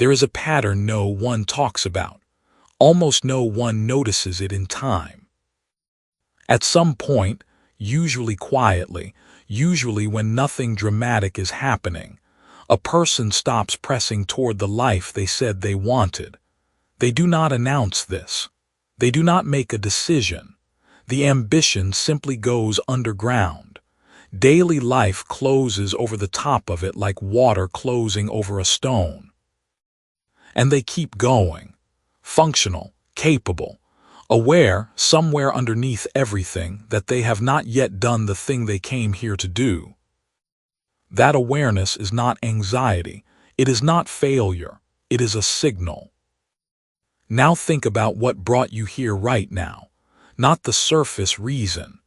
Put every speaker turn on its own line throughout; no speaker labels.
There is a pattern no one talks about. Almost no one notices it in time. At some point, usually quietly, usually when nothing dramatic is happening, a person stops pressing toward the life they said they wanted. They do not announce this. They do not make a decision. The ambition simply goes underground. Daily life closes over the top of it like water closing over a stone. And they keep going, functional, capable, aware somewhere underneath everything that they have not yet done the thing they came here to do. That awareness is not anxiety. It is not failure. It is a signal. Now think about what brought you here right now. Not the surface reason.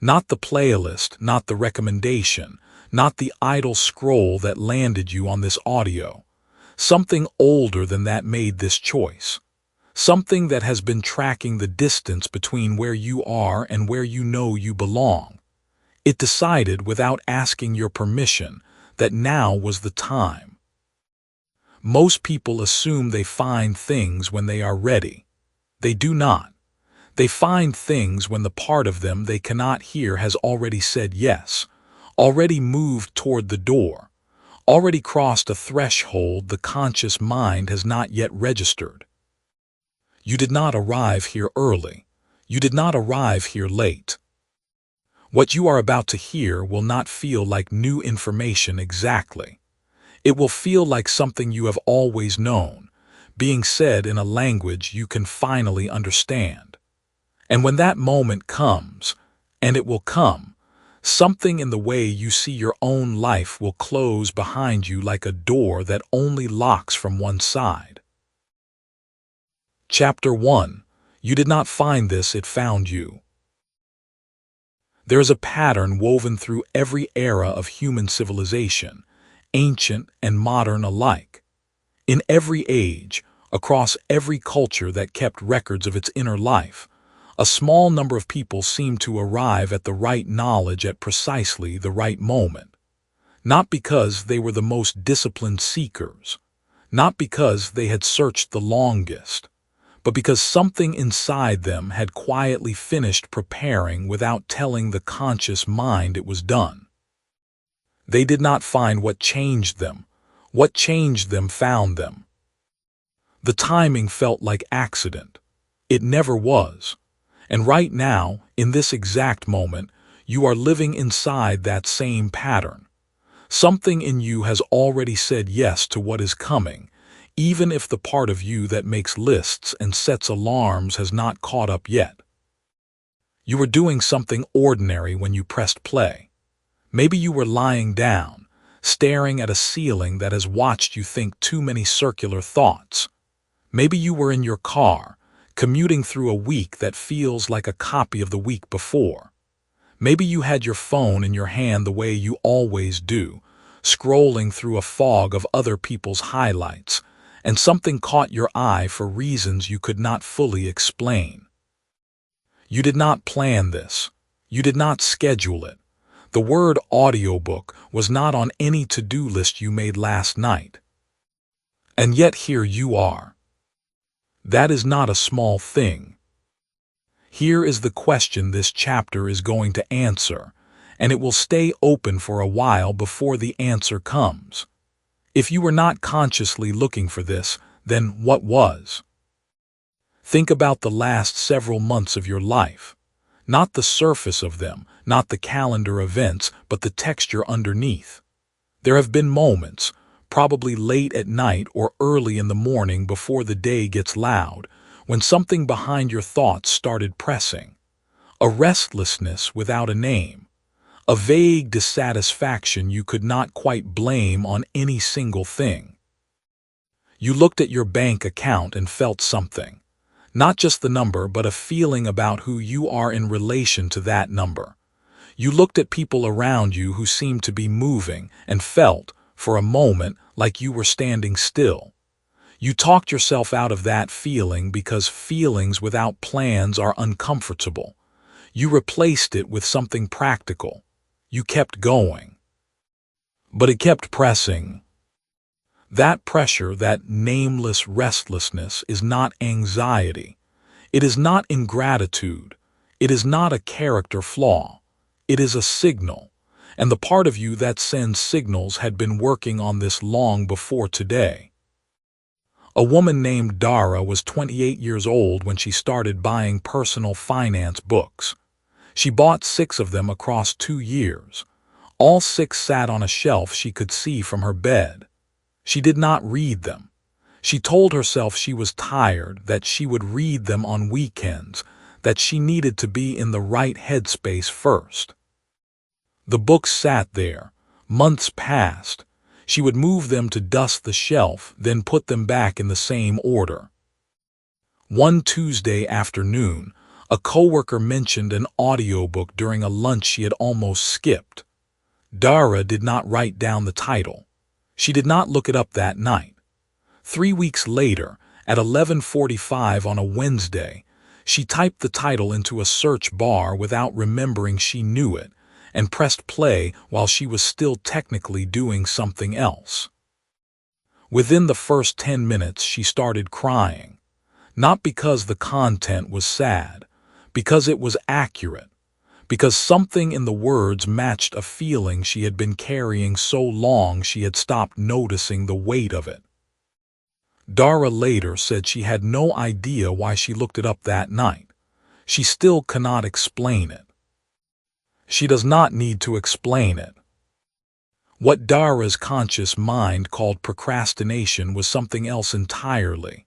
Not the playlist, not the recommendation, not the idle scroll that landed you on this audio. Something older than that made this choice. Something that has been tracking the distance between where you are and where you know you belong. It decided without asking your permission that now was the time. Most people assume they find things when they are ready. They do not. They find things when the part of them they cannot hear has already said yes, already moved toward the door, already crossed a threshold the conscious mind has not yet registered. You did not arrive here early. You did not arrive here late. What you are about to hear will not feel like new information exactly. It will feel like something you have always known, being said in a language you can finally understand. And when that moment comes, and it will come, something in the way you see your own life will close behind you like a door that only locks from one side. Chapter 1. You did not find this, it found you. There is a pattern woven through every era of human civilization, ancient and modern alike. In every age, across every culture that kept records of its inner life, a small number of people seemed to arrive at the right knowledge at precisely the right moment. Not because they were the most disciplined seekers, not because they had searched the longest, but because something inside them had quietly finished preparing without telling the conscious mind it was done. They did not find what changed them. What changed them found them. The timing felt like accident. It never was. And right now, in this exact moment, you are living inside that same pattern. Something in you has already said yes to what is coming, even if the part of you that makes lists and sets alarms has not caught up yet. You were doing something ordinary when you pressed play. Maybe you were lying down, staring at a ceiling that has watched you think too many circular thoughts. Maybe you were in your car, commuting through a week that feels like a copy of the week before. Maybe you had your phone in your hand the way you always do, scrolling through a fog of other people's highlights, and something caught your eye for reasons you could not fully explain. You did not plan this. You did not schedule it. The word audiobook was not on any to-do list you made last night. And yet here you are. That is not a small thing. Here is the question this chapter is going to answer, and it will stay open for a while before the answer comes. If you were not consciously looking for this, then what was? Think about the last several months of your life. Not the surface of them, not the calendar events, but the texture underneath. There have been moments, probably late at night or early in the morning before the day gets loud, when something behind your thoughts started pressing. A restlessness without a name. A vague dissatisfaction you could not quite blame on any single thing. You looked at your bank account and felt something. Not just the number, but a feeling about who you are in relation to that number. You looked at people around you who seemed to be moving and felt, for a moment, like you were standing still. You talked yourself out of that feeling because feelings without plans are uncomfortable. You replaced it with something practical. You kept going. But it kept pressing. That pressure, that nameless restlessness, is not anxiety. It is not ingratitude. It is not a character flaw. It is a signal. And the part of you that sends signals had been working on this long before today. A woman named Dara was 28 years old when she started buying personal finance books. She bought 6 of them across 2 years. All 6 sat on a shelf she could see from her bed. She did not read them. She told herself she was tired, that she would read them on weekends, that she needed to be in the right headspace first. The books sat there. Months passed. She would move them to dust the shelf, then put them back in the same order. One Tuesday afternoon, a coworker mentioned an audiobook during a lunch she had almost skipped. Dara did not write down the title. She did not look it up that night. 3 weeks later, at 11:45 on a Wednesday, she typed the title into a search bar without remembering she knew it, and pressed play while she was still technically doing something else. Within the first 10 minutes she started crying. Not because the content was sad, because it was accurate, because something in the words matched a feeling she had been carrying so long she had stopped noticing the weight of it. Dara later said she had no idea why she looked it up that night. She still cannot explain it. She does not need to explain it. What Dara's conscious mind called procrastination was something else entirely.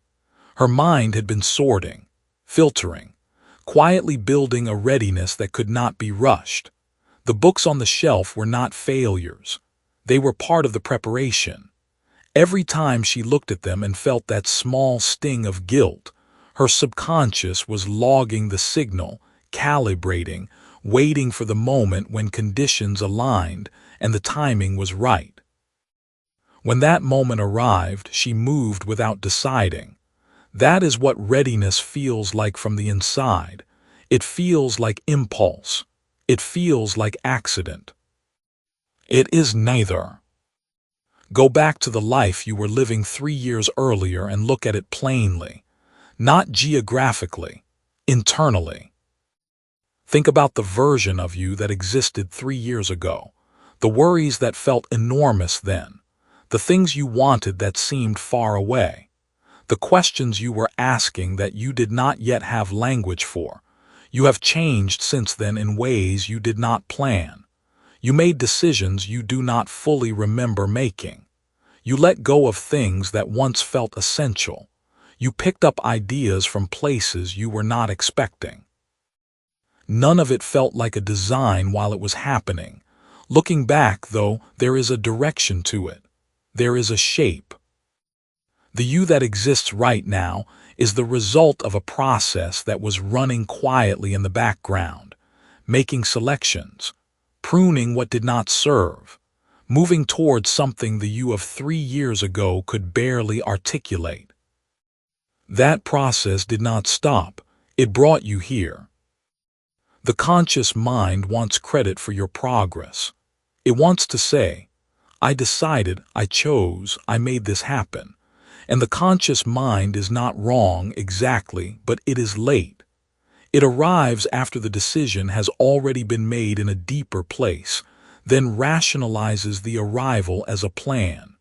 Her mind had been sorting, filtering, quietly building a readiness that could not be rushed. The books on the shelf were not failures. They were part of the preparation. Every time she looked at them and felt that small sting of guilt, her subconscious was logging the signal, calibrating, waiting for the moment when conditions aligned and the timing was right. When that moment arrived, she moved without deciding. That is what readiness feels like from the inside. It feels like impulse. It feels like accident. It is neither. Go back to the life you were living 3 years earlier and look at it plainly, not geographically, internally. Think about the version of you that existed 3 years ago, the worries that felt enormous then, the things you wanted that seemed far away, the questions you were asking that you did not yet have language for. You have changed since then in ways you did not plan. You made decisions you do not fully remember making. You let go of things that once felt essential. You picked up ideas from places you were not expecting. None of it felt like a design while it was happening. Looking back, though, there is a direction to it. There is a shape. The you that exists right now is the result of a process that was running quietly in the background, making selections, pruning what did not serve, moving towards something the you of 3 years ago could barely articulate. That process did not stop. It brought you here. The conscious mind wants credit for your progress. It wants to say, I decided, I chose, I made this happen. And the conscious mind is not wrong exactly, but it is late. It arrives after the decision has already been made in a deeper place, then rationalizes the arrival as a plan.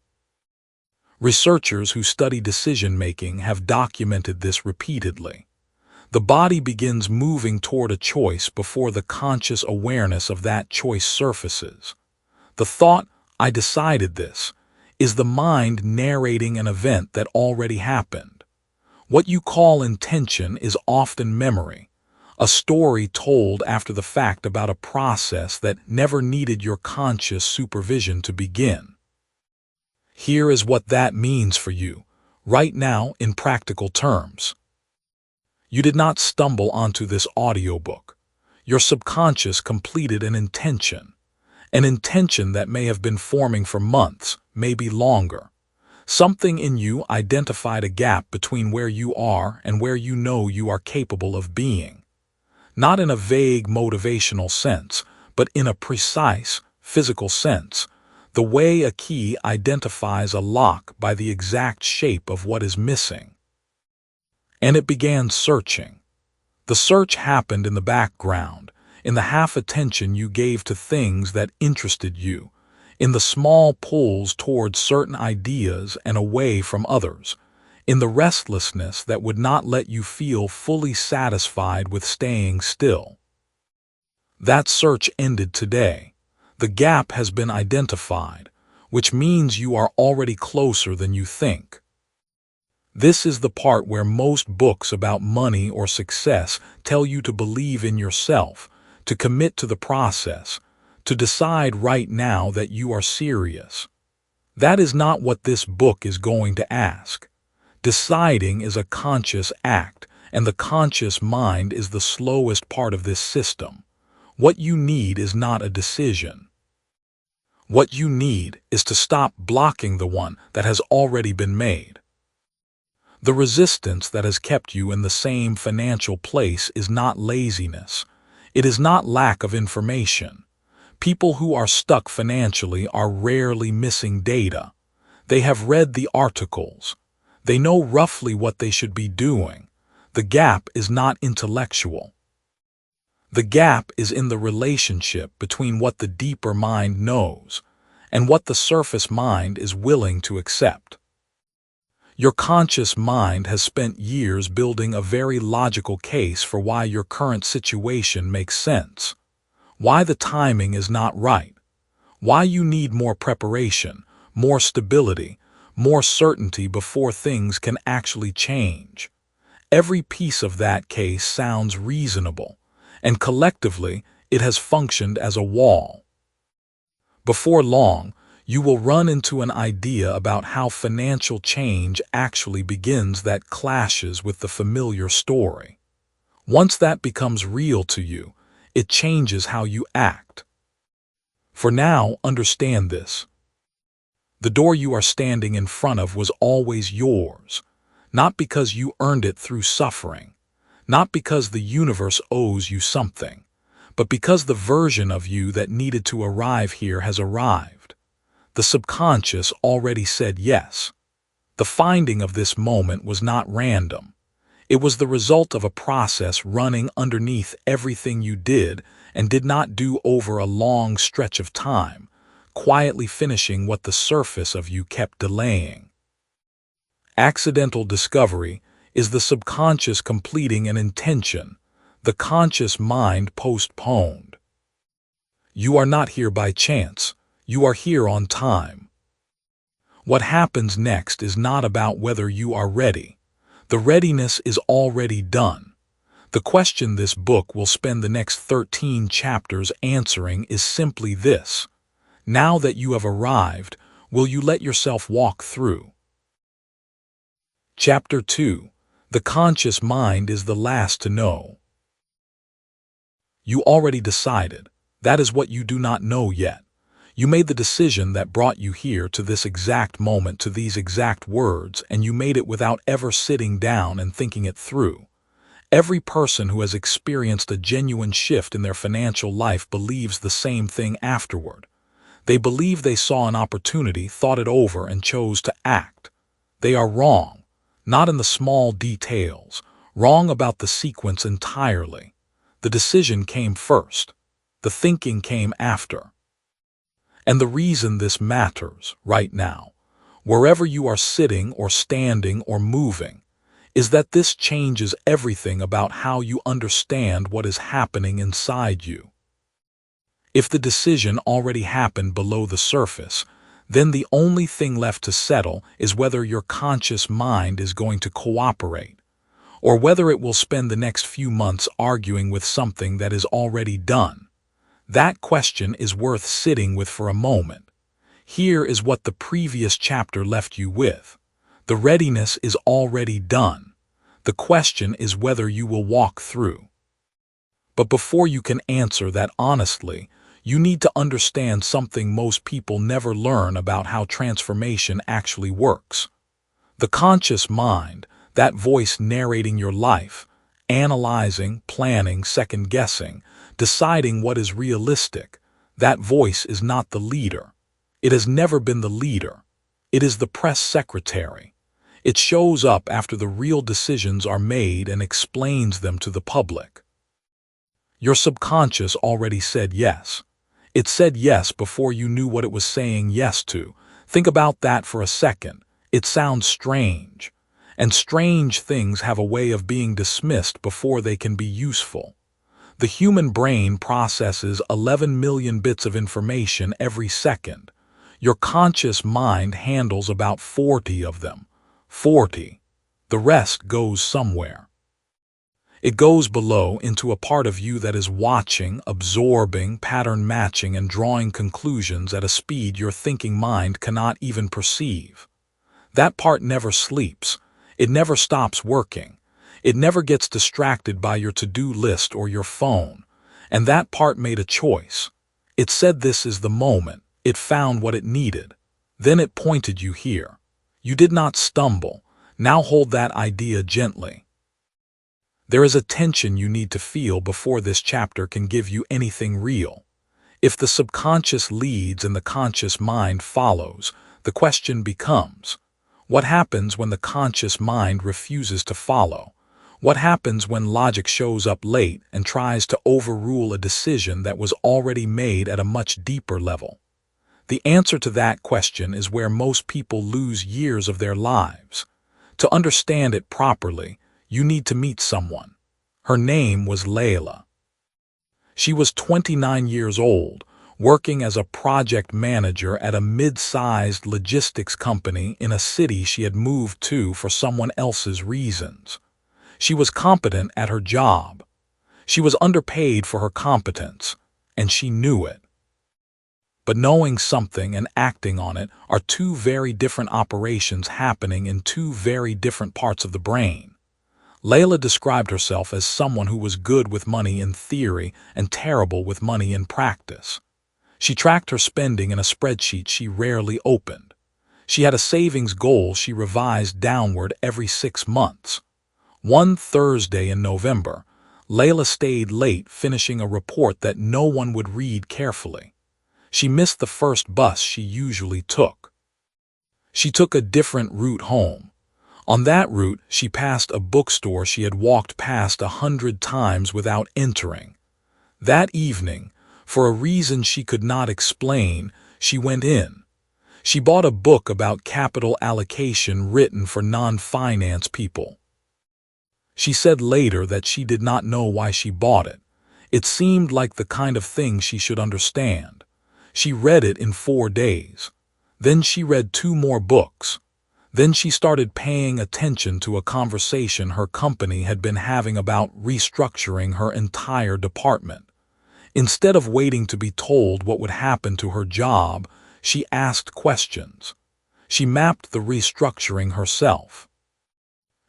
Researchers who study decision-making have documented this repeatedly. The body begins moving toward a choice before the conscious awareness of that choice surfaces. The thought, I decided this, is the mind narrating an event that already happened. What you call intention is often memory, a story told after the fact about a process that never needed your conscious supervision to begin. Here is what that means for you, right now in practical terms. You did not stumble onto this audiobook. Your subconscious completed an intention that may have been forming for months, maybe longer. Something in you identified a gap between where you are and where you know you are capable of being. Not in a vague motivational sense, but in a precise, physical sense. the way a key identifies a lock by the exact shape of what is missing. And it began searching. The search happened in the background, in the half-attention you gave to things that interested you, in the small pulls towards certain ideas and away from others, in the restlessness that would not let you feel fully satisfied with staying still. That search ended today. The gap has been identified, which means you are already closer than you think. This is the part where most books about money or success tell you to believe in yourself, to commit to the process, to decide right now that you are serious. That is not what this book is going to ask. Deciding is a conscious act, and the conscious mind is the slowest part of this system. What you need is not a decision. What you need is to stop blocking the one that has already been made. The resistance that has kept you in the same financial place is not laziness. It is not lack of information. People who are stuck financially are rarely missing data. They have read the articles. They know roughly what they should be doing. The gap is not intellectual. The gap is in the relationship between what the deeper mind knows and what the surface mind is willing to accept. Your conscious mind has spent years building a very logical case for why your current situation makes sense, why the timing is not right, why you need more preparation, more stability, more certainty before things can actually change. Every piece of that case sounds reasonable, and collectively it has functioned as a wall. Before long, you will run into an idea about how financial change actually begins that clashes with the familiar story. Once that becomes real to you, it changes how you act. For now, understand this. The door you are standing in front of was always yours, not because you earned it through suffering, not because the universe owes you something, but because the version of you that needed to arrive here has arrived. The subconscious already said yes. The finding of this moment was not random. It was the result of a process running underneath everything you did and did not do over a long stretch of time, quietly finishing what the surface of you kept delaying. Accidental discovery is the subconscious completing an intention the conscious mind postponed. You are not here by chance. You are here on time. What happens next is not about whether you are ready. The readiness is already done. The question this book will spend the next 13 chapters answering is simply this: now that you have arrived, will you let yourself walk through? Chapter 2. The conscious mind is the last to know. You already decided. That is what you do not know yet. You made the decision that brought you here to this exact moment, to these exact words, and you made it without ever sitting down and thinking it through. Every person who has experienced a genuine shift in their financial life believes the same thing afterward. They believe they saw an opportunity, thought it over, and chose to act. They are wrong, not in the small details, wrong about the sequence entirely. The decision came first. The thinking came after. And the reason this matters right now, wherever you are sitting or standing or moving, is that this changes everything about how you understand what is happening inside you. If the decision already happened below the surface, then the only thing left to settle is whether your conscious mind is going to cooperate, or whether it will spend the next few months arguing with something that is already done. That question is worth sitting with for a moment. Here is what the previous chapter left you with. The readiness is already done. The question is whether you will walk through. But before you can answer that honestly, you need to understand something most people never learn about how transformation actually works. The conscious mind, that voice narrating your life, analyzing, planning, second-guessing, deciding what is realistic, that voice is not the leader. It has never been the leader. It is the press secretary. It shows up after the real decisions are made and explains them to the public. Your subconscious already said yes. It said yes before you knew what it was saying yes to. Think about that for a second. It sounds strange. And strange things have a way of being dismissed before they can be useful. The human brain processes 11 million bits of information every second. Your conscious mind handles about 40 of them. 40. The rest goes somewhere. It goes below into a part of you that is watching, absorbing, pattern matching, and drawing conclusions at a speed your thinking mind cannot even perceive. That part never sleeps. It never stops working. It never gets distracted by your to-do list or your phone. And that part made a choice. It said this is the moment. It found what it needed. Then it pointed you here. You did not stumble. Now hold that idea gently. There is a tension you need to feel before this chapter can give you anything real. If the subconscious leads and the conscious mind follows, the question becomes, what happens when the conscious mind refuses to follow? What happens when logic shows up late and tries to overrule a decision that was already made at a much deeper level? The answer to that question is where most people lose years of their lives. To understand it properly, you need to meet someone. Her name was Layla. She was 29 years old, working as a project manager at a mid-sized logistics company in a city she had moved to for someone else's reasons. She was competent at her job. She was underpaid for her competence, and she knew it. But knowing something and acting on it are two very different operations happening in two very different parts of the brain. Layla described herself as someone who was good with money in theory and terrible with money in practice. She tracked her spending in a spreadsheet she rarely opened. She had a savings goal she revised downward every 6 months. One Thursday in November, Layla stayed late finishing a report that no one would read carefully. She missed the first bus she usually took. She took a different route home. On that route, she passed a bookstore she had walked past 100 times without entering. That evening, for a reason she could not explain, she went in. She bought a book about capital allocation written for non-finance people. She said later that she did not know why she bought it. It seemed like the kind of thing she should understand. She read it in 4 days. Then she read 2 more books. Then she started paying attention to a conversation her company had been having about restructuring her entire department. Instead of waiting to be told what would happen to her job, she asked questions. She mapped the restructuring herself.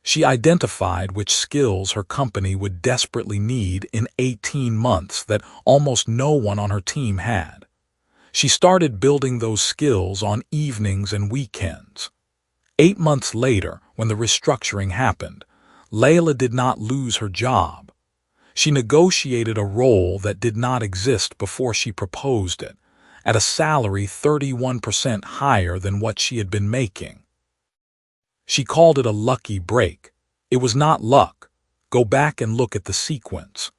She identified which skills her company would desperately need in 18 months that almost no one on her team had. She started building those skills on evenings and weekends. 8 months later, when the restructuring happened, Layla did not lose her job. She negotiated a role that did not exist before she proposed it, at a salary 31% higher than what she had been making. She called it a lucky break. It was not luck. Go back and look at the sequence.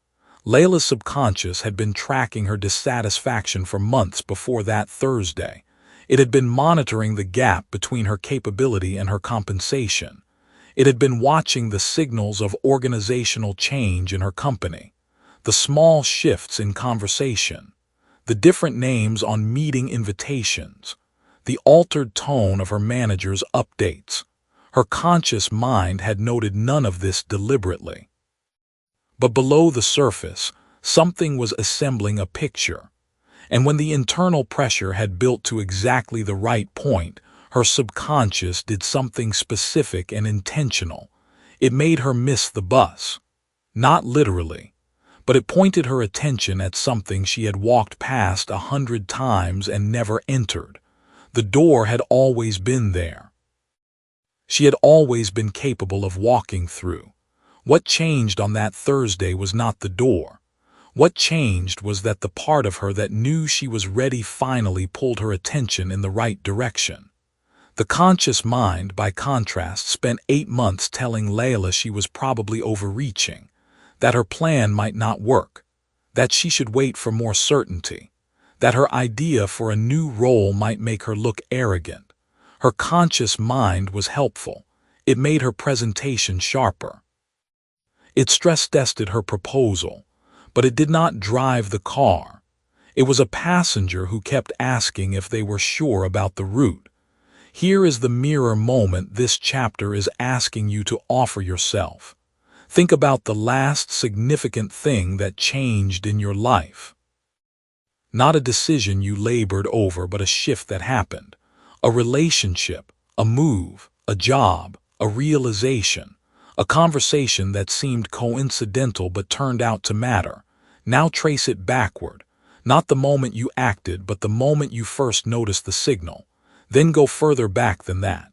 Layla's subconscious had been tracking her dissatisfaction for months before that Thursday. It had been monitoring the gap between her capability and her compensation. It had been watching the signals of organizational change in her company, the small shifts in conversation, the different names on meeting invitations, the altered tone of her manager's updates. Her conscious mind had noted none of this deliberately. But below the surface, something was assembling a picture. And when the internal pressure had built to exactly the right point, her subconscious did something specific and intentional. It made her miss the bus. Not literally, but it pointed her attention at something she had walked past 100 times and never entered. The door had always been there. She had always been capable of walking through. What changed on that Thursday was not the door. What changed was that the part of her that knew she was ready finally pulled her attention in the right direction. The conscious mind, by contrast, spent 8 months telling Layla she was probably overreaching, that her plan might not work, that she should wait for more certainty, that her idea for a new role might make her look arrogant. Her conscious mind was helpful. It made her presentation sharper. It stress-tested her proposal, but it did not drive the car. It was a passenger who kept asking if they were sure about the route. Here is the mirror moment this chapter is asking you to offer yourself. Think about the last significant thing that changed in your life. Not a decision you labored over, but a shift that happened. A relationship, a move, a job, a realization, a conversation that seemed coincidental but turned out to matter. Now trace it backward. Not the moment you acted, but the moment you first noticed the signal. Then go further back than that.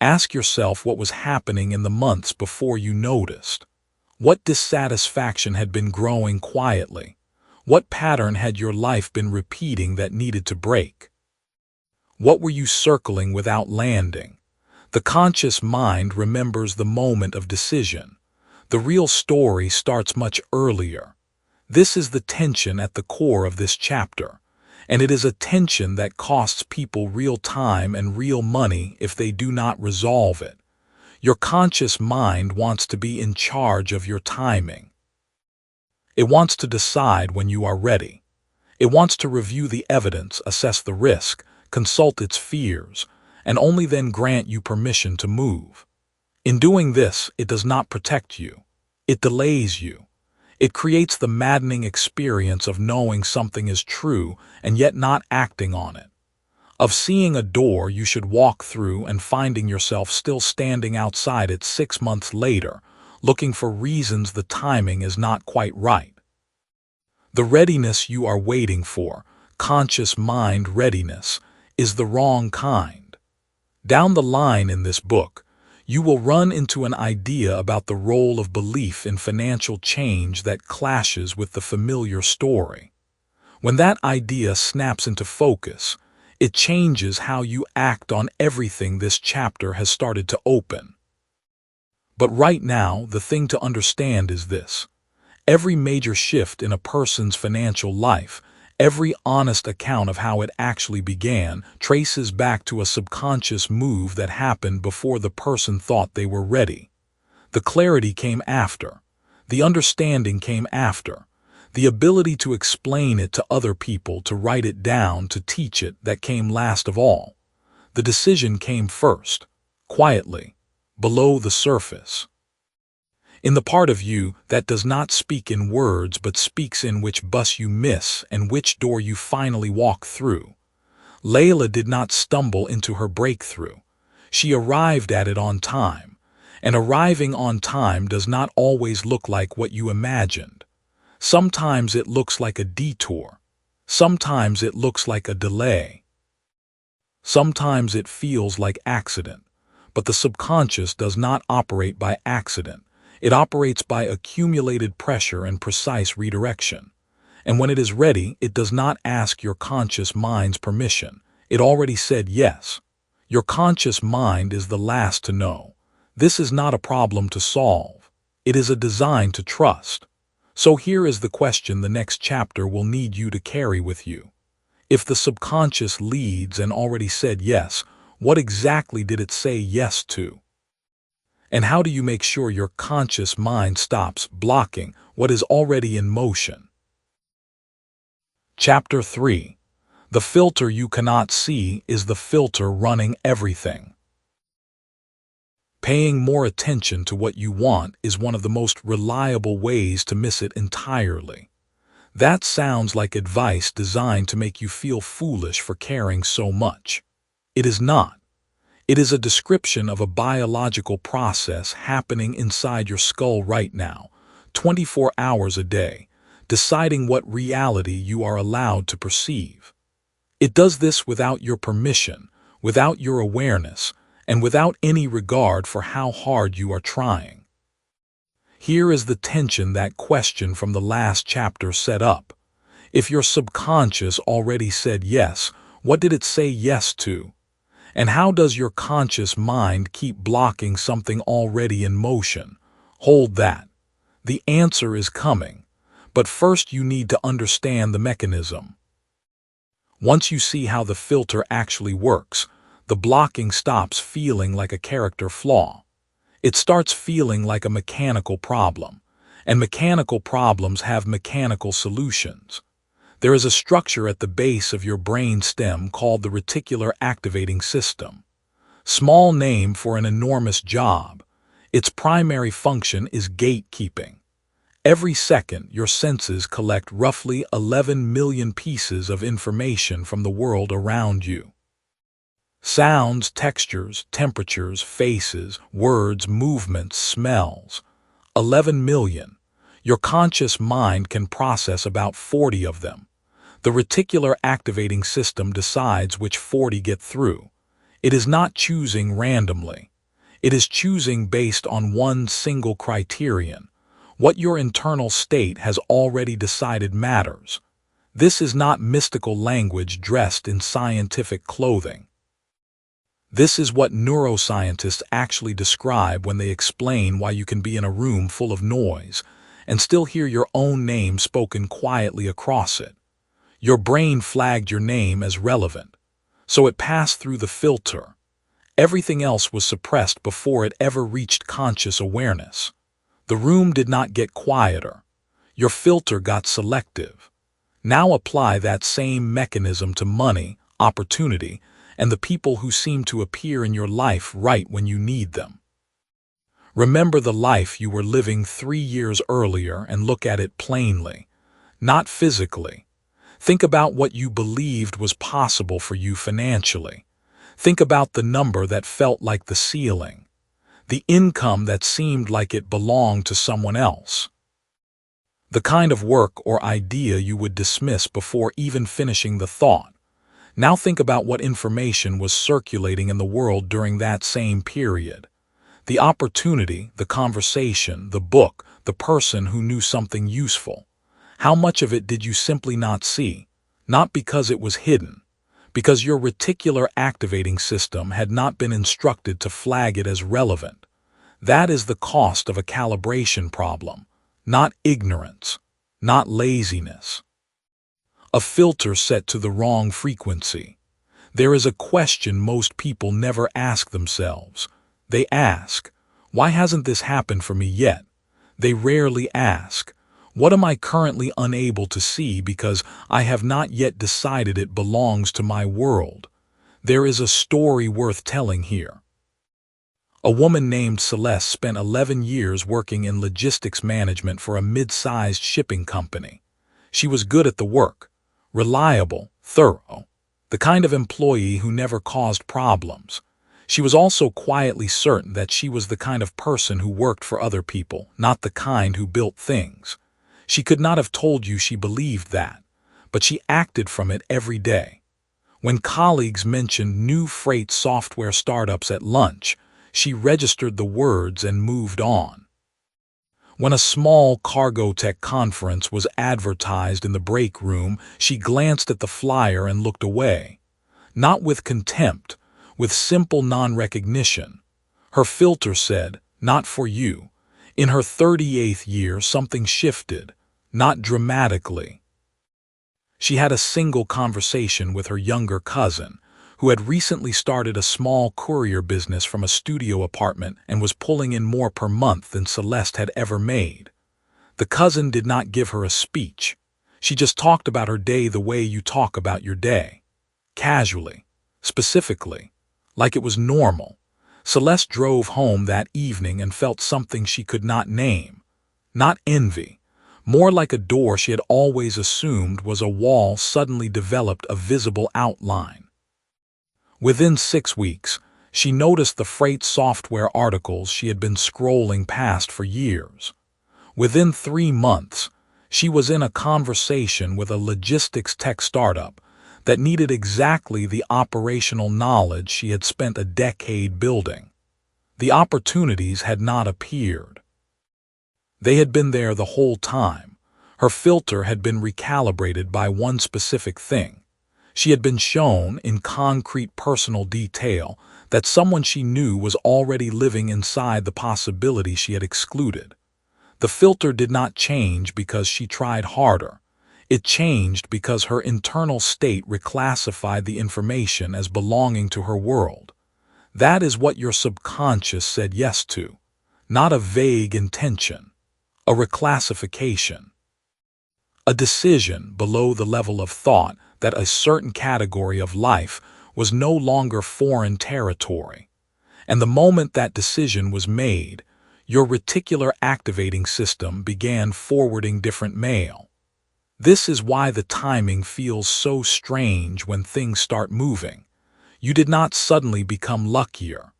Ask yourself what was happening in the months before you noticed. What dissatisfaction had been growing quietly? What pattern had your life been repeating that needed to break? What were you circling without landing? The conscious mind remembers the moment of decision. The real story starts much earlier. This is the tension at the core of this chapter, and it is a tension that costs people real time and real money if they do not resolve it. Your conscious mind wants to be in charge of your timing. It wants to decide when you are ready. It wants to review the evidence, assess the risk, consult its fears, and only then grant you permission to move. In doing this, it does not protect you. It delays you. It creates the maddening experience of knowing something is true and yet not acting on it. Of seeing a door you should walk through and finding yourself still standing outside it 6 months later, looking for reasons the timing is not quite right. The readiness you are waiting for, conscious mind readiness, is the wrong kind. Down the line in this book, you will run into an idea about the role of belief in financial change that clashes with the familiar story. When that idea snaps into focus, it changes how you act on everything this chapter has started to open. But right now, the thing to understand is this. Every major shift in a person's financial life, every honest account of how it actually began, traces back to a subconscious move that happened before the person thought they were ready. The clarity came after. The understanding came after. The ability to explain it to other people, to write it down, to teach it, that came last of all. The decision came first, quietly, below the surface. In the part of you that does not speak in words but speaks in which bus you miss and which door you finally walk through. Layla did not stumble into her breakthrough. She arrived at it on time, and arriving on time does not always look like what you imagined. Sometimes it looks like a detour. Sometimes it looks like a delay. Sometimes it feels like accident, but the subconscious does not operate by accident. It operates by accumulated pressure and precise redirection. And when it is ready, it does not ask your conscious mind's permission. It already said yes. Your conscious mind is the last to know. This is not a problem to solve. It is a design to trust. So here is the question the next chapter will need you to carry with you. If the subconscious leads and already said yes, what exactly did it say yes to? And how do you make sure your conscious mind stops blocking what is already in motion? Chapter 3. The filter you cannot see is the filter running everything. Paying more attention to what you want is one of the most reliable ways to miss it entirely. That sounds like advice designed to make you feel foolish for caring so much. It is not. It is a description of a biological process happening inside your skull right now, 24 hours a day, deciding what reality you are allowed to perceive. It does this without your permission, without your awareness, and without any regard for how hard you are trying. Here is the tension that question from the last chapter set up. If your subconscious already said yes, what did it say yes to? And how does your conscious mind keep blocking something already in motion? Hold that. The answer is coming. But first you need to understand the mechanism. Once you see how the filter actually works, the blocking stops feeling like a character flaw. It starts feeling like a mechanical problem. And mechanical problems have mechanical solutions. There is a structure at the base of your brain stem called the reticular activating system. Small name for an enormous job. Its primary function is gatekeeping. Every second, your senses collect roughly 11 million pieces of information from the world around you. Sounds, textures, temperatures, faces, words, movements, smells. 11 million. Your conscious mind can process about 40 of them. The reticular activating system decides which 40 get through. It is not choosing randomly. It is choosing based on one single criterion. What your internal state has already decided matters. This is not mystical language dressed in scientific clothing. This is what neuroscientists actually describe when they explain why you can be in a room full of noise and still hear your own name spoken quietly across it. Your brain flagged your name as relevant, so it passed through the filter. Everything else was suppressed before it ever reached conscious awareness. The room did not get quieter. Your filter got selective. Now apply that same mechanism to money, opportunity, and the people who seem to appear in your life right when you need them. Remember the life you were living 3 years earlier and look at it plainly, not physically. Think about what you believed was possible for you financially. Think about the number that felt like the ceiling, the income that seemed like it belonged to someone else, the kind of work or idea you would dismiss before even finishing the thought. Now think about what information was circulating in the world during that same period. The opportunity, the conversation, the book, the person who knew something useful. How much of it did you simply not see? Not because it was hidden, because your reticular activating system had not been instructed to flag it as relevant. That is the cost of a calibration problem, not ignorance, not laziness. A filter set to the wrong frequency. There is a question most people never ask themselves. They ask, why hasn't this happened for me yet? They rarely ask, what am I currently unable to see because I have not yet decided it belongs to my world? There is a story worth telling here. A woman named Celeste spent 11 years working in logistics management for a mid-sized shipping company. She was good at the work, reliable, thorough, the kind of employee who never caused problems. She was also quietly certain that she was the kind of person who worked for other people, not the kind who built things. She could not have told you she believed that, but she acted from it every day. When colleagues mentioned new freight software startups at lunch, she registered the words and moved on. When a small cargo tech conference was advertised in the break room, she glanced at the flyer and looked away. Not with contempt, with simple non-recognition. Her filter said, not for you. In her 38th year, something shifted. Not dramatically. She had a single conversation with her younger cousin, who had recently started a small courier business from a studio apartment and was pulling in more per month than Celeste had ever made. The cousin did not give her a speech. She just talked about her day the way you talk about your day. Casually, specifically, like it was normal. Celeste drove home that evening and felt something she could not name. Not envy. More like a door she had always assumed was a wall suddenly developed a visible outline. Within 6 weeks, she noticed the freight software articles she had been scrolling past for years. Within 3 months, she was in a conversation with a logistics tech startup that needed exactly the operational knowledge she had spent a decade building. The opportunities had not appeared. They had been there the whole time. Her filter had been recalibrated by one specific thing. She had been shown, in concrete personal detail, that someone she knew was already living inside the possibility she had excluded. The filter did not change because she tried harder. It changed because her internal state reclassified the information as belonging to her world. That is what your subconscious said yes to, not a vague intention, a reclassification. A decision below the level of thought that a certain category of life was no longer foreign territory. And the moment that decision was made, your reticular activating system began forwarding different mail. This is why the timing feels so strange when things start moving. You did not suddenly become luckier.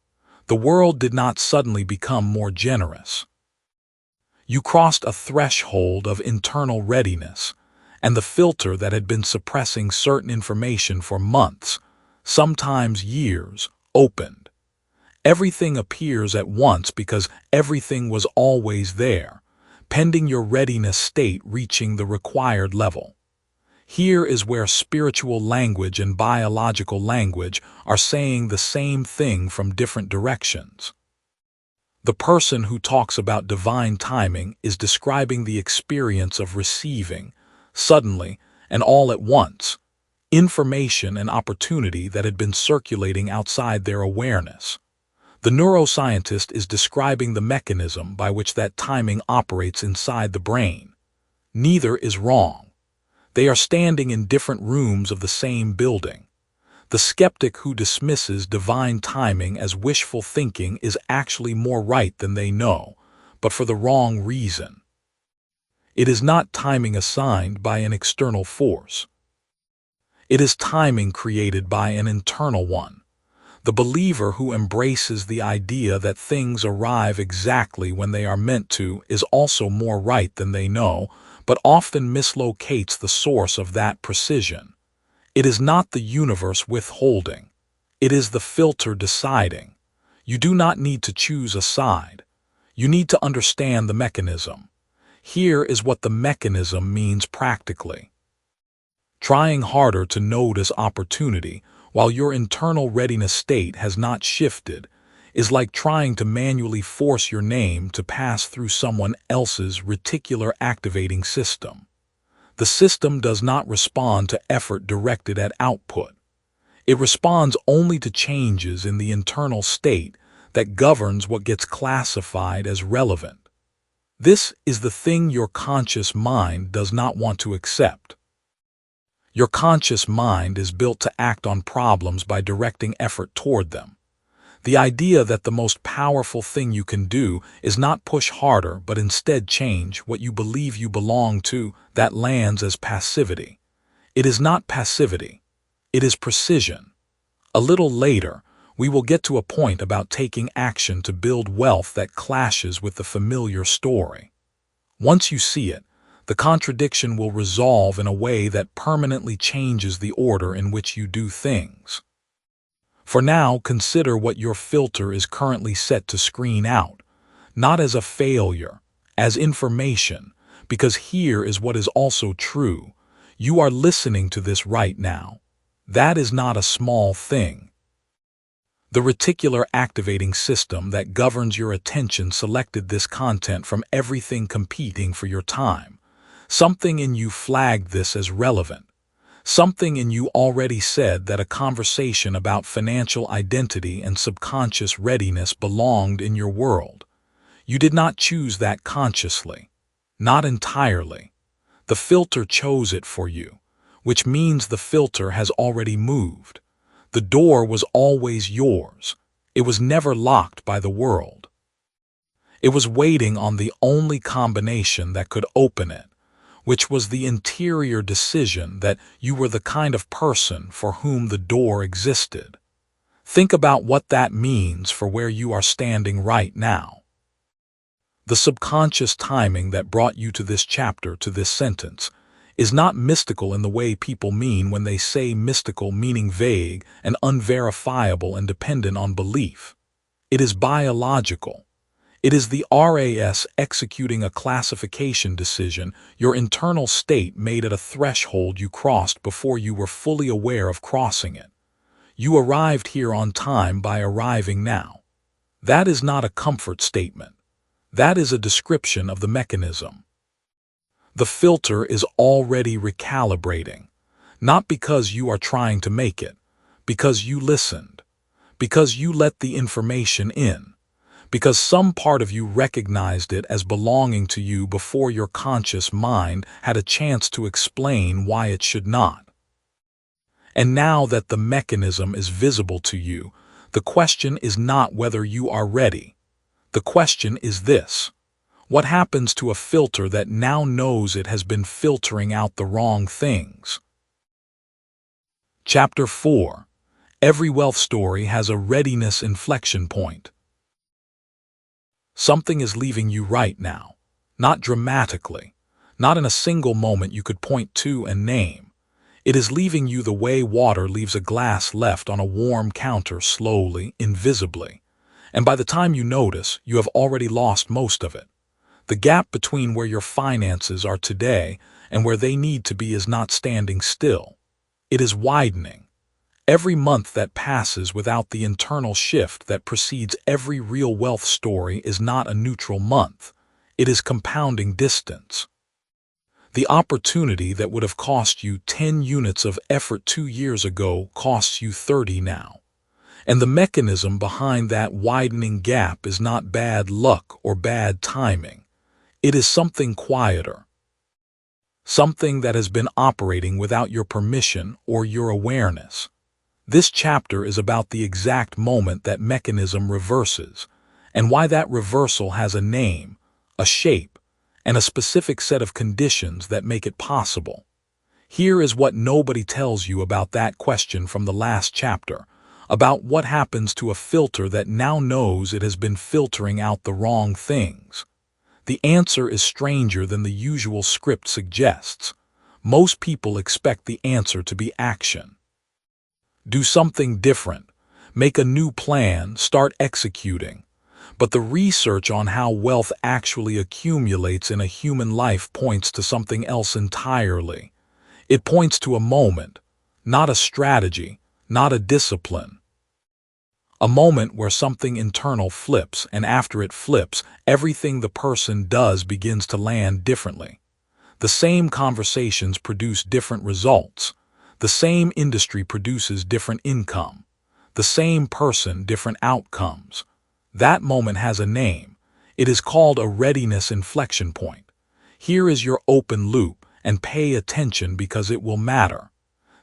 The world did not suddenly become more generous. You crossed a threshold of internal readiness, and the filter that had been suppressing certain information for months, sometimes years, opened. Everything appears at once because everything was always there, pending your readiness state reaching the required level. Here is where spiritual language and biological language are saying the same thing from different directions. The person who talks about divine timing is describing the experience of receiving, suddenly and all at once, information and opportunity that had been circulating outside their awareness. The neuroscientist is describing the mechanism by which that timing operates inside the brain. Neither is wrong. They are standing in different rooms of the same building. The skeptic who dismisses divine timing as wishful thinking is actually more right than they know, but for the wrong reason. It is not timing assigned by an external force. It is timing created by an internal one. The believer who embraces the idea that things arrive exactly when they are meant to is also more right than they know, but often mislocates the source of that precision. It is not the universe withholding. It is the filter deciding. You do not need to choose a side. You need to understand the mechanism. Here is what the mechanism means practically. Trying harder to notice opportunity while your internal readiness state has not shifted is like trying to manually force your name to pass through someone else's reticular activating system. The system does not respond to effort directed at output. It responds only to changes in the internal state that governs what gets classified as relevant. This is the thing your conscious mind does not want to accept. Your conscious mind is built to act on problems by directing effort toward them. The idea that the most powerful thing you can do is not push harder but instead change what you believe you belong to, that lands as passivity. It is not passivity. It is precision. A little later, we will get to a point about taking action to build wealth that clashes with the familiar story. Once you see it, the contradiction will resolve in a way that permanently changes the order in which you do things. For now, consider what your filter is currently set to screen out, not as a failure, as information, because here is what is also true. You are listening to this right now. That is not a small thing. The reticular activating system that governs your attention selected this content from everything competing for your time. Something in you flagged this as relevant. Something in you already said that a conversation about financial identity and subconscious readiness belonged in your world. You did not choose that consciously. Not entirely. The filter chose it for you, which means the filter has already moved. The door was always yours. It was never locked by the world. It was waiting on the only combination that could open it, which was the interior decision that you were the kind of person for whom the door existed. Think about what that means for where you are standing right now. The subconscious timing that brought you to this chapter, to this sentence, is not mystical in the way people mean when they say mystical, meaning vague and unverifiable and dependent on belief. It is biological. It is the RAS executing a classification decision, your internal state made at a threshold you crossed before you were fully aware of crossing it. You arrived here on time by arriving now. That is not a comfort statement. That is a description of the mechanism. The filter is already recalibrating, not because you are trying to make it, because you listened, because you let the information in, because some part of you recognized it as belonging to you before your conscious mind had a chance to explain why it should not. And now that the mechanism is visible to you, the question is not whether you are ready. The question is this: what happens to a filter that now knows it has been filtering out the wrong things? Chapter 4. Every wealth story has a readiness inflection point. Something is leaving you right now, not dramatically, not in a single moment you could point to and name. It is leaving you the way water leaves a glass left on a warm counter, slowly, invisibly. And by the time you notice, you have already lost most of it. The gap between where your finances are today and where they need to be is not standing still. It is widening. Every month that passes without the internal shift that precedes every real wealth story is not a neutral month. It is compounding distance. The opportunity that would have cost you 10 units of effort 2 years ago costs you 30 now. And the mechanism behind that widening gap is not bad luck or bad timing. It is something quieter. Something that has been operating without your permission or your awareness. This chapter is about the exact moment that mechanism reverses, and why that reversal has a name, a shape, and a specific set of conditions that make it possible. Here is what nobody tells you about that question from the last chapter, about what happens to a filter that now knows it has been filtering out the wrong things. The answer is stranger than the usual script suggests. Most people expect the answer to be action. Do something different. Make a new plan, start executing. But the research on how wealth actually accumulates in a human life points to something else entirely. It points to a moment, not a strategy, not a discipline. A moment where something internal flips, and after it flips, everything the person does begins to land differently. The same conversations produce different results. The same industry produces different income. The same person, different outcomes. That moment has a name. It is called a readiness inflection point. Here is your open loop, and pay attention because it will matter.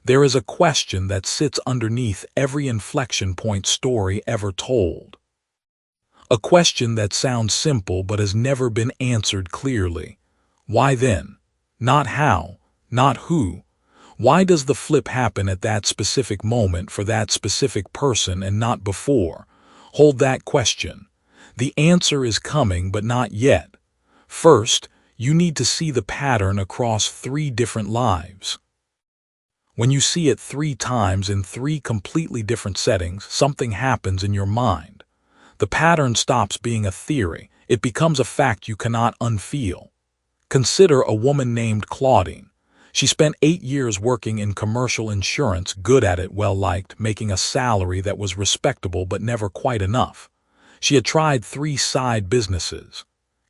There is a question that sits underneath every inflection point story ever told. A question that sounds simple but has never been answered clearly. Why then? Not how, not who. Why does the flip happen at that specific moment for that specific person and not before? Hold that question. The answer is coming, but not yet. First, you need to see the pattern across 3 different lives. When you see it 3 times in 3 completely different settings, something happens in your mind. The pattern stops being a theory. It becomes a fact you cannot unfeel. Consider a woman named Claudine. She spent 8 years working in commercial insurance, good at it, well-liked, making a salary that was respectable but never quite enough. She had tried 3 side businesses.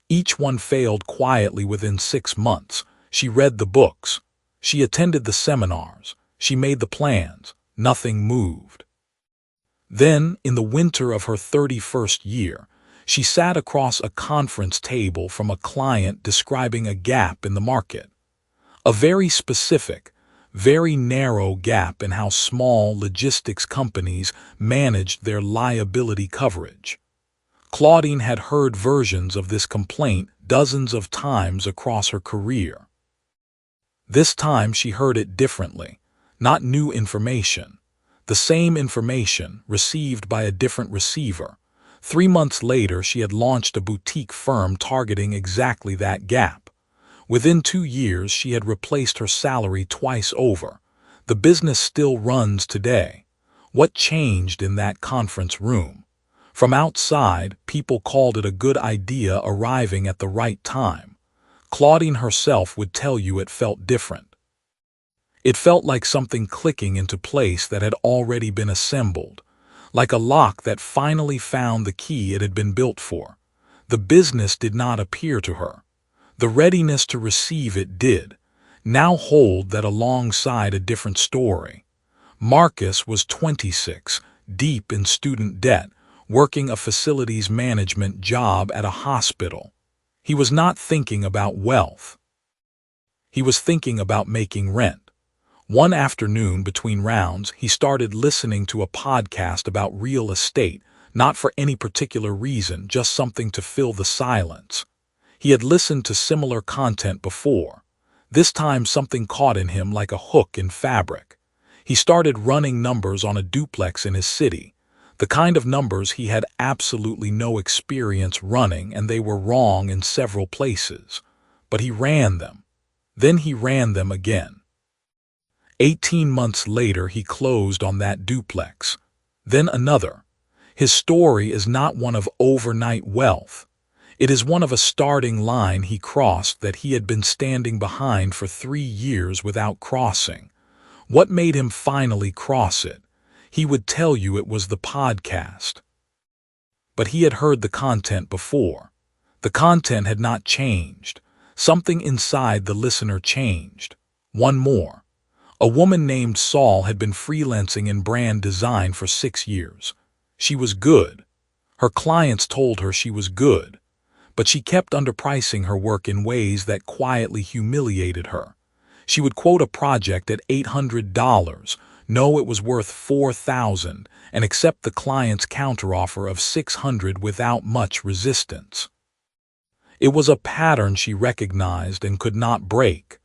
Each one failed quietly within 6 months. She read the books. She attended the seminars. She made the plans. Nothing moved. Then, in the winter of her 31st year, she sat across a conference table from a client describing a gap in the market. A very specific, very narrow gap in how small logistics companies managed their liability coverage. Claudine had heard versions of this complaint dozens of times across her career. This time she heard it differently, not new information. The same information, received by a different receiver. 3 months later, she had launched a boutique firm targeting exactly that gap. Within 2 years, she had replaced her salary twice over. The business still runs today. What changed in that conference room? From outside, people called it a good idea arriving at the right time. Claudine herself would tell you it felt different. It felt like something clicking into place that had already been assembled, like a lock that finally found the key it had been built for. The business did not appear to her. The readiness to receive it did. Now hold that alongside a different story. Marcus was 26, deep in student debt, working a facilities management job at a hospital. He was not thinking about wealth. He was thinking about making rent. One afternoon between rounds, he started listening to a podcast about real estate, not for any particular reason, just something to fill the silence. He had listened to similar content before. This time something caught in him like a hook in fabric. He started running numbers on a duplex in his city, the kind of numbers he had absolutely no experience running, and they were wrong in several places. But he ran them. Then he ran them again. 18 months later, he closed on that duplex. Then another. His story is not one of overnight wealth. It is one of a starting line he crossed that he had been standing behind for 3 years without crossing. What made him finally cross it? He would tell you it was the podcast. But he had heard the content before. The content had not changed. Something inside the listener changed. One more. A woman named Saul had been freelancing in brand design for 6 years. She was good. Her clients told her she was good. But she kept underpricing her work in ways that quietly humiliated her. She would quote a project at $800, know it was worth $4,000, and accept the client's counteroffer of $600 without much resistance. It was a pattern she recognized and could not break.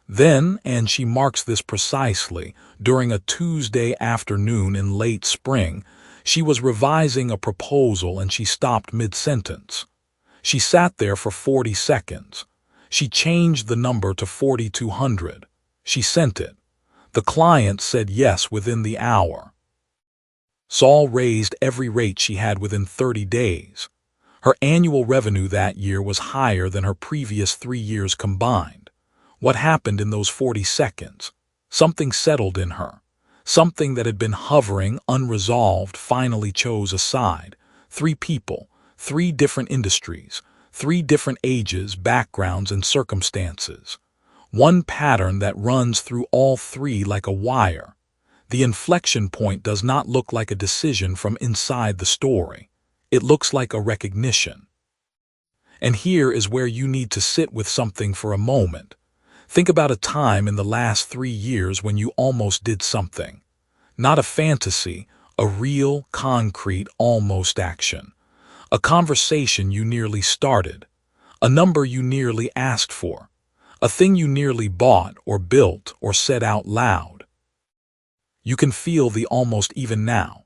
Then, and she marks this precisely, during a Tuesday afternoon in late spring, she was revising a proposal and she stopped mid-sentence. She sat there for 40 seconds. She changed the number to 4,200. She sent it. The client said yes within the hour. Saul raised every rate she had within 30 days. Her annual revenue that year was higher than her previous 3 years combined. What happened in those 40 seconds? Something settled in her. Something that had been hovering, unresolved, finally chose a side. 3 people, 3 different industries, 3 different ages, backgrounds, and circumstances. One pattern that runs through all 3 like a wire. The inflection point does not look like a decision from inside the story. It looks like a recognition. And here is where you need to sit with something for a moment. Think about a time in the last 3 years when you almost did something. Not a fantasy, a real, concrete, almost action. A conversation you nearly started. A number you nearly asked for. A thing you nearly bought or built or said out loud. You can feel the almost even now.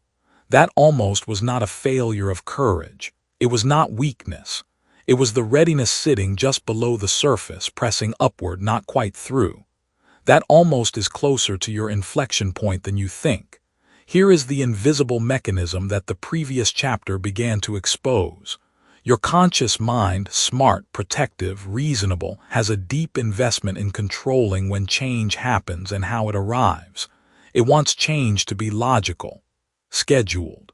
That almost was not a failure of courage. It was not weakness. It was the readiness sitting just below the surface, pressing upward, not quite through. That almost is closer to your inflection point than you think. Here is the invisible mechanism that the previous chapter began to expose. Your conscious mind, smart, protective, reasonable, has a deep investment in controlling when change happens and how it arrives. It wants change to be logical, scheduled,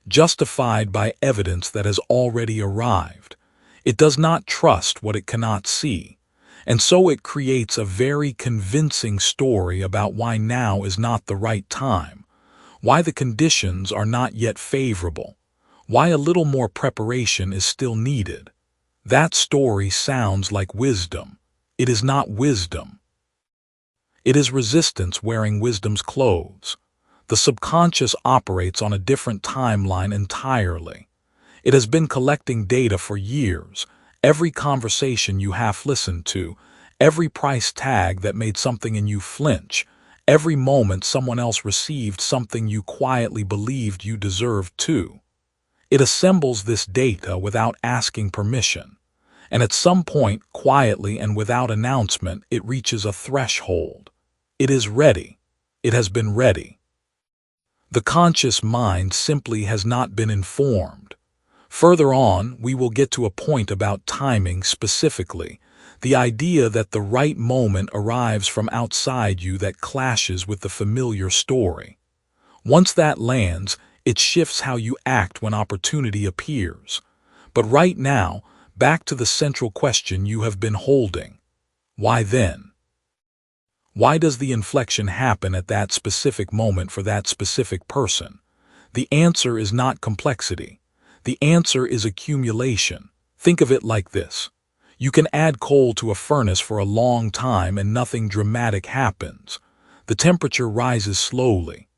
justified by evidence that has already arrived. It does not trust what it cannot see, and so it creates a very convincing story about why now is not the right time, why the conditions are not yet favorable, why a little more preparation is still needed. That story sounds like wisdom. It is not wisdom. It is resistance wearing wisdom's clothes. The subconscious operates on a different timeline entirely. It has been collecting data for years. Every conversation you half listened to, every price tag that made something in you flinch, every moment someone else received something you quietly believed you deserved too. It assembles this data without asking permission, and at some point, quietly and without announcement, it reaches a threshold. It is ready. It has been ready. The conscious mind simply has not been informed. Further on, we will get to a point about timing specifically, the idea that the right moment arrives from outside you that clashes with the familiar story. Once that lands, it shifts how you act when opportunity appears. But right now, back to the central question you have been holding. Why then? Why does the inflection happen at that specific moment for that specific person? The answer is not complexity. The answer is accumulation. Think of it like this. You can add coal to a furnace for a long time and nothing dramatic happens. The temperature rises slowly.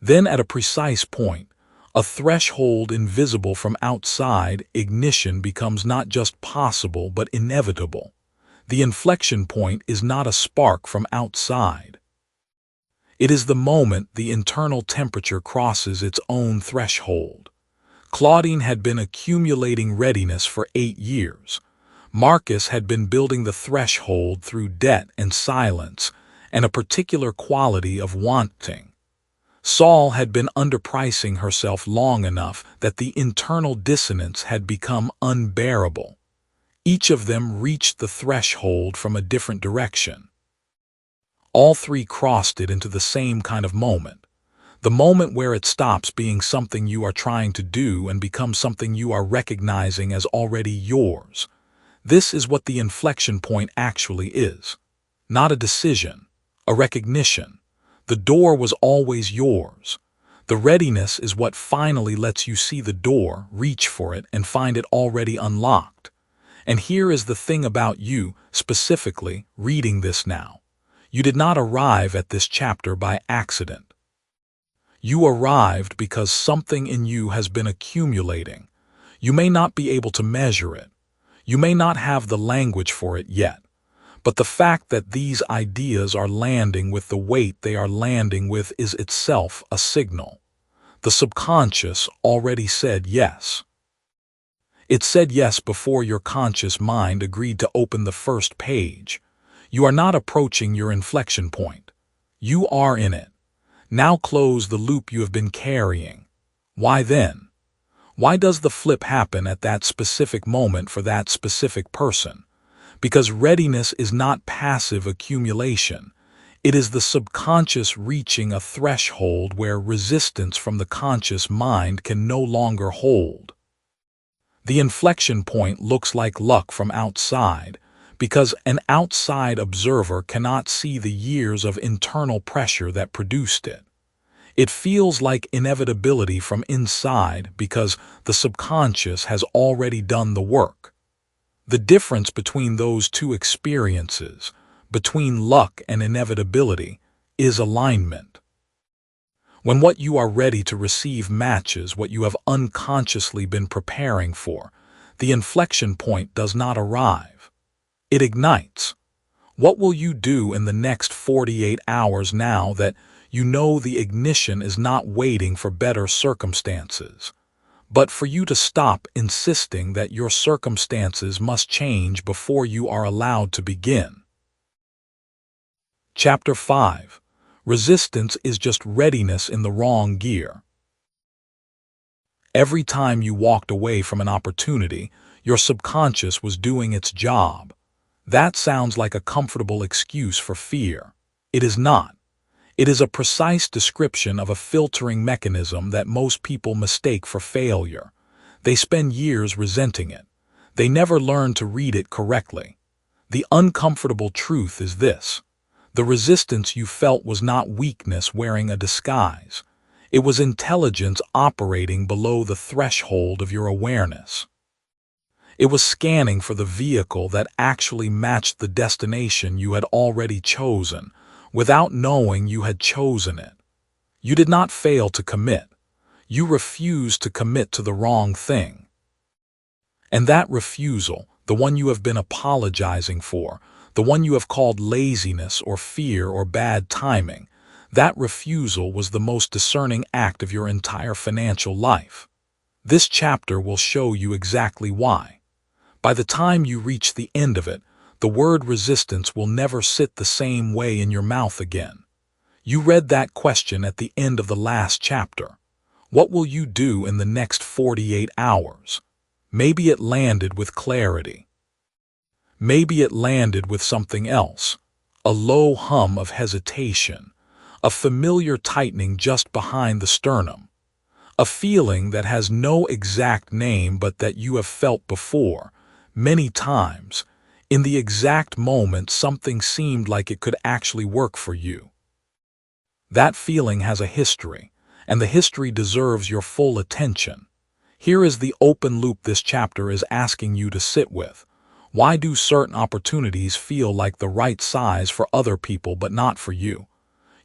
Then at a precise point, a threshold invisible from outside, ignition becomes not just possible but inevitable. The inflection point is not a spark from outside. It is the moment the internal temperature crosses its own threshold. Claudine had been accumulating readiness for 8 years. Marcus had been building the threshold through debt and silence and a particular quality of wanting. Saul had been underpricing herself long enough that the internal dissonance had become unbearable. Each of them reached the threshold from a different direction. All three crossed it into the same kind of moment. The moment where it stops being something you are trying to do and becomes something you are recognizing as already yours. This is what the inflection point actually is. Not a decision, a recognition. The door was always yours. The readiness is what finally lets you see the door, reach for it, and find it already unlocked. And here is the thing about you, specifically, reading this now. You did not arrive at this chapter by accident. You arrived because something in you has been accumulating. You may not be able to measure it. You may not have the language for it yet. But the fact that these ideas are landing with the weight they are landing with is itself a signal. The subconscious already said yes. It said yes before your conscious mind agreed to open the first page. You are not approaching your inflection point. You are in it. Now close the loop you have been carrying. Why then? Why does the flip happen at that specific moment for that specific person? Because readiness is not passive accumulation. It is the subconscious reaching a threshold where resistance from the conscious mind can no longer hold. The inflection point looks like luck from outside, because an outside observer cannot see the years of internal pressure that produced it. It feels like inevitability from inside because the subconscious has already done the work. The difference between those two experiences, between luck and inevitability, is alignment. When what you are ready to receive matches what you have unconsciously been preparing for, the inflection point does not arrive. It ignites. What will you do in the next 48 hours now that you know the ignition is not waiting for better circumstances, but for you to stop insisting that your circumstances must change before you are allowed to begin? Chapter 5. Resistance is just readiness in the wrong gear. Every time you walked away from an opportunity, your subconscious was doing its job. That sounds like a comfortable excuse for fear. It is not. It is a precise description of a filtering mechanism that most people mistake for failure. They spend years resenting it. They never learn to read it correctly. The uncomfortable truth is this. The resistance you felt was not weakness wearing a disguise. It was intelligence operating below the threshold of your awareness. It was scanning for the vehicle that actually matched the destination you had already chosen, without knowing you had chosen it. You did not fail to commit. You refused to commit to the wrong thing. And that refusal, the one you have been apologizing for, the one you have called laziness or fear or bad timing, that refusal was the most discerning act of your entire financial life. This chapter will show you exactly why. By the time you reach the end of it, the word resistance will never sit the same way in your mouth again. You read that question at the end of the last chapter. What will you do in the next 48 hours? Maybe it landed with clarity. Maybe it landed with something else. A low hum of hesitation. A familiar tightening just behind the sternum. A feeling that has no exact name but that you have felt before, many times, in the exact moment something seemed like it could actually work for you. That feeling has a history, and the history deserves your full attention. Here is the open loop this chapter is asking you to sit with. Why do certain opportunities feel like the right size for other people but not for you?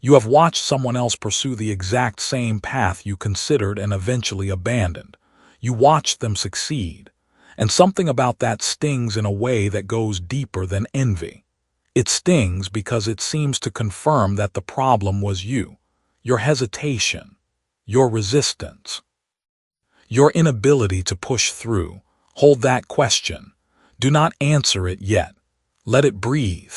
You have watched someone else pursue the exact same path you considered and eventually abandoned. You watched them succeed. And something about that stings in a way that goes deeper than envy. It stings because it seems to confirm that the problem was you, your hesitation, your resistance, your inability to push through. Hold that question. Do not answer it yet. Let it breathe.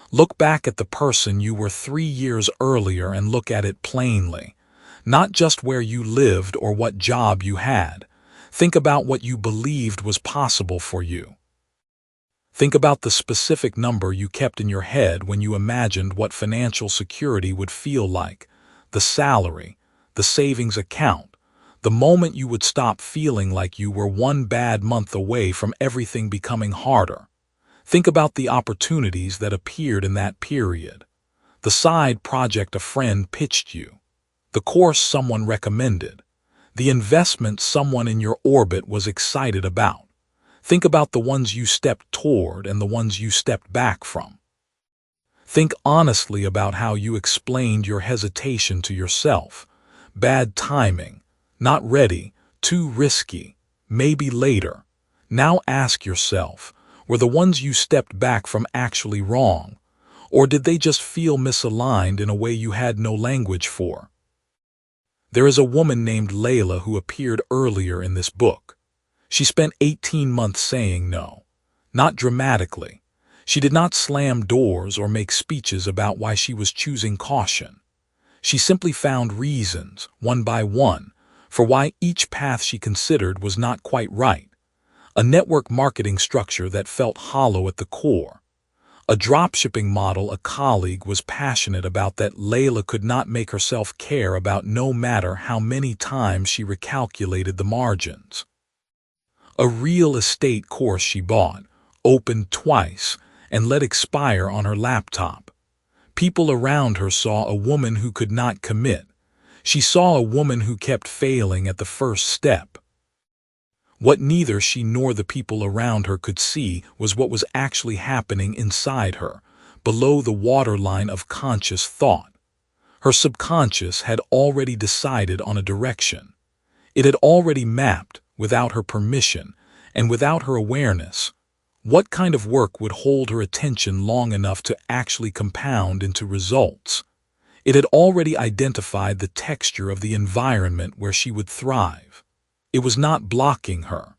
Look back at the person you were 3 years earlier and look at it plainly. Not just where you lived or what job you had. Think about what you believed was possible for you. Think about the specific number you kept in your head when you imagined what financial security would feel like, the salary, the savings account, the moment you would stop feeling like you were one bad month away from everything becoming harder. Think about the opportunities that appeared in that period. The side project a friend pitched you. The course someone recommended. The investment someone in your orbit was excited about. Think about the ones you stepped toward and the ones you stepped back from. Think honestly about how you explained your hesitation to yourself. Bad timing, not ready, too risky, maybe later. Now ask yourself, were the ones you stepped back from actually wrong, or did they just feel misaligned in a way you had no language for? There is a woman named Layla who appeared earlier in this book. She spent 18 months saying no, not dramatically. She did not slam doors or make speeches about why she was choosing caution. She simply found reasons, one by one, for why each path she considered was not quite right. A network marketing structure that felt hollow at the core. A dropshipping model a colleague was passionate about that Layla could not make herself care about no matter how many times she recalculated the margins. A real estate course she bought, opened twice, and let expire on her laptop. People around her saw a woman who could not commit. She saw a woman who kept failing at the first step. What neither she nor the people around her could see was what was actually happening inside her, below the waterline of conscious thought. Her subconscious had already decided on a direction. It had already mapped, without her permission and without her awareness, what kind of work would hold her attention long enough to actually compound into results. It had already identified the texture of the environment where she would thrive. It was not blocking her.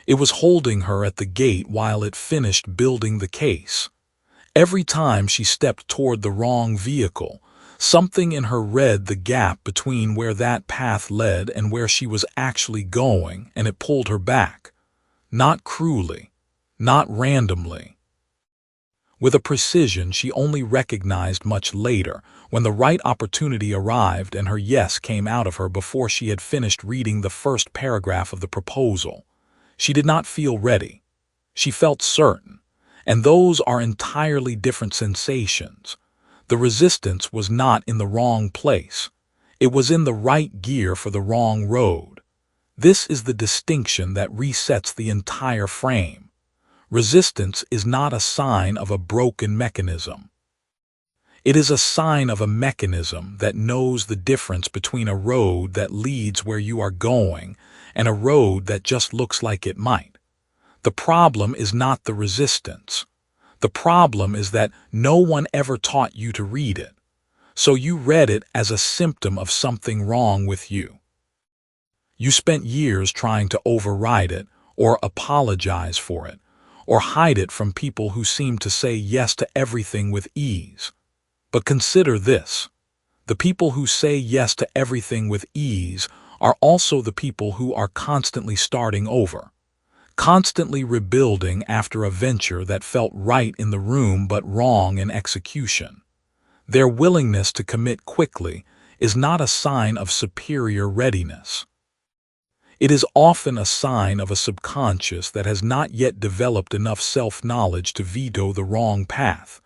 It was holding her at the gate while it finished building the case. Every time she stepped toward the wrong vehicle, something in her read the gap between where that path led and where she was actually going, and it pulled her back. Not cruelly, not randomly. With a precision she only recognized much later, when the right opportunity arrived and her yes came out of her before she had finished reading the first paragraph of the proposal. She did not feel ready. She felt certain, and those are entirely different sensations. The resistance was not in the wrong place. It was in the right gear for the wrong road. This is the distinction that resets the entire frame. Resistance is not a sign of a broken mechanism. It is a sign of a mechanism that knows the difference between a road that leads where you are going and a road that just looks like it might. The problem is not the resistance. The problem is that no one ever taught you to read it, so you read it as a symptom of something wrong with you. You spent years trying to override it, or apologize for it, or hide it from people who seemed to say yes to everything with ease. But consider this. The people who say yes to everything with ease are also the people who are constantly starting over, constantly rebuilding after a venture that felt right in the room but wrong in execution. Their willingness to commit quickly is not a sign of superior readiness. It is often a sign of a subconscious that has not yet developed enough self-knowledge to veto the wrong path.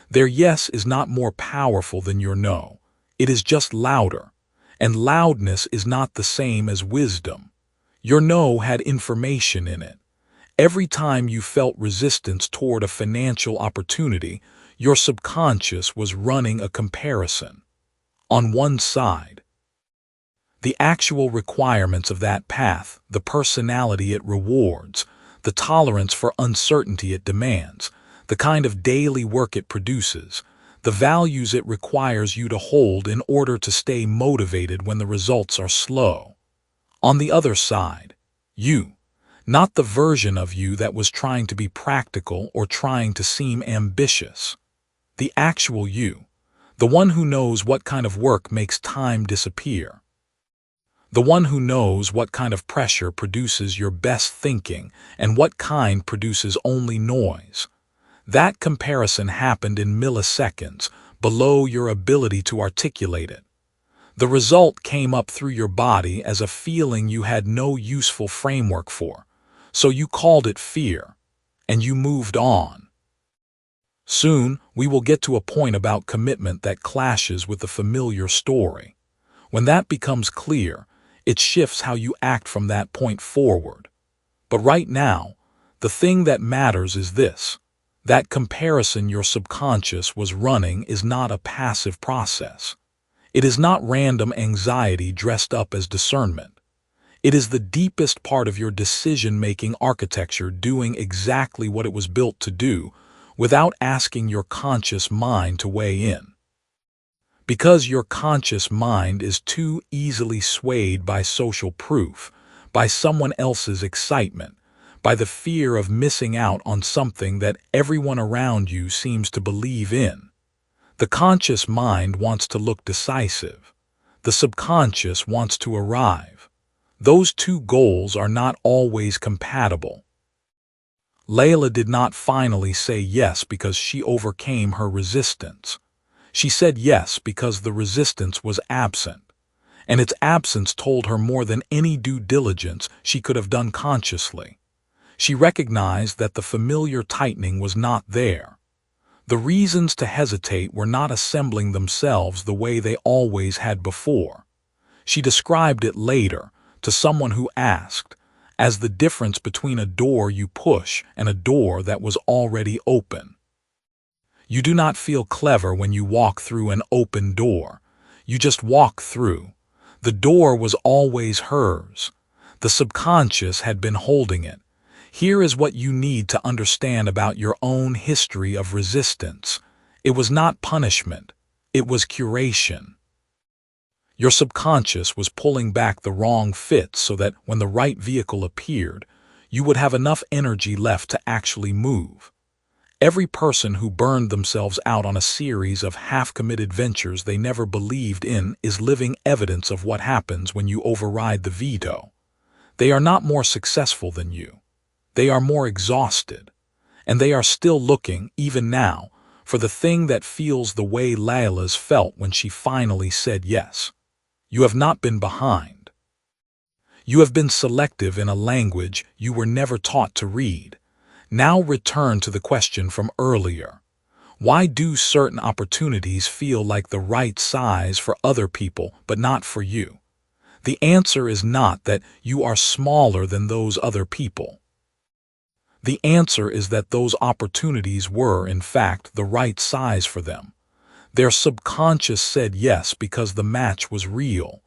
Their yes is not more powerful than your no. It is just louder, and loudness is not the same as wisdom. Your no had information in it. Every time you felt resistance toward a financial opportunity, your subconscious was running a comparison. On one side, the actual requirements of that path, the personality it rewards, the tolerance for uncertainty it demands, the kind of daily work it produces, the values it requires you to hold in order to stay motivated when the results are slow. On the other side, you, not the version of you that was trying to be practical or trying to seem ambitious. The actual you, the one who knows what kind of work makes time disappear. The one who knows what kind of pressure produces your best thinking and what kind produces only noise. That comparison happened in milliseconds, below your ability to articulate it. The result came up through your body as a feeling you had no useful framework for, so you called it fear, and you moved on. Soon, we will get to a point about commitment that clashes with the familiar story. When that becomes clear, it shifts how you act from that point forward. But right now, the thing that matters is this. That comparison your subconscious was running is not a passive process. It is not random anxiety dressed up as discernment. It is the deepest part of your decision-making architecture doing exactly what it was built to do, without asking your conscious mind to weigh in. Because your conscious mind is too easily swayed by social proof, by someone else's excitement, by the fear of missing out on something that everyone around you seems to believe in. The conscious mind wants to look decisive. The subconscious wants to arrive. Those two goals are not always compatible. Layla did not finally say yes because she overcame her resistance. She said yes because the resistance was absent, and its absence told her more than any due diligence she could have done consciously. She recognized that the familiar tightening was not there. The reasons to hesitate were not assembling themselves the way they always had before. She described it later, to someone who asked, as the difference between a door you push and a door that was already open. You do not feel clever when you walk through an open door. You just walk through. The door was always hers. The subconscious had been holding it. Here is what you need to understand about your own history of resistance. It was not punishment. It was curation. Your subconscious was pulling back the wrong fit so that when the right vehicle appeared, you would have enough energy left to actually move. Every person who burned themselves out on a series of half-committed ventures they never believed in is living evidence of what happens when you override the veto. They are not more successful than you. They are more exhausted, and they are still looking, even now, for the thing that feels the way Layla's felt when she finally said yes. You have not been behind. You have been selective in a language you were never taught to read. Now return to the question from earlier. Why do certain opportunities feel like the right size for other people but not for you? The answer is not that you are smaller than those other people. The answer is that those opportunities were, in fact, the right size for them. Their subconscious said yes because the match was real.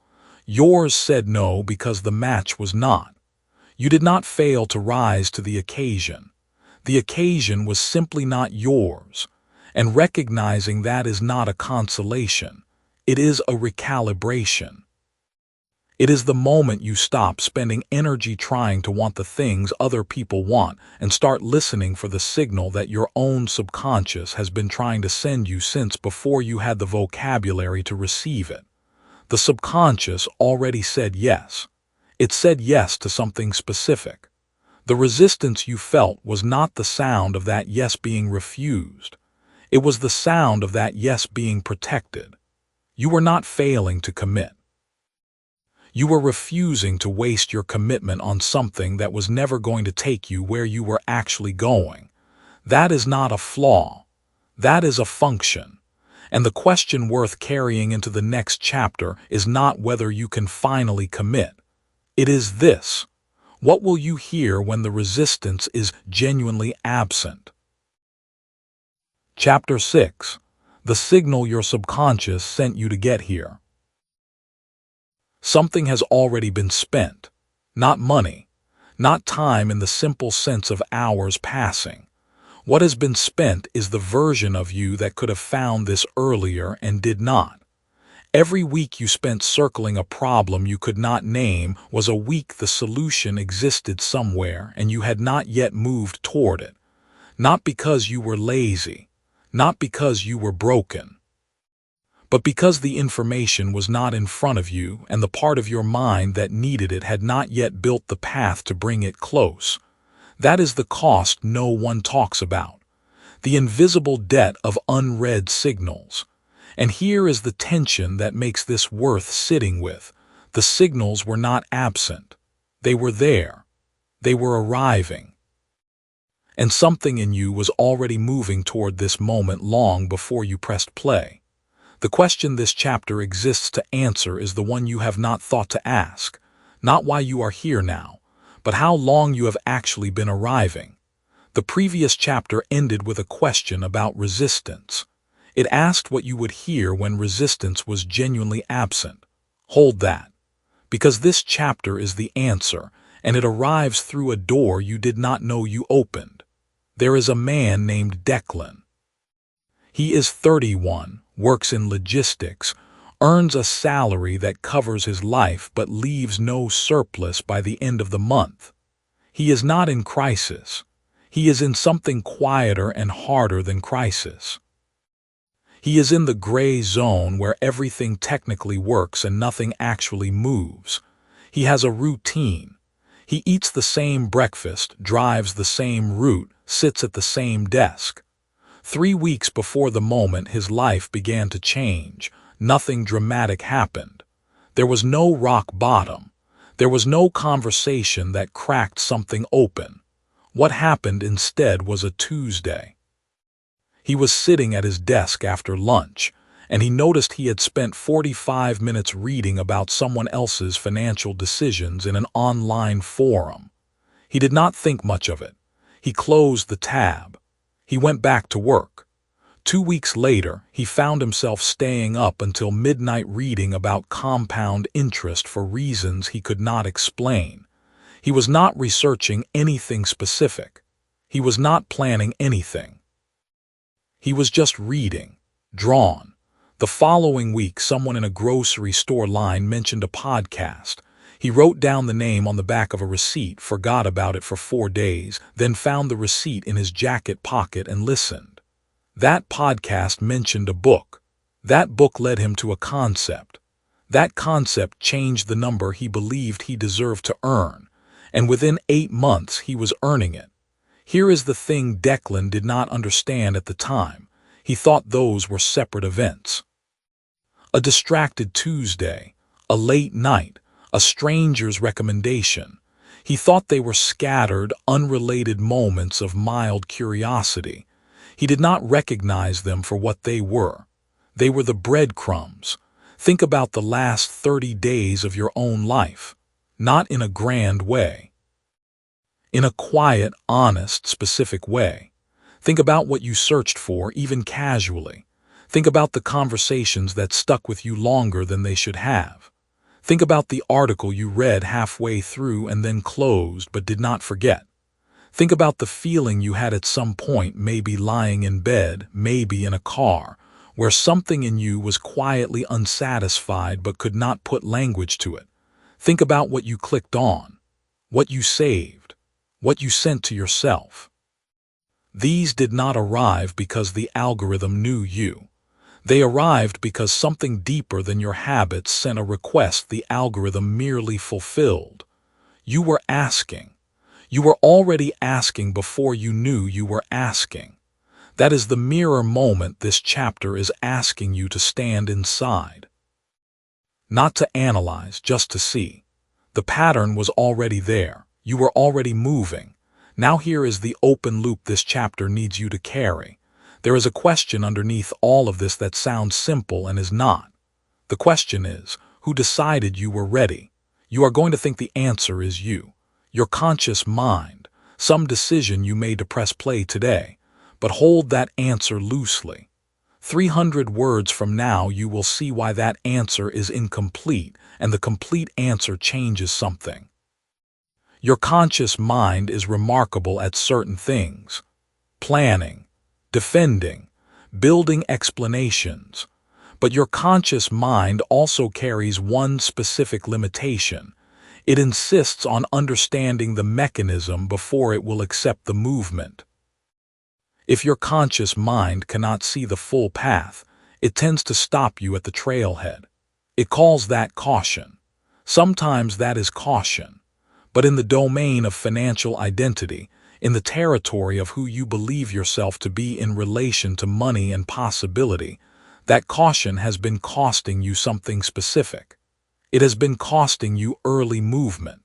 Yours said no because the match was not. You did not fail to rise to the occasion. The occasion was simply not yours, and recognizing that is not a consolation. It is a recalibration. It is the moment you stop spending energy trying to want the things other people want and start listening for the signal that your own subconscious has been trying to send you since before you had the vocabulary to receive it. The subconscious already said yes. It said yes to something specific. The resistance you felt was not the sound of that yes being refused. It was the sound of that yes being protected. You were not failing to commit. You were refusing to waste your commitment on something that was never going to take you where you were actually going. That is not a flaw. That is a function. And the question worth carrying into the next chapter is not whether you can finally commit. It is this: what will you hear when the resistance is genuinely absent? Chapter 6. The signal your subconscious sent you to get here. Something has already been spent. Not money. Not time in the simple sense of hours passing. What has been spent is the version of you that could have found this earlier and did not. Every week you spent circling a problem you could not name was a week the solution existed somewhere and you had not yet moved toward it. Not because you were lazy. Not because you were broken. But because the information was not in front of you and the part of your mind that needed it had not yet built the path to bring it close. That is the cost no one talks about. The invisible debt of unread signals. And here is the tension that makes this worth sitting with. The signals were not absent. They were there. They were arriving. And something in you was already moving toward this moment long before you pressed play. The question this chapter exists to answer is the one you have not thought to ask. Not why you are here now, but how long you have actually been arriving. The previous chapter ended with a question about resistance. It asked what you would hear when resistance was genuinely absent. Hold that. Because this chapter is the answer, and it arrives through a door you did not know you opened. There is a man named 𝗜𝗏𝗧𝗔𝗡. He is 31, works in logistics, earns a salary that covers his life but leaves no surplus by the end of the month. He is not in crisis. He is in something quieter and harder than crisis. He is in the gray zone where everything technically works and nothing actually moves. He has a routine. He eats the same breakfast, drives the same route, sits at the same desk. 3 weeks before the moment his life began to change, nothing dramatic happened. There was no rock bottom. There was no conversation that cracked something open. What happened instead was a Tuesday. He was sitting at his desk after lunch, and he noticed he had spent 45 minutes reading about someone else's financial decisions in an online forum. He did not think much of it. He closed the tab. He went back to work. 2 weeks later, he found himself staying up until midnight reading about compound interest for reasons he could not explain. He was not researching anything specific. He was not planning anything. He was just reading, drawn. The following week, someone in a grocery store line mentioned a podcast. He wrote down the name on the back of a receipt, forgot about it for 4 days, then found the receipt in his jacket pocket and listened. That podcast mentioned a book. That book led him to a concept. That concept changed the number he believed he deserved to earn, and within 8 months he was earning it. Here is the thing 𝗜𝗏𝗧𝗔𝗡 did not understand at the time. He thought those were separate events. A distracted Tuesday, a late night, a stranger's recommendation. He thought they were scattered, unrelated moments of mild curiosity. He did not recognize them for what they were. They were the breadcrumbs. Think about the last 30 days of your own life, not in a grand way. In a quiet, honest, specific way. Think about what you searched for, even casually. Think about the conversations that stuck with you longer than they should have. Think about the article you read halfway through and then closed but did not forget. Think about the feeling you had at some point, maybe lying in bed, maybe in a car, where something in you was quietly unsatisfied but could not put language to it. Think about what you clicked on, what you saved, what you sent to yourself. These did not arrive because the algorithm knew you. They arrived because something deeper than your habits sent a request the algorithm merely fulfilled. You were asking. You were already asking before you knew you were asking. That is the mirror moment this chapter is asking you to stand inside. Not to analyze, just to see. The pattern was already there. You were already moving. Now here is the open loop this chapter needs you to carry. There is a question underneath all of this that sounds simple and is not. The question is, who decided you were ready? You are going to think the answer is you. Your conscious mind, some decision you made to press play today. But hold that answer loosely. 300 words from now you will see why that answer is incomplete, and the complete answer changes something. Your conscious mind is remarkable at certain things. Planning, defending, building explanations. But your conscious mind also carries one specific limitation. It insists on understanding the mechanism before it will accept the movement. If your conscious mind cannot see the full path, it tends to stop you at the trailhead. It calls that caution. Sometimes that is caution. But in the domain of financial identity, in the territory of who you believe yourself to be in relation to money and possibility, that caution has been costing you something specific. It has been costing you early movement.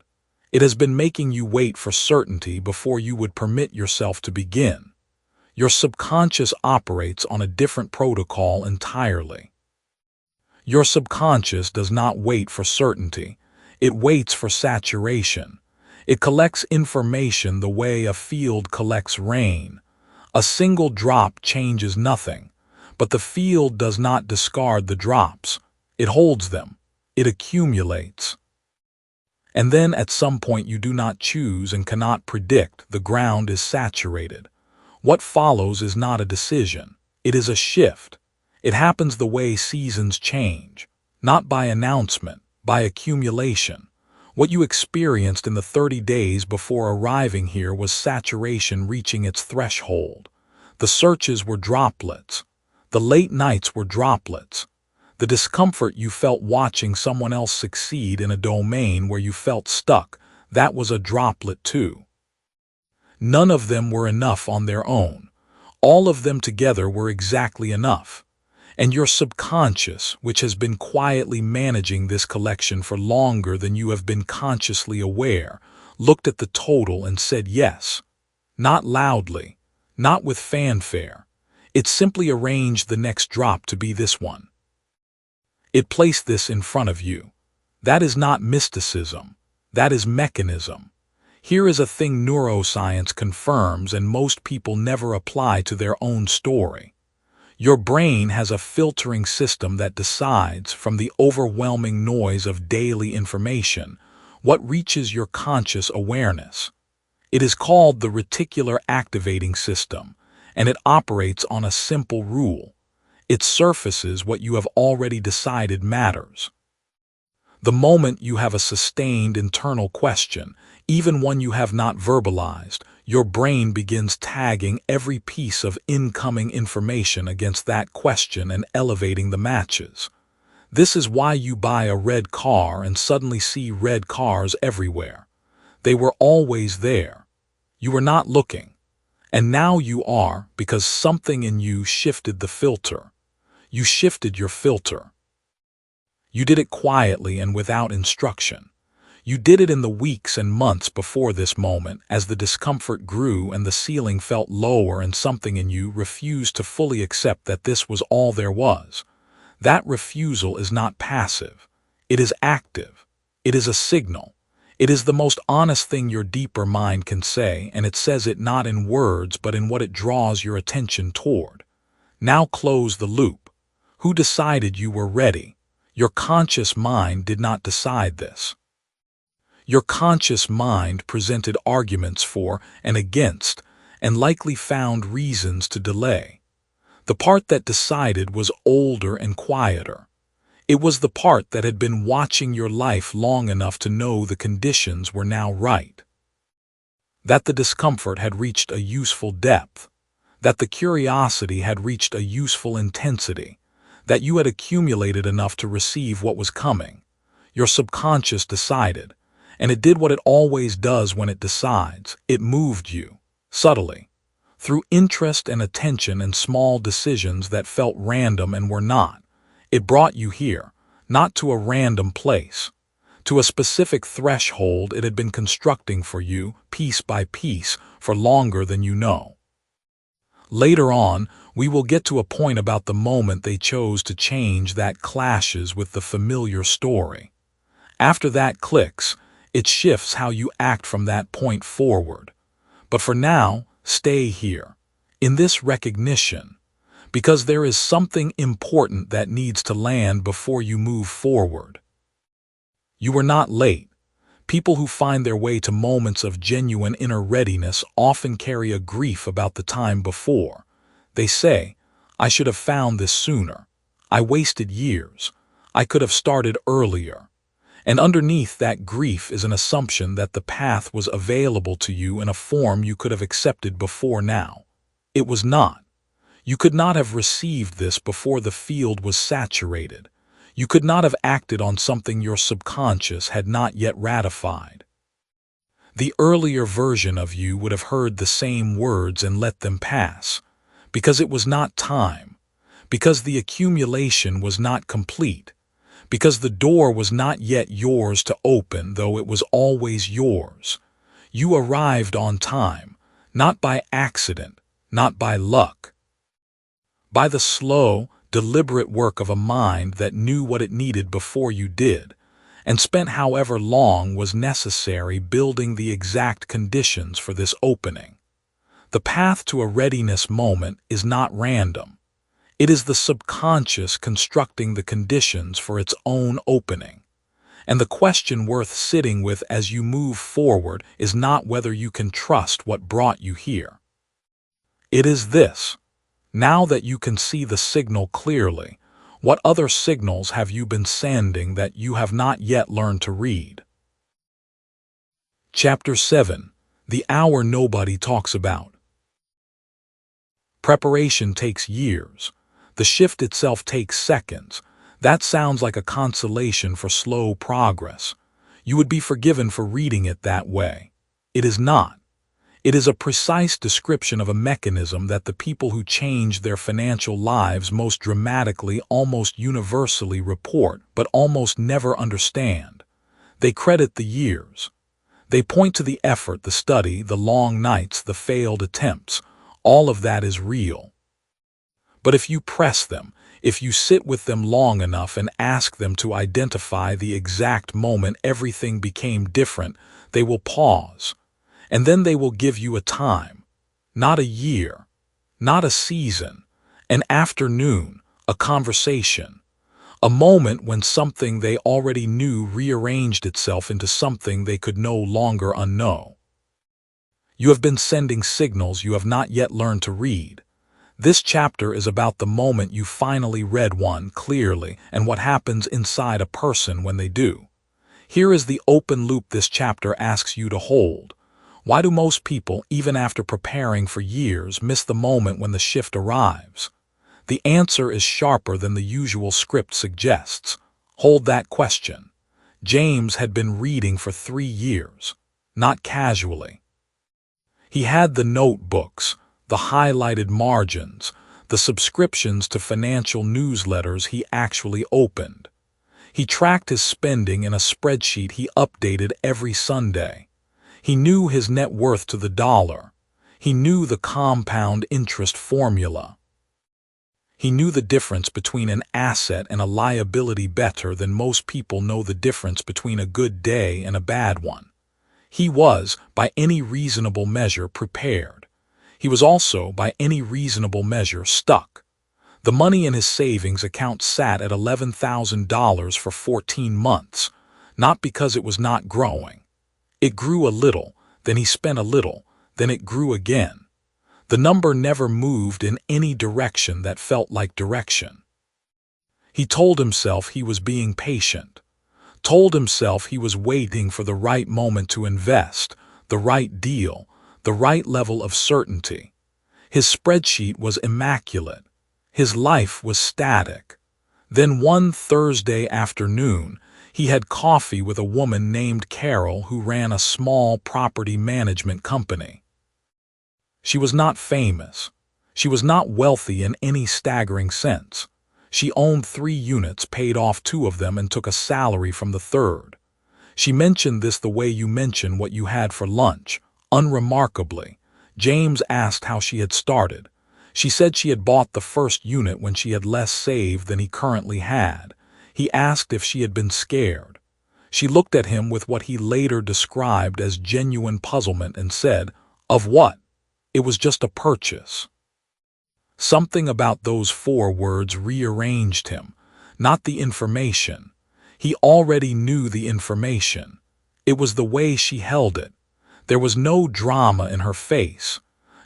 It has been making you wait for certainty before you would permit yourself to begin. Your subconscious operates on a different protocol entirely. Your subconscious does not wait for certainty. It waits for saturation. It collects information the way a field collects rain. A single drop changes nothing, but the field does not discard the drops. It holds them. It accumulates. And then at some point you do not choose and cannot predict, the ground is saturated. What follows is not a decision. It is a shift. It happens the way seasons change, not by announcement, by accumulation. What you experienced in the 30 days before arriving here was saturation reaching its threshold. The searches were droplets. The late nights were droplets. The discomfort you felt watching someone else succeed in a domain where you felt stuck, that was a droplet too. None of them were enough on their own. All of them together were exactly enough. And your subconscious, which has been quietly managing this collection for longer than you have been consciously aware, looked at the total and said yes. Not loudly, not with fanfare. It simply arranged the next drop to be this one. It placed this in front of you. That is not mysticism. That is mechanism. Here is a thing neuroscience confirms and most people never apply to their own story. Your brain has a filtering system that decides, from the overwhelming noise of daily information, what reaches your conscious awareness. It is called the reticular activating system, and it operates on a simple rule. It surfaces what you have already decided matters. The moment you have a sustained internal question, even one you have not verbalized, your brain begins tagging every piece of incoming information against that question and elevating the matches. This is why you buy a red car and suddenly see red cars everywhere. They were always there. You were not looking. And now you are, because something in you shifted the filter. You shifted your filter. You did it quietly and without instruction. You did it in the weeks and months before this moment, as the discomfort grew and the ceiling felt lower and something in you refused to fully accept that this was all there was. That refusal is not passive. It is active. It is a signal. It is the most honest thing your deeper mind can say, and it says it not in words but in what it draws your attention toward. Now close the loop. Who decided you were ready? Your conscious mind did not decide this. Your conscious mind presented arguments for and against, and likely found reasons to delay. The part that decided was older and quieter. It was the part that had been watching your life long enough to know the conditions were now right. That the discomfort had reached a useful depth. That the curiosity had reached a useful intensity. That you had accumulated enough to receive what was coming. Your subconscious decided, and it did what it always does when it decides. It moved you, subtly, through interest and attention and small decisions that felt random and were not. It brought you here, not to a random place, to a specific threshold it had been constructing for you, piece by piece, for longer than you know. Later on, we will get to a point about the moment they chose to change that clashes with the familiar story. After that clicks, it shifts how you act from that point forward. But for now, stay here, in this recognition, because there is something important that needs to land before you move forward. You were not late. People who find their way to moments of genuine inner readiness often carry a grief about the time before. They say, "I should have found this sooner. I wasted years. I could have started earlier." And underneath that grief is an assumption that the path was available to you in a form you could have accepted before now. It was not. You could not have received this before the field was saturated. You could not have acted on something your subconscious had not yet ratified. The earlier version of you would have heard the same words and let them pass, because it was not time, because the accumulation was not complete, because the door was not yet yours to open, though it was always yours. You arrived on time, not by accident, not by luck. By the slow, deliberate work of a mind that knew what it needed before you did, and spent however long was necessary building the exact conditions for this opening. The path to a readiness moment is not random. It is the subconscious constructing the conditions for its own opening. And the question worth sitting with as you move forward is not whether you can trust what brought you here. It is this: now that you can see the signal clearly, what other signals have you been sending that you have not yet learned to read? Chapter 7. The Hour Nobody Talks About. Preparation takes years. The shift itself takes seconds. That sounds like a consolation for slow progress. You would be forgiven for reading it that way. It is not. It is a precise description of a mechanism that the people who change their financial lives most dramatically, almost universally report, but almost never understand. They credit the years. They point to the effort, the study, the long nights, the failed attempts. All of that is real. But if you press them, if you sit with them long enough and ask them to identify the exact moment everything became different, they will pause. And then they will give you a time, not a year, not a season, an afternoon, a conversation, a moment when something they already knew rearranged itself into something they could no longer unknow. You have been sending signals you have not yet learned to read. This chapter is about the moment you finally read one clearly and what happens inside a person when they do. Here is the open loop this chapter asks you to hold. Why do most people, even after preparing for years, miss the moment when the shift arrives? The answer is sharper than the usual script suggests. Hold that question. James had been reading for 3 years, not casually. He had the notebooks, the highlighted margins, the subscriptions to financial newsletters he actually opened. He tracked his spending in a spreadsheet he updated every Sunday. He knew his net worth to the dollar. He knew the compound interest formula. He knew the difference between an asset and a liability better than most people know the difference between a good day and a bad one. He was, by any reasonable measure, prepared. He was also, by any reasonable measure, stuck. The money in his savings account sat at $11,000 for 14 months, not because it was not growing. It grew a little, then he spent a little, then it grew again. The number never moved in any direction that felt like direction. He told himself he was being patient, told himself he was waiting for the right moment to invest, the right deal, the right level of certainty. His spreadsheet was immaculate. His life was static. Then one Thursday afternoon, he had coffee with a woman named Carol who ran a small property management company. She was not famous. She was not wealthy in any staggering sense. She owned 3 units, paid off 2 of them, and took a salary from the third. She mentioned this the way you mention what you had for lunch, unremarkably. James asked how she had started. She said she had bought the first unit when she had less saved than he currently had. He asked if she had been scared. She looked at him with what he later described as genuine puzzlement and said, "Of what?" It was just a purchase. Something about those 4 words rearranged him, not the information. He already knew the information. It was the way she held it. There was no drama in her face,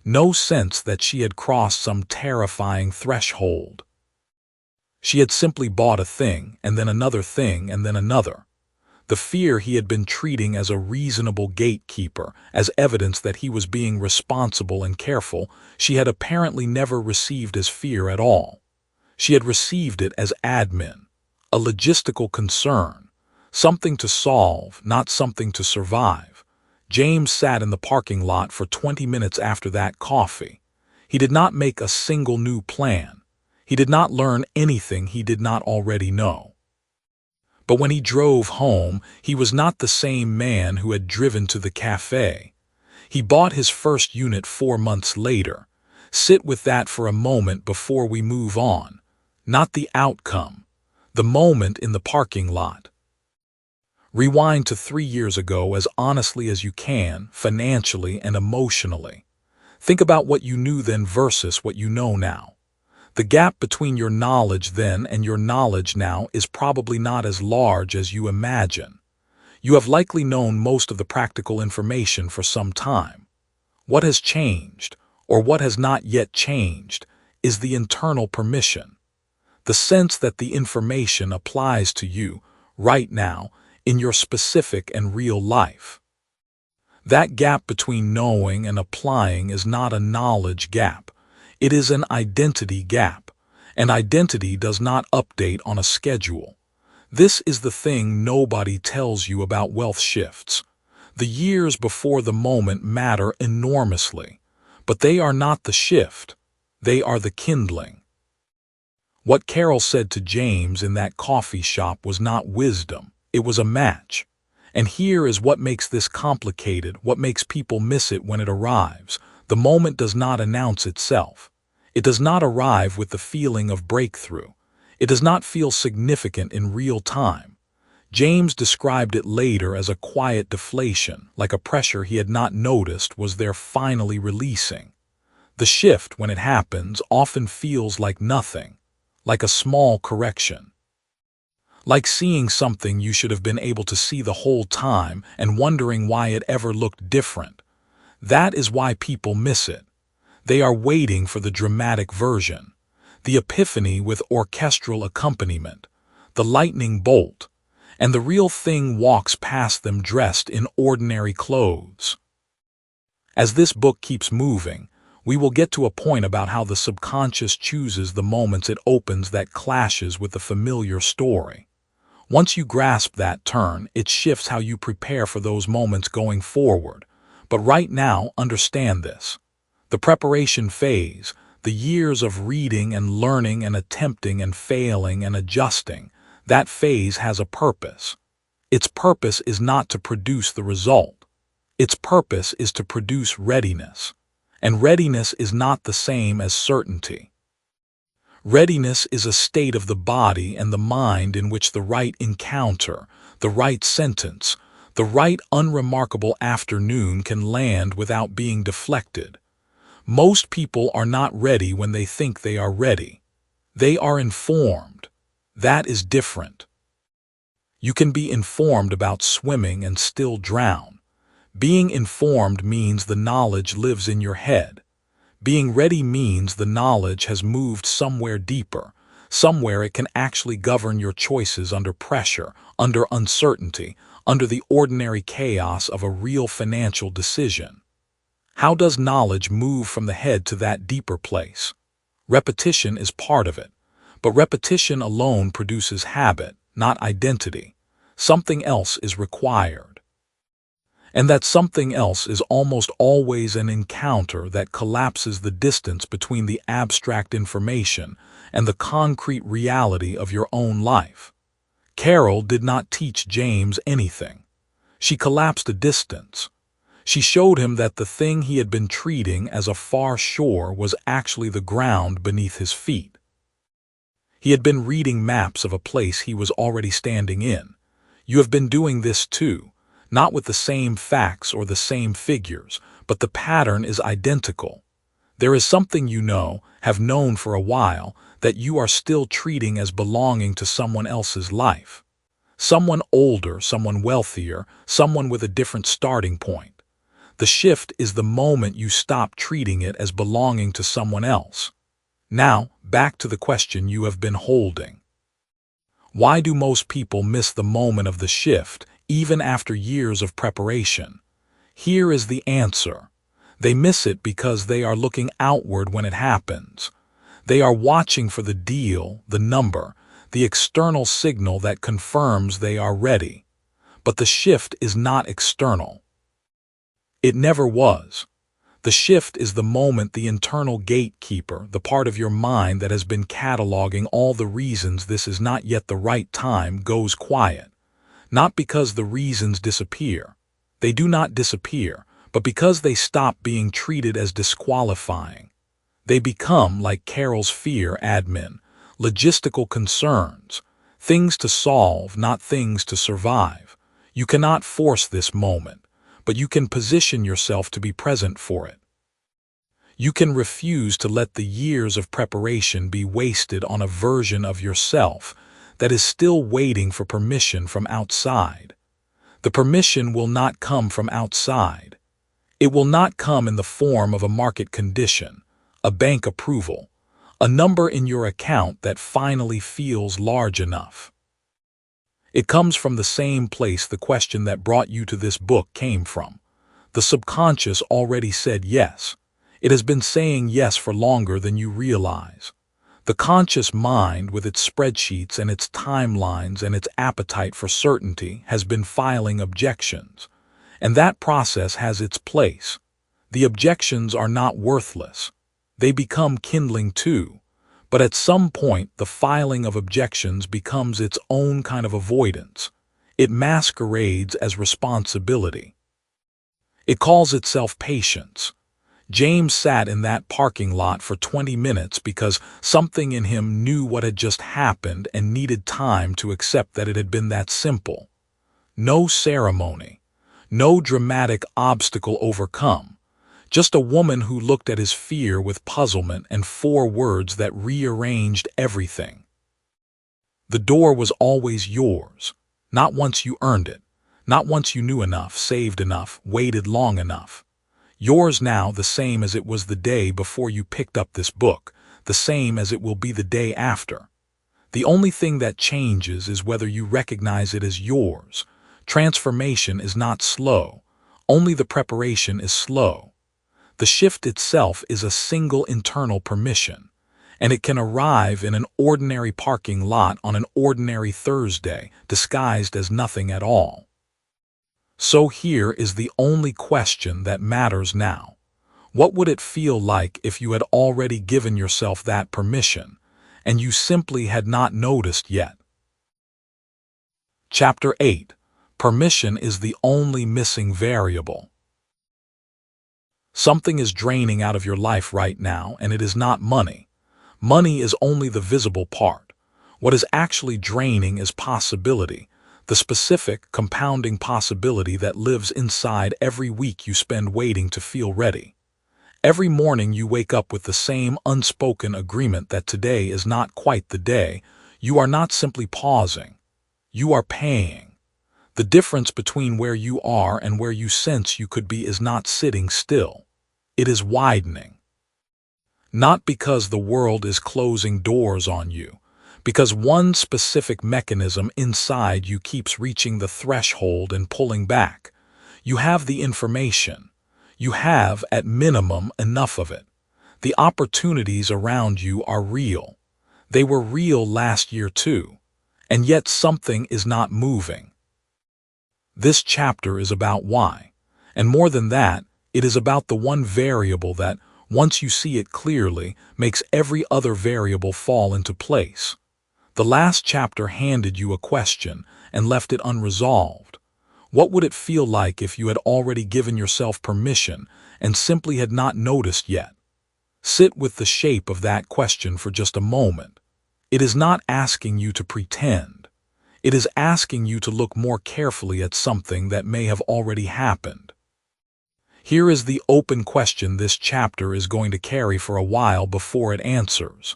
no sense that she had crossed some terrifying threshold. She had simply bought a thing, and then another thing, and then another. The fear he had been treating as a reasonable gatekeeper, as evidence that he was being responsible and careful, she had apparently never received as fear at all. She had received it as admin, a logistical concern, something to solve, not something to survive. James sat in the parking lot for 20 minutes after that coffee. He did not make a single new plan. He did not learn anything he did not already know. But when he drove home, he was not the same man who had driven to the cafe. He bought his first unit 4 months later. Sit with that for a moment before we move on. Not the outcome, the moment in the parking lot. Rewind to 3 years ago as honestly as you can, financially and emotionally. Think about what you knew then versus what you know now. The gap between your knowledge then and your knowledge now is probably not as large as you imagine. You have likely known most of the practical information for some time. What has changed, or what has not yet changed, is the internal permission. The sense that the information applies to you, right now, in your specific and real life. That gap between knowing and applying is not a knowledge gap. It is an identity gap, and identity does not update on a schedule. This is the thing nobody tells you about wealth shifts. The years before the moment matter enormously, but they are not the shift. They are the kindling. What Carol said to James in that coffee shop was not wisdom. It was a match. And here is what makes this complicated, what makes people miss it when it arrives. The moment does not announce itself. It does not arrive with the feeling of breakthrough. It does not feel significant in real time. James described it later as a quiet deflation, like a pressure he had not noticed was there finally releasing. The shift, when it happens, often feels like nothing, like a small correction. Like seeing something you should have been able to see the whole time and wondering why it ever looked different. That is why people miss it. They are waiting for the dramatic version, the epiphany with orchestral accompaniment, the lightning bolt, and the real thing walks past them dressed in ordinary clothes. As this book keeps moving, we will get to a point about how the subconscious chooses the moments it opens that clashes with the familiar story. Once you grasp that turn, it shifts how you prepare for those moments going forward. But right now, understand this. The preparation phase, the years of reading and learning and attempting and failing and adjusting, that phase has a purpose. Its purpose is not to produce the result. Its purpose is to produce readiness. And readiness is not the same as certainty. Readiness is a state of the body and the mind in which the right encounter, the right sentence, the right unremarkable afternoon can land without being deflected. Most people are not ready when they think they are ready. They are informed. That is different. You can be informed about swimming and still drown. Being informed means the knowledge lives in your head. Being ready means the knowledge has moved somewhere deeper, somewhere it can actually govern your choices under pressure, under uncertainty, under the ordinary chaos of a real financial decision. How does knowledge move from the head to that deeper place? Repetition is part of it, but repetition alone produces habit, not identity. Something else is required. And that something else is almost always an encounter that collapses the distance between the abstract information and the concrete reality of your own life. Carol did not teach James anything. She collapsed a distance. She showed him that the thing he had been treating as a far shore was actually the ground beneath his feet. He had been reading maps of a place he was already standing in. You have been doing this too. Not with the same facts or the same figures, but the pattern is identical. There is something you know, have known for a while, that you are still treating as belonging to someone else's life. Someone older, someone wealthier, someone with a different starting point. The shift is the moment you stop treating it as belonging to someone else. Now, back to the question you have been holding. Why do most people miss the moment of the shift, even after years of preparation? Here is the answer. They miss it because they are looking outward when it happens. They are watching for the deal, the number, the external signal that confirms they are ready. But the shift is not external. It never was. The shift is the moment the internal gatekeeper, the part of your mind that has been cataloging all the reasons this is not yet the right time, goes quiet. Not because the reasons disappear. They do not disappear, but because they stop being treated as disqualifying. They become, like Carol's fear admin, logistical concerns, things to solve, not things to survive. You cannot force this moment, but you can position yourself to be present for it. You can refuse to let the years of preparation be wasted on a version of yourself that is still waiting for permission from outside. The permission will not come from outside. It will not come in the form of a market condition, a bank approval, a number in your account that finally feels large enough. It comes from the same place the question that brought you to this book came from. The subconscious already said yes. It has been saying yes for longer than you realize. The conscious mind, with its spreadsheets and its timelines and its appetite for certainty, has been filing objections. And that process has its place. The objections are not worthless. They become kindling too. But at some point, the filing of objections becomes its own kind of avoidance. It masquerades as responsibility. It calls itself patience. James sat in that parking lot for 20 minutes because something in him knew what had just happened and needed time to accept that it had been that simple. No ceremony. No dramatic obstacle overcome. Just a woman who looked at his fear with puzzlement and 4 words that rearranged everything. The door was always yours, not once you earned it, not once you knew enough, saved enough, waited long enough. Yours now, the same as it was the day before you picked up this book, the same as it will be the day after. The only thing that changes is whether you recognize it as yours. Transformation is not slow, only the preparation is slow. The shift itself is a single internal permission, and it can arrive in an ordinary parking lot on an ordinary Thursday, disguised as nothing at all. So here is the only question that matters now. What would it feel like if you had already given yourself that permission, and you simply had not noticed yet? Chapter 8. Permission is the only missing variable. Something is draining out of your life right now, and it is not money. Money is only the visible part. What is actually draining is possibility, the specific, compounding possibility that lives inside every week you spend waiting to feel ready. Every morning you wake up with the same unspoken agreement that today is not quite the day. You are not simply pausing. You are paying. The difference between where you are and where you sense you could be is not sitting still. It is widening. Not because the world is closing doors on you, Because one specific mechanism inside you keeps reaching the threshold and pulling back. You have the information. You have, at minimum, enough of it. The opportunities around you are real. They were real last year too. And yet something is not moving. This chapter is about why. And more than that, it is about the one variable that, once you see it clearly, makes every other variable fall into place. The last chapter handed you a question and left it unresolved. What would it feel like if you had already given yourself permission and simply had not noticed yet? Sit with the shape of that question for just a moment. It is not asking you to pretend. It is asking you to look more carefully at something that may have already happened. Here is the open question this chapter is going to carry for a while before it answers.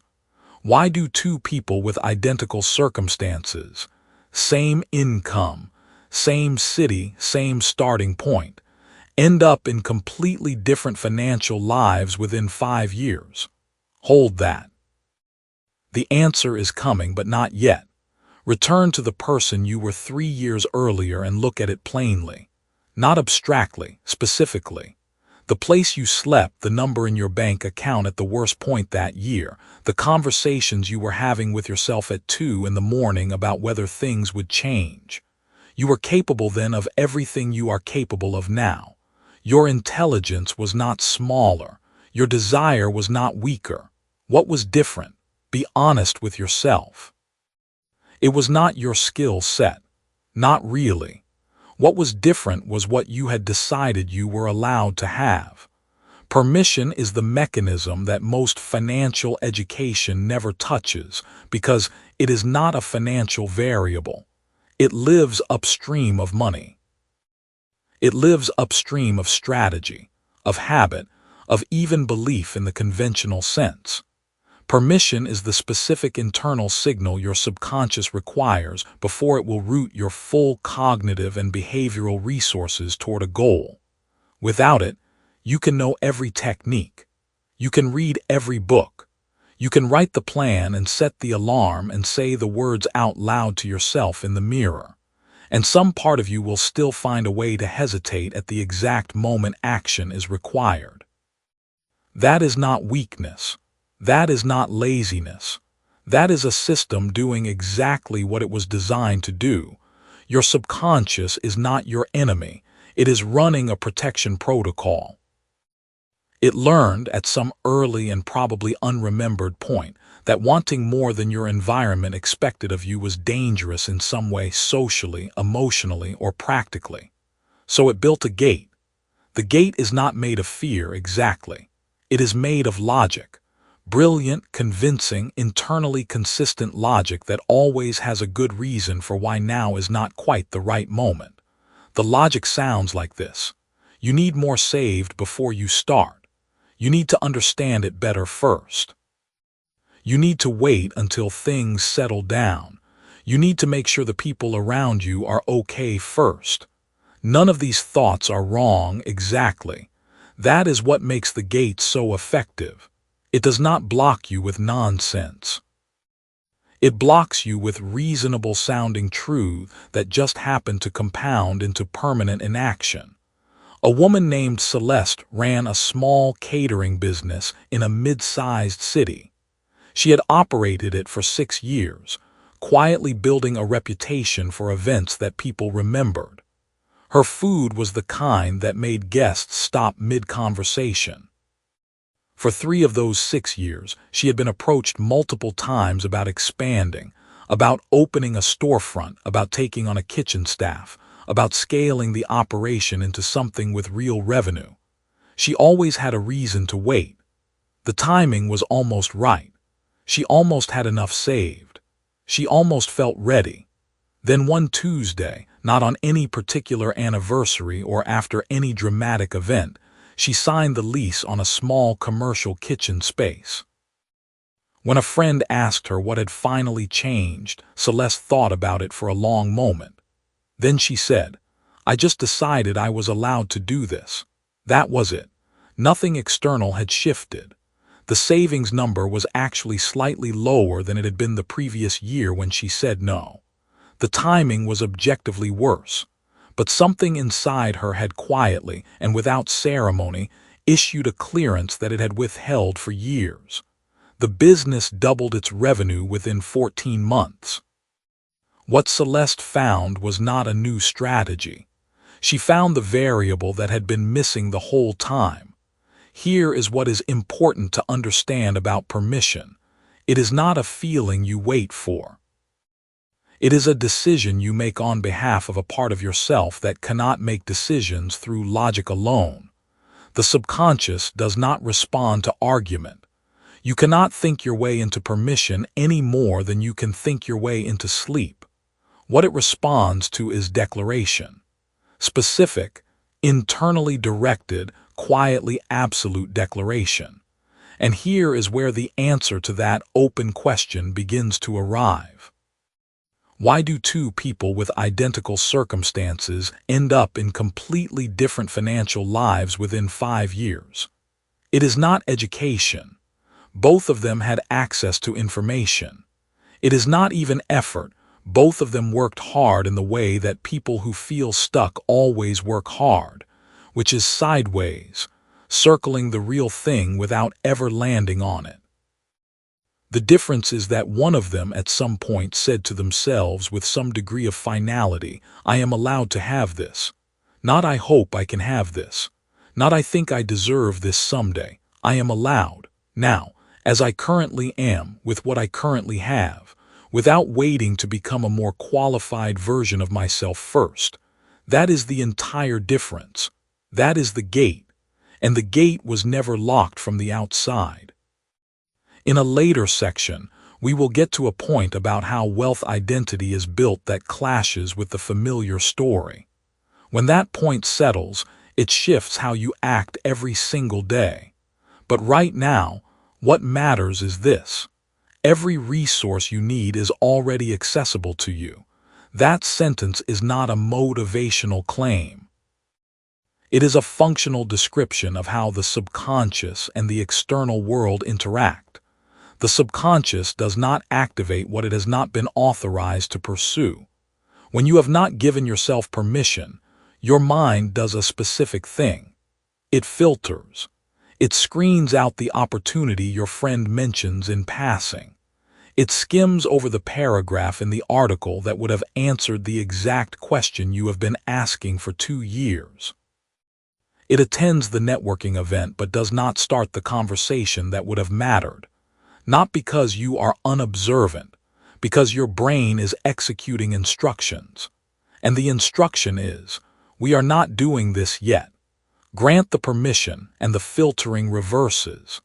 Why do two people with identical circumstances, same income, same city, same starting point, end up in completely different financial lives within 5 years? Hold that. The answer is coming, but not yet. Return to the person you were 3 years earlier and look at it plainly. Not abstractly, specifically. The place you slept, the number in your bank account at the worst point that year, the conversations you were having with yourself at 2 in the morning about whether things would change. You were capable then of everything you are capable of now. Your intelligence was not smaller. Your desire was not weaker. What was different? Be honest with yourself. It was not your skill set. Not really. What was different was what you had decided you were allowed to have. Permission is the mechanism that most financial education never touches because it is not a financial variable. It lives upstream of money. It lives upstream of strategy, of habit, of even belief in the conventional sense. Permission is the specific internal signal your subconscious requires before it will route your full cognitive and behavioral resources toward a goal. Without it, you can know every technique. You can read every book. You can write the plan and set the alarm and say the words out loud to yourself in the mirror. And some part of you will still find a way to hesitate at the exact moment action is required. That is not weakness. That is not laziness. That is a system doing exactly what it was designed to do. Your subconscious is not your enemy. It is running a protection protocol. It learned at some early and probably unremembered point that wanting more than your environment expected of you was dangerous in some way socially, emotionally, or practically. So it built a gate. The gate is not made of fear exactly. It is made of logic. Brilliant, convincing, internally consistent logic that always has a good reason for why now is not quite the right moment. The logic sounds like this. You need more saved before you start. You need to understand it better first. You need to wait until things settle down. You need to make sure the people around you are okay first. None of these thoughts are wrong exactly. That is what makes the gate so effective. It does not block you with nonsense. It blocks you with reasonable-sounding truth that just happened to compound into permanent inaction. A woman named Celeste ran a small catering business in a mid-sized city. She had operated it for 6 years, quietly building a reputation for events that people remembered. Her food was the kind that made guests stop mid-conversation. For 3 of those 6 years, she had been approached multiple times about expanding, about opening a storefront, about taking on a kitchen staff, about scaling the operation into something with real revenue. She always had a reason to wait. The timing was almost right. She almost had enough saved. She almost felt ready. Then one Tuesday, not on any particular anniversary or after any dramatic event, she signed the lease on a small commercial kitchen space. When a friend asked her what had finally changed, Celeste thought about it for a long moment. Then she said, "I just decided I was allowed to do this." That was it. Nothing external had shifted. The savings number was actually slightly lower than it had been the previous year when she said no. The timing was objectively worse, but something inside her had quietly and without ceremony issued a clearance that it had withheld for years. The business doubled its revenue within 14 months. What Celeste found was not a new strategy. She found the variable that had been missing the whole time. Here is what is important to understand about permission. It is not a feeling you wait for. It is a decision you make on behalf of a part of yourself that cannot make decisions through logic alone. The subconscious does not respond to argument. You cannot think your way into permission any more than you can think your way into sleep. What it responds to is declaration. Specific, internally directed, quietly absolute declaration. And here is where the answer to that open question begins to arrive. Why do two people with identical circumstances end up in completely different financial lives within 5 years? It is not education. Both of them had access to information. It is not even effort. Both of them worked hard in the way that people who feel stuck always work hard, which is sideways, circling the real thing without ever landing on it. The difference is that one of them at some point said to themselves with some degree of finality, I am allowed to have this. Not I hope I can have this. Not I think I deserve this someday. I am allowed, now, as I currently am, with what I currently have, without waiting to become a more qualified version of myself first. That is the entire difference. That is the gate. And the gate was never locked from the outside. In a later section, we will get to a point about how wealth identity is built that clashes with the familiar story. When that point settles, it shifts how you act every single day. But right now, what matters is this. Every resource you need is already accessible to you. That sentence is not a motivational claim. It is a functional description of how the subconscious and the external world interact. The subconscious does not activate what it has not been authorized to pursue. When you have not given yourself permission, your mind does a specific thing. It filters. It screens out the opportunity your friend mentions in passing. It skims over the paragraph in the article that would have answered the exact question you have been asking for 2 years. It attends the networking event but does not start the conversation that would have mattered. Not because you are unobservant, because your brain is executing instructions. And the instruction is, we are not doing this yet. Grant the permission and the filtering reverses.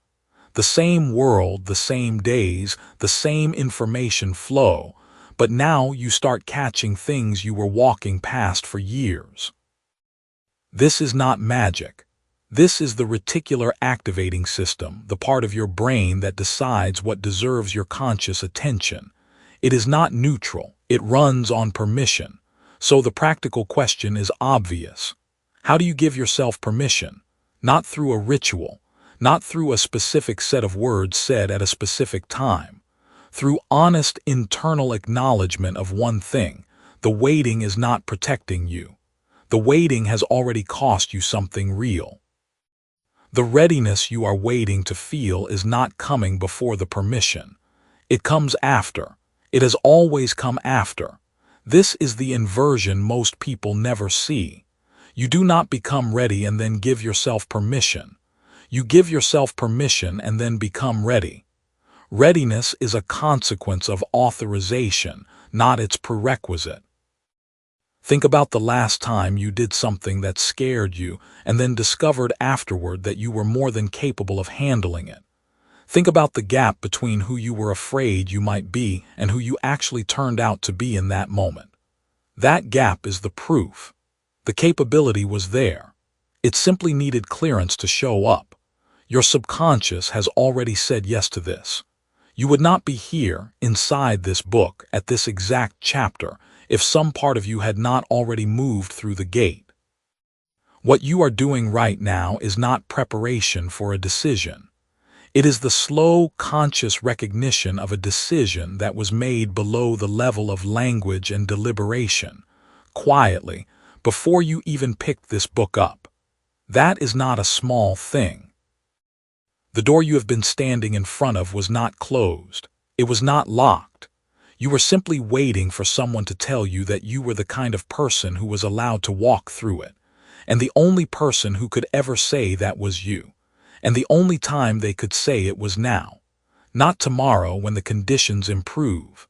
The same world, the same days, the same information flow, but now you start catching things you were walking past for years. This is not magic. This is the reticular activating system, the part of your brain that decides what deserves your conscious attention. It is not neutral. It runs on permission. So the practical question is obvious. How do you give yourself permission? Not through a ritual, not through a specific set of words said at a specific time. Through honest internal acknowledgement of one thing, the waiting is not protecting you. The waiting has already cost you something real. The readiness you are waiting to feel is not coming before the permission. It comes after. It has always come after. This is the inversion most people never see. You do not become ready and then give yourself permission. You give yourself permission and then become ready. Readiness is a consequence of authorization, not its prerequisite. Think about the last time you did something that scared you and then discovered afterward that you were more than capable of handling it. Think about the gap between who you were afraid you might be and who you actually turned out to be in that moment. That gap is the proof. The capability was there. It simply needed clearance to show up. Your subconscious has already said yes to this. You would not be here, inside this book, at this exact chapter, if some part of you had not already moved through the gate. What you are doing right now is not preparation for a decision. It is the slow, conscious recognition of a decision that was made below the level of language and deliberation, quietly, before you even picked this book up. That is not a small thing. The door you have been standing in front of was not closed. It was not locked. You were simply waiting for someone to tell you that you were the kind of person who was allowed to walk through it, and the only person who could ever say that was you, and the only time they could say it was now, not tomorrow when the conditions improve,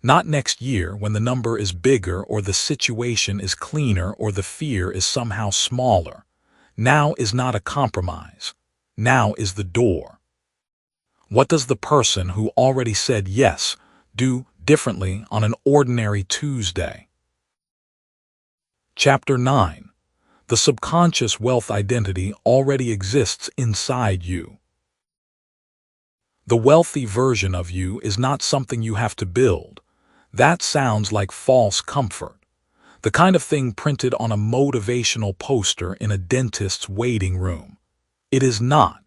not next year when the number is bigger or the situation is cleaner or the fear is somehow smaller. Now is not a compromise. Now is the door. What does the person who already said yes do differently on an ordinary Tuesday? Chapter 9. The subconscious wealth identity already exists inside you. The wealthy version of you is not something you have to build. That sounds like false comfort. The kind of thing printed on a motivational poster in a dentist's waiting room. It is not.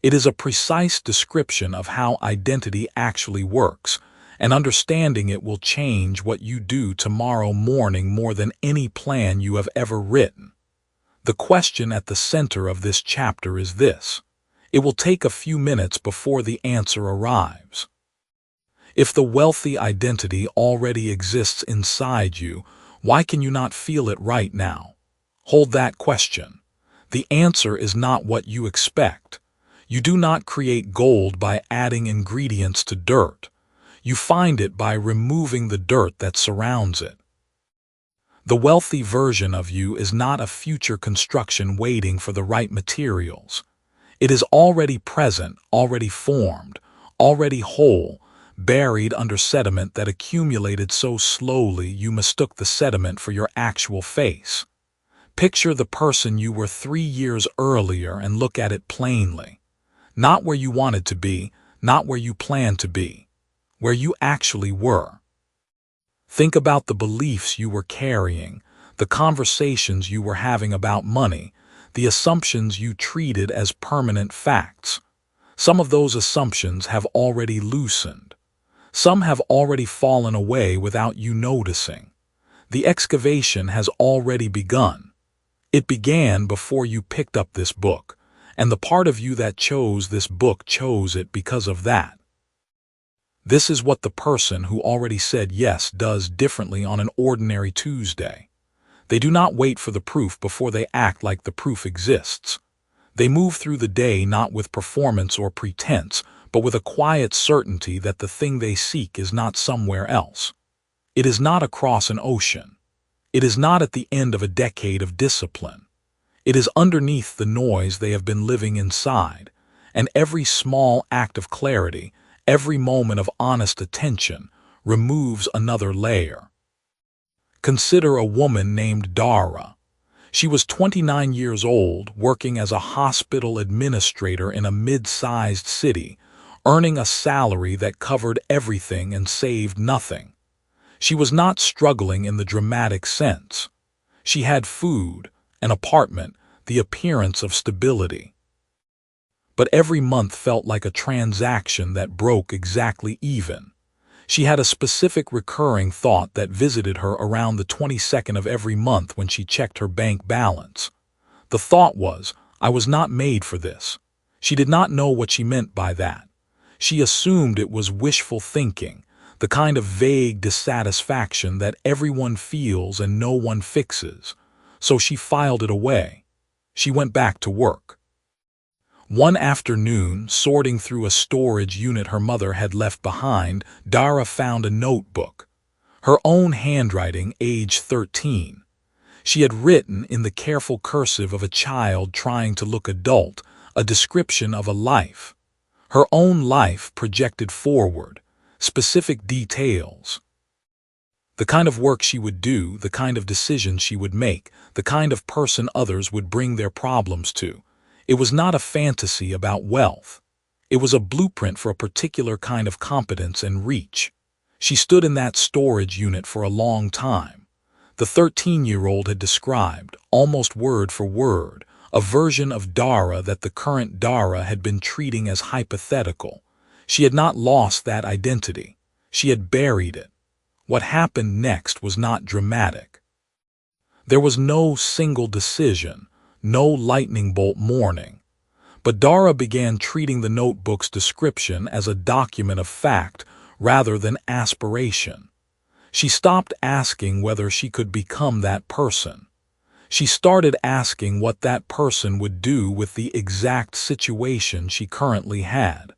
It is a precise description of how identity actually works, and understanding it will change what you do tomorrow morning more than any plan you have ever written. The question at the center of this chapter is this. It will take a few minutes before the answer arrives. If the wealthy identity already exists inside you, why can you not feel it right now? Hold that question. The answer is not what you expect. You do not create gold by adding ingredients to dirt. You find it by removing the dirt that surrounds it. The wealthy version of you is not a future construction waiting for the right materials. It is already present, already formed, already whole, buried under sediment that accumulated so slowly you mistook the sediment for your actual face. Picture the person you were 3 years earlier and look at it plainly. Not where you wanted to be, not where you planned to be, where you actually were. Think about the beliefs you were carrying, the conversations you were having about money, the assumptions you treated as permanent facts. Some of those assumptions have already loosened. Some have already fallen away without you noticing. The excavation has already begun. It began before you picked up this book, and the part of you that chose this book chose it because of that. This is what the person who already said yes does differently on an ordinary Tuesday. They do not wait for the proof before they act like the proof exists. They move through the day not with performance or pretense, but with a quiet certainty that the thing they seek is not somewhere else. It is not across an ocean. It is not at the end of a decade of discipline. It is underneath the noise they have been living inside, and every small act of clarity, every moment of honest attention, removes another layer. Consider a woman named Dara. She was 29 years old, working as a hospital administrator in a mid-sized city, earning a salary that covered everything and saved nothing. She was not struggling in the dramatic sense. She had food, an apartment, the appearance of stability. But every month felt like a transaction that broke exactly even. She had a specific recurring thought that visited her around the 22nd of every month when she checked her bank balance. The thought was, I was not made for this. She did not know what she meant by that. She assumed it was wishful thinking, the kind of vague dissatisfaction that everyone feels and no one fixes. So she filed it away. She went back to work. One afternoon, sorting through a storage unit her mother had left behind, Dara found a notebook. Her own handwriting, age 13. She had written in the careful cursive of a child trying to look adult, a description of a life. Her own life projected forward, specific details. The kind of work she would do, the kind of decisions she would make, the kind of person others would bring their problems to. It was not a fantasy about wealth. It was a blueprint for a particular kind of competence and reach. She stood in that storage unit for a long time. The 13-year-old had described, almost word for word, a version of 𝗜𝗧𝗧 that the current 𝗜𝗧 had been treating as hypothetical. She had not lost that identity. She had buried it. What happened next was not dramatic. There was no single decision, no lightning bolt morning. But 𝗜𝗧𝗧 began treating the notebook's description as a document of fact rather than aspiration. She stopped asking whether she could become that person. She started asking what that person would do with the exact situation she currently had.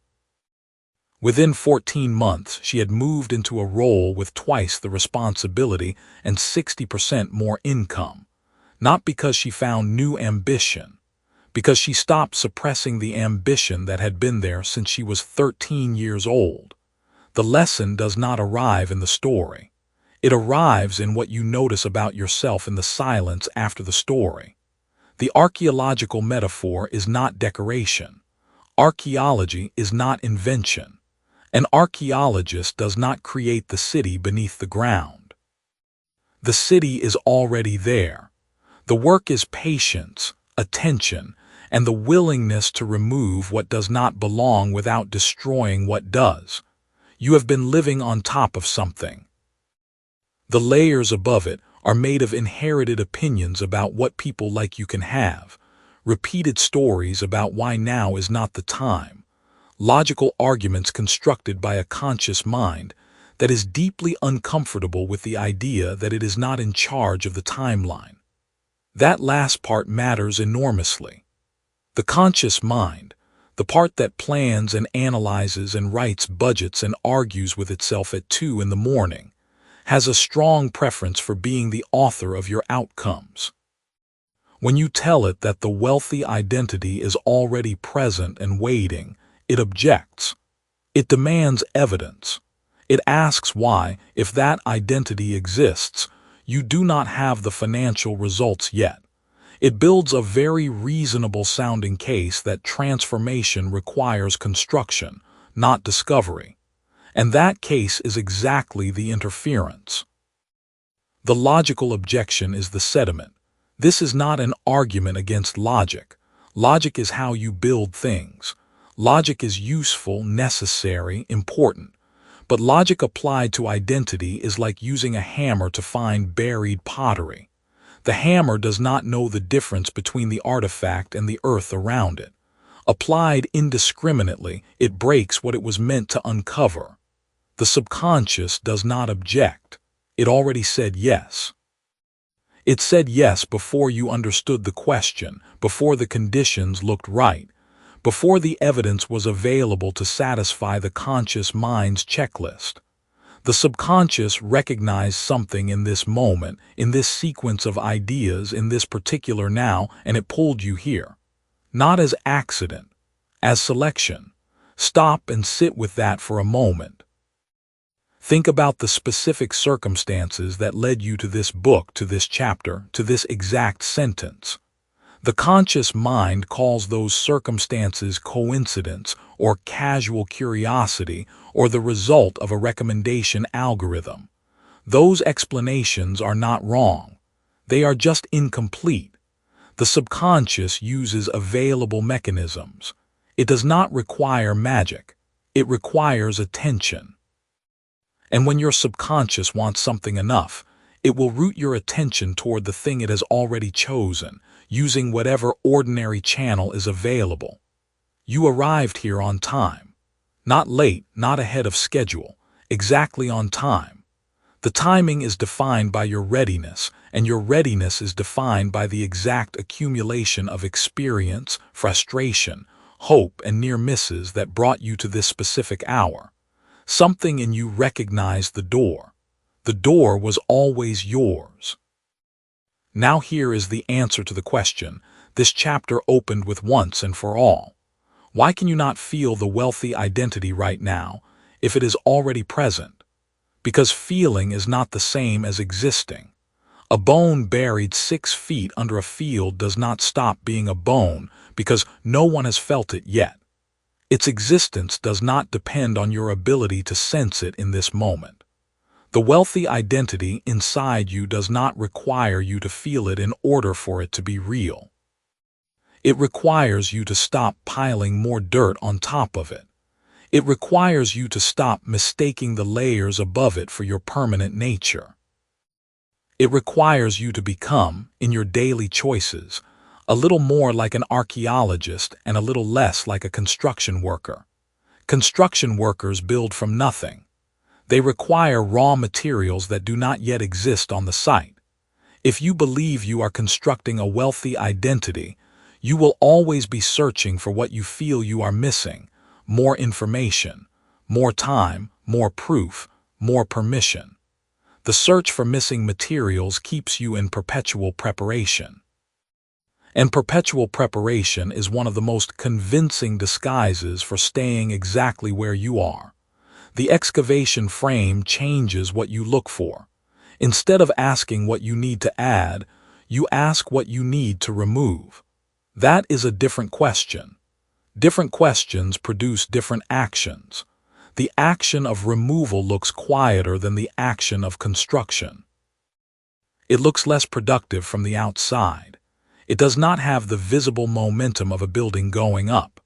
Within 14 months, she had moved into a role with twice the responsibility and 60% more income, not because she found new ambition, because she stopped suppressing the ambition that had been there since she was 13 years old. The lesson does not arrive in the story. It arrives in what you notice about yourself in the silence after the story. The archaeological metaphor is not decoration. Archaeology is not invention. An archaeologist does not create the city beneath the ground. The city is already there. The work is patience, attention, and the willingness to remove what does not belong without destroying what does. You have been living on top of something. The layers above it are made of inherited opinions about what people like you can have, repeated stories about why now is not the time, logical arguments constructed by a conscious mind that is deeply uncomfortable with the idea that it is not in charge of the timeline. That last part matters enormously. The conscious mind, the part that plans and analyzes and writes budgets and argues with itself at 2 in the morning, has a strong preference for being the author of your outcomes. When you tell it that the wealthy identity is already present and waiting, it objects. It demands evidence. It asks why, if that identity exists, you do not have the financial results yet. It builds a very reasonable-sounding case that transformation requires construction, not discovery. And that case is exactly the interference. The logical objection is the sediment. This is not an argument against logic. Logic is how you build things. Logic is useful, necessary, important. But logic applied to identity is like using a hammer to find buried pottery. The hammer does not know the difference between the artifact and the earth around it. Applied indiscriminately, it breaks what it was meant to uncover. The subconscious does not object. It already said yes. It said yes before you understood the question, before the conditions looked right, before the evidence was available to satisfy the conscious mind's checklist. The subconscious recognized something in this moment, in this sequence of ideas, in this particular now, and it pulled you here. Not as accident, as selection. Stop and sit with that for a moment. Think about the specific circumstances that led you to this book, to this chapter, to this exact sentence. The conscious mind calls those circumstances coincidence or casual curiosity or the result of a recommendation algorithm. Those explanations are not wrong. They are just incomplete. The subconscious uses available mechanisms. It does not require magic. It requires attention. And when your subconscious wants something enough, it will route your attention toward the thing it has already chosen, using whatever ordinary channel is available. You arrived here on time. Not late, not ahead of schedule, exactly on time. The timing is defined by your readiness, and your readiness is defined by the exact accumulation of experience, frustration, hope, and near misses that brought you to this specific hour. Something in you recognized the door. The door was always yours. Now here is the answer to the question this chapter opened with once and for all. Why can you not feel the wealthy identity right now if it is already present? Because feeling is not the same as existing. A bone buried 6 feet under a field does not stop being a bone because no one has felt it yet. Its existence does not depend on your ability to sense it in this moment. The wealthy identity inside you does not require you to feel it in order for it to be real. It requires you to stop piling more dirt on top of it. It requires you to stop mistaking the layers above it for your permanent nature. It requires you to become, in your daily choices, a little more like an archaeologist and a little less like a construction worker. Construction workers build from nothing. They require raw materials that do not yet exist on the site. If you believe you are constructing a wealthy identity, you will always be searching for what you feel you are missing: more information, more time, more proof, more permission. The search for missing materials keeps you in perpetual preparation. And perpetual preparation is one of the most convincing disguises for staying exactly where you are. The excavation frame changes what you look for. Instead of asking what you need to add, you ask what you need to remove. That is a different question. Different questions produce different actions. The action of removal looks quieter than the action of construction. It looks less productive from the outside. It does not have the visible momentum of a building going up.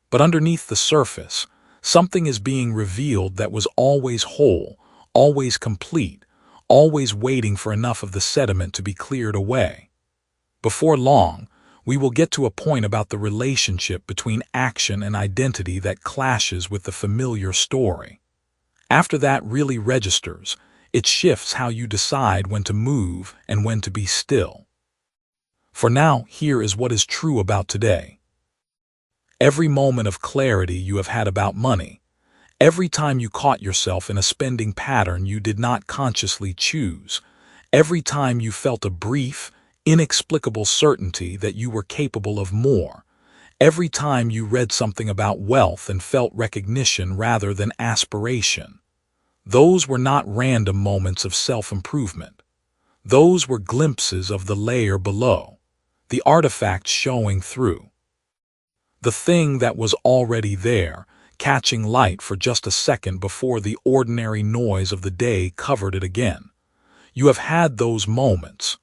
But underneath the surface, something is being revealed that was always whole, always complete, always waiting for enough of the sediment to be cleared away. Before long, we will get to a point about the relationship between action and identity that clashes with the familiar story. After that really registers, it shifts how you decide when to move and when to be still. For now, here is what is true about today. Every moment of clarity you have had about money, every time you caught yourself in a spending pattern you did not consciously choose, every time you felt a brief, inexplicable certainty that you were capable of more, every time you read something about wealth and felt recognition rather than aspiration, those were not random moments of self-improvement. Those were glimpses of the layer below, the artifact showing through. The thing that was already there, catching light for just a second before the ordinary noise of the day covered it again. You have had those moments.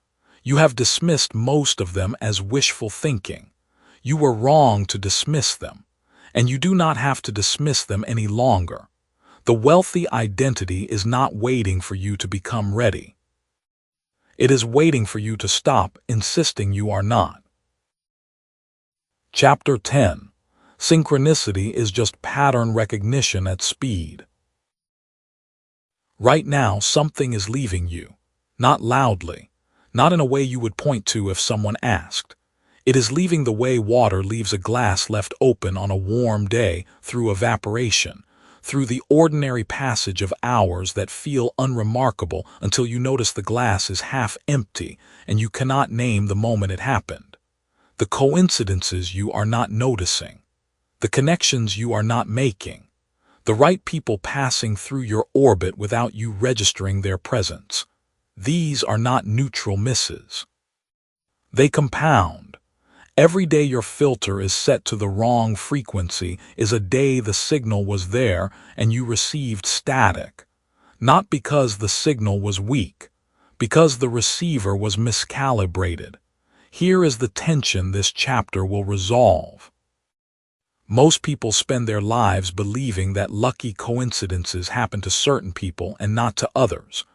You have dismissed most of them as wishful thinking. You were wrong to dismiss them, and you do not have to dismiss them any longer. The wealthy identity is not waiting for you to become ready. It is waiting for you to stop insisting you are not. Chapter 10. Synchronicity is just pattern recognition at speed. Right now, something is leaving you. Not loudly. Not in a way you would point to if someone asked. It is leaving the way water leaves a glass left open on a warm day, through evaporation, through the ordinary passage of hours that feel unremarkable until you notice the glass is half empty and you cannot name the moment it happened. The coincidences you are not noticing. The connections you are not making. The right people passing through your orbit without you registering their presence. These are not neutral misses. They compound. Every day your filter is set to the wrong frequency is a day the signal was there and you received static. Not because the signal was weak, because the receiver was miscalibrated. Here is the tension this chapter will resolve. Most people spend their lives believing that lucky coincidences happen to certain people and not to others.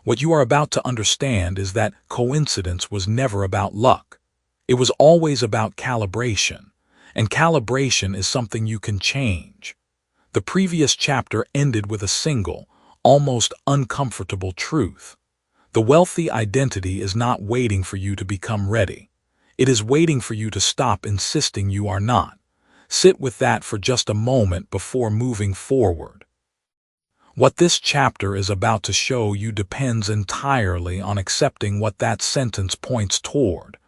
What you are about to understand is that coincidence was never about luck. It was always about calibration, and calibration is something you can change. The previous chapter ended with a single, almost uncomfortable truth. The wealthy identity is not waiting for you to become ready. It is waiting for you to stop insisting you are not. Sit with that for just a moment before moving forward. What this chapter is about to show you depends entirely on accepting what that sentence points toward.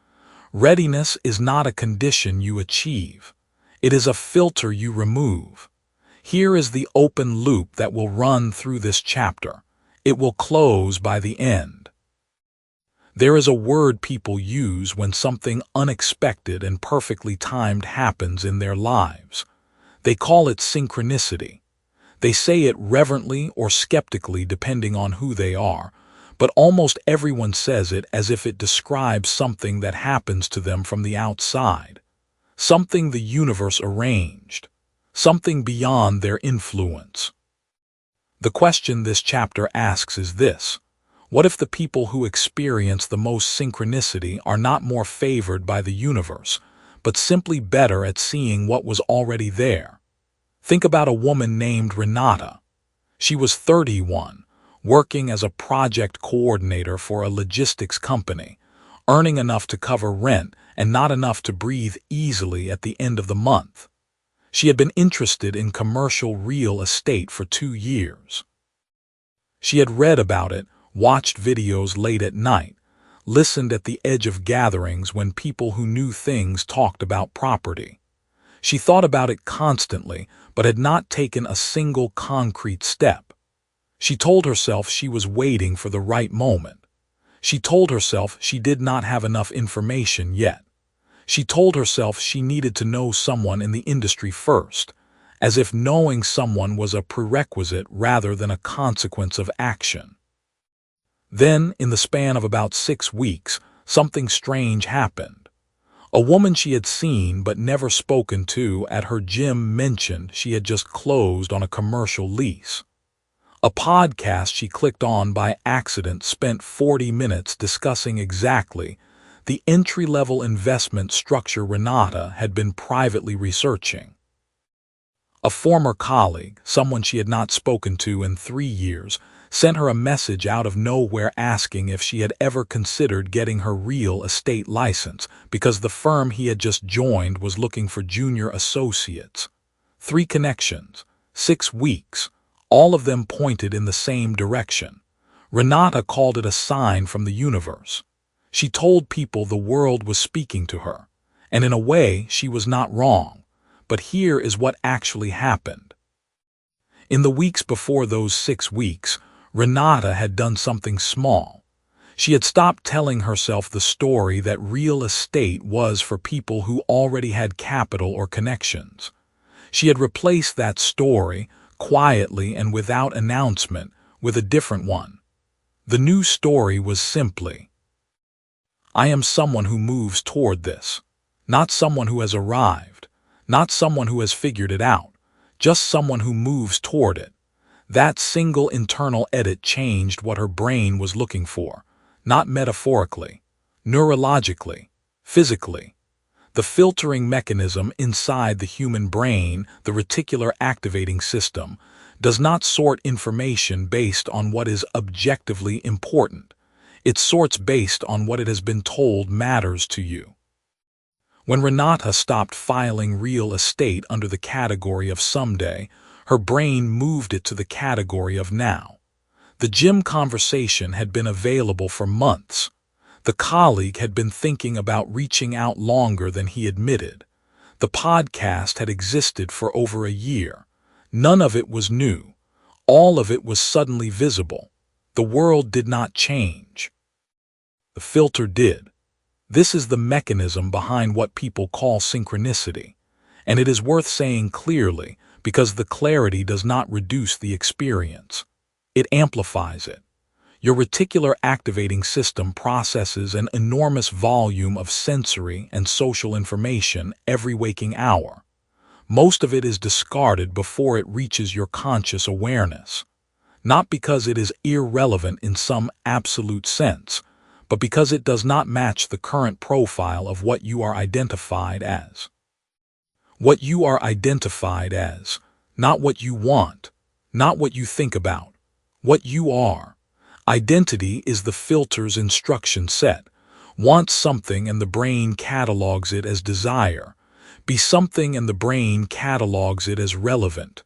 Readiness is not a condition you achieve. It is a filter you remove. Here is the open loop that will run through this chapter. It will close by the end. There is a word people use when something unexpected and perfectly timed happens in their lives. They call it synchronicity. They say it reverently or skeptically depending on who they are, but almost everyone says it as if it describes something that happens to them from the outside. something the universe arranged, something beyond their influence. The question this chapter asks is this: what if the people who experience the most synchronicity are not more favored by the universe, but simply better at seeing what was already there? Think about a woman named Renata. She was 31, working as a project coordinator for a logistics company, earning enough to cover rent and not enough to breathe easily at the end of the month. She had been interested in commercial real estate for 2 years. She had read about it, watched videos late at night, listened at the edge of gatherings when people who knew things talked about property. She thought about it constantly, but had not taken a single concrete step. She told herself she was waiting for the right moment. She told herself she did not have enough information yet. She told herself she needed to know someone in the industry first, as if knowing someone was a prerequisite rather than a consequence of action. Then, in the span of about 6 weeks, something strange happened. A woman she had seen but never spoken to at her gym mentioned she had just closed on a commercial lease. A podcast she clicked on by accident spent 40 minutes discussing exactly the entry-level investment structure Renata had been privately researching. A former colleague, someone she had not spoken to in 3 years, sent her a message out of nowhere asking if she had ever considered getting her real estate license because the firm he had just joined was looking for junior associates. 3 connections, 6 weeks, all of them pointed in the same direction. Renata called it a sign from the universe. She told people the world was speaking to her, and in a way she was not wrong. But here is what actually happened. In the weeks before those 6 weeks, Renata had done something small. She had stopped telling herself the story that real estate was for people who already had capital or connections. She had replaced that story, quietly and without announcement, with a different one. The new story was simply, I am someone who moves toward this, not someone who has arrived, not someone who has figured it out, just someone who moves toward it. That single internal edit changed what her brain was looking for, not metaphorically, neurologically, physically. The filtering mechanism inside the human brain, the reticular activating system, does not sort information based on what is objectively important. It sorts based on what it has been told matters to you. When Renata stopped filing real estate under the category of someday, her brain moved it to the category of now. The gym conversation had been available for months. The colleague had been thinking about reaching out longer than he admitted. The podcast had existed for over a year. None of it was new. All of it was suddenly visible. The world did not change. The filter did. This is the mechanism behind what people call synchronicity, and it is worth saying clearly because the clarity does not reduce the experience. It amplifies it. Your reticular activating system processes an enormous volume of sensory and social information every waking hour. Most of it is discarded before it reaches your conscious awareness, not because it is irrelevant in some absolute sense, but because it does not match the current profile of what you are identified as. What you are identified as, not what you want, not what you think about, what you are. Identity is the filter's instruction set. Want something and the brain catalogs it as desire. Be something and the brain catalogs it as relevant.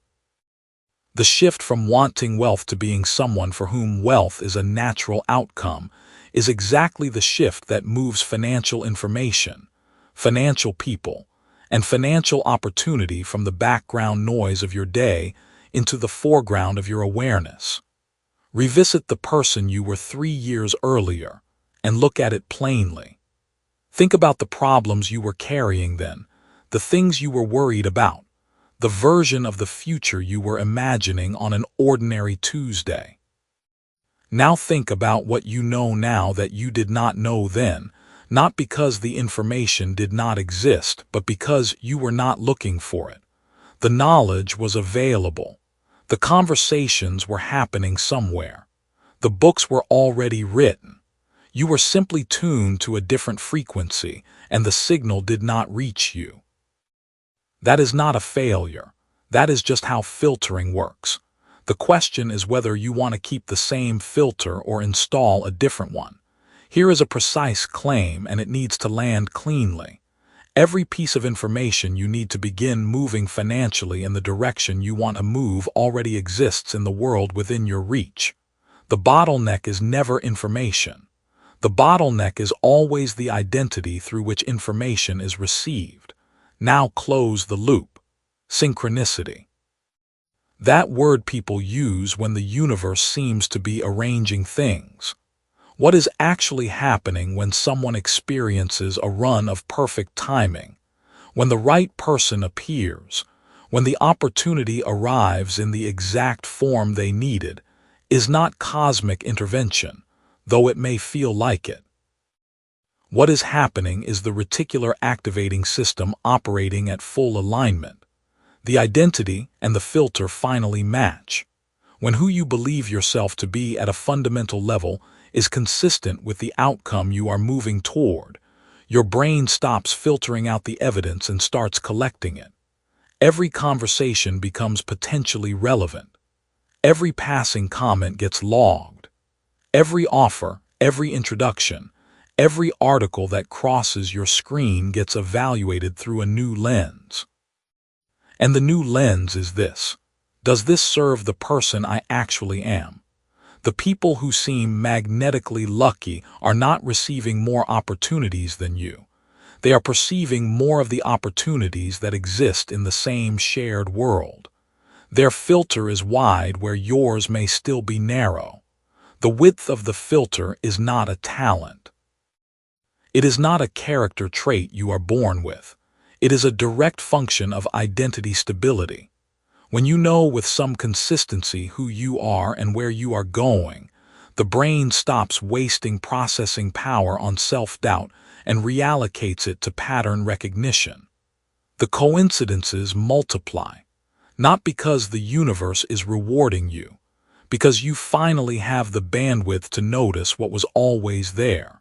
The shift from wanting wealth to being someone for whom wealth is a natural outcome is exactly the shift that moves financial information, financial people, and financial opportunity from the background noise of your day into the foreground of your awareness. Revisit the person you were 3 years earlier and look at it plainly. Think about the problems you were carrying then, the things you were worried about, the version of the future you were imagining on an ordinary Tuesday. Now think about what you know now that you did not know then, not because the information did not exist, but because you were not looking for it. The knowledge was available. The conversations were happening somewhere. The books were already written. You were simply tuned to a different frequency, and the signal did not reach you. That is not a failure. That is just how filtering works. The question is whether you want to keep the same filter or install a different one. Here is a precise claim, and it needs to land cleanly. Every piece of information you need to begin moving financially in the direction you want to move already exists in the world within your reach. The bottleneck is never information. The bottleneck is always the identity through which information is received. Now close the loop. Synchronicity. That word people use when the universe seems to be arranging things. What is actually happening when someone experiences a run of perfect timing? When the right person appears, when the opportunity arrives in the exact form they needed, is not cosmic intervention, though it may feel like it. What is happening is the reticular activating system operating at full alignment. The identity and the filter finally match. When who you believe yourself to be at a fundamental level is consistent with the outcome you are moving toward, your brain stops filtering out the evidence and starts collecting it. Every conversation becomes potentially relevant. Every passing comment gets logged. Every offer, every introduction, every article that crosses your screen gets evaluated through a new lens. And the new lens is this: does this serve the person I actually am? The people who seem magnetically lucky are not receiving more opportunities than you. They are perceiving more of the opportunities that exist in the same shared world. Their filter is wide where yours may still be narrow. The width of the filter is not a talent. It is not a character trait you are born with. It is a direct function of identity stability. When you know with some consistency who you are and where you are going, the brain stops wasting processing power on self-doubt and reallocates it to pattern recognition. The coincidences multiply, not because the universe is rewarding you, because you finally have the bandwidth to notice what was always there.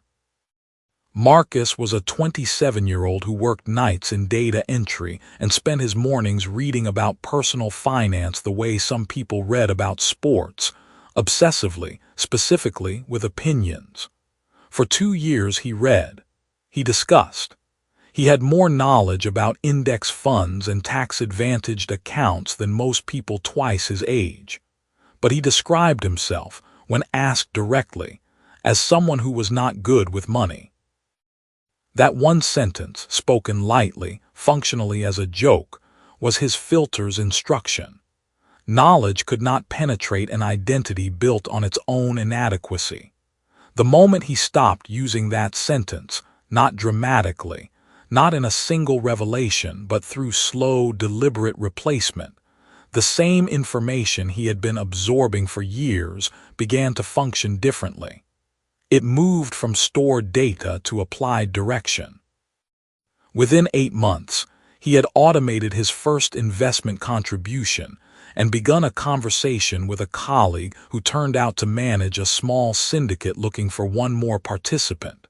Marcus was a 27-year-old who worked nights in data entry and spent his mornings reading about personal finance the way some people read about sports, obsessively, specifically with opinions. For 2 years he read. He discussed. He had more knowledge about index funds and tax-advantaged accounts than most people twice his age. But he described himself, when asked directly, as someone who was not good with money. That one sentence, spoken lightly, functionally as a joke, was his filter's instruction. Knowledge could not penetrate an identity built on its own inadequacy. The moment he stopped using that sentence, not dramatically, not in a single revelation, but through slow, deliberate replacement, the same information he had been absorbing for years began to function differently. It moved from stored data to applied direction. Within 8 months, he had automated his first investment contribution and begun a conversation with a colleague who turned out to manage a small syndicate looking for one more participant.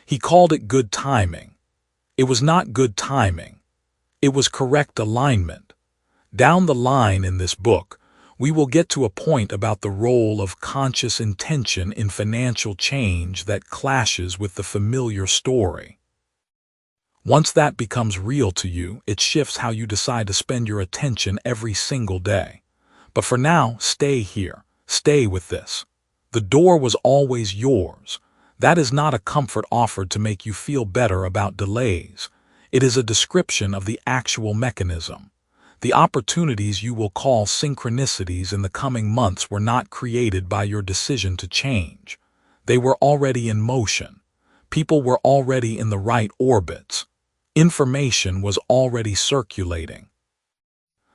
He called it good timing. It was not good timing. It was correct alignment. Down the line in this book, we will get to a point about the role of conscious intention in financial change that clashes with the familiar story. Once that becomes real to you, it shifts how you decide to spend your attention every single day. But for now, stay here. Stay with this. The door was always yours. That is not a comfort offered to make you feel better about delays. It is a description of the actual mechanism. The opportunities you will call synchronicities in the coming months were not created by your decision to change. They were already in motion. People were already in the right orbits. Information was already circulating.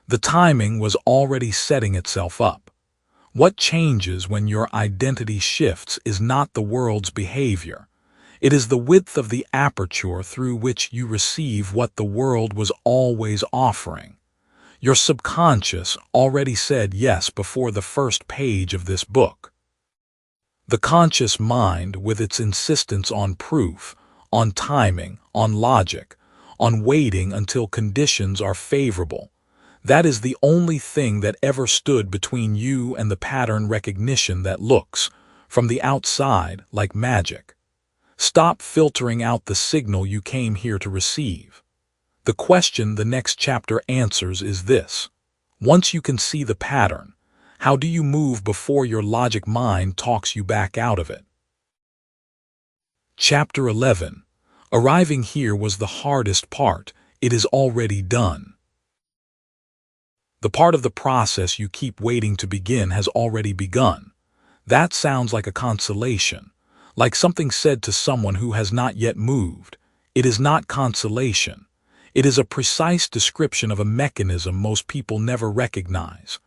The timing was already setting itself up. What changes when your identity shifts is not the world's behavior. It is the width of the aperture through which you receive what the world was always offering. Your subconscious already said yes before the first page of this book. The conscious mind, with its insistence on proof, on timing, on logic, on waiting until conditions are favorable, that is the only thing that ever stood between you and the pattern recognition that looks, from the outside, like magic. Stop filtering out the signal you came here to receive. The question the next chapter answers is this: once you can see the pattern, how do you move before your logic mind talks you back out of it? Chapter 11. Arriving here was the hardest part. It is already done. The part of the process you keep waiting to begin has already begun. That sounds like a consolation, like something said to someone who has not yet moved. It is not consolation. It is a precise description of a mechanism most people never recognize.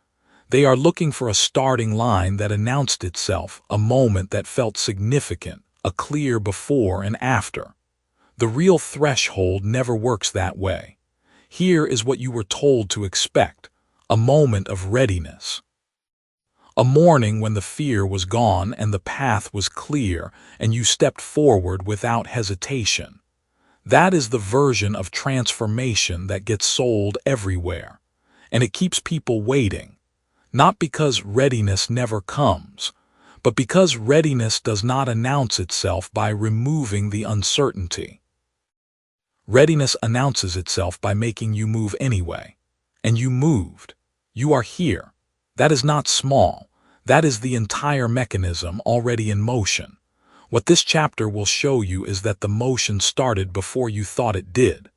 They are looking for a starting line that announced itself, a moment that felt significant, a clear before and after. The real threshold never works that way. Here is what you were told to expect: a moment of readiness. A morning when the fear was gone and the path was clear and you stepped forward without hesitation. That is the version of transformation that gets sold everywhere, and it keeps people waiting, not because readiness never comes, but because readiness does not announce itself by removing the uncertainty. Readiness announces itself by making you move anyway, and you moved. You are here. That is not small. That is the entire mechanism already in motion. What this chapter will show you is that the motion started before you thought it did.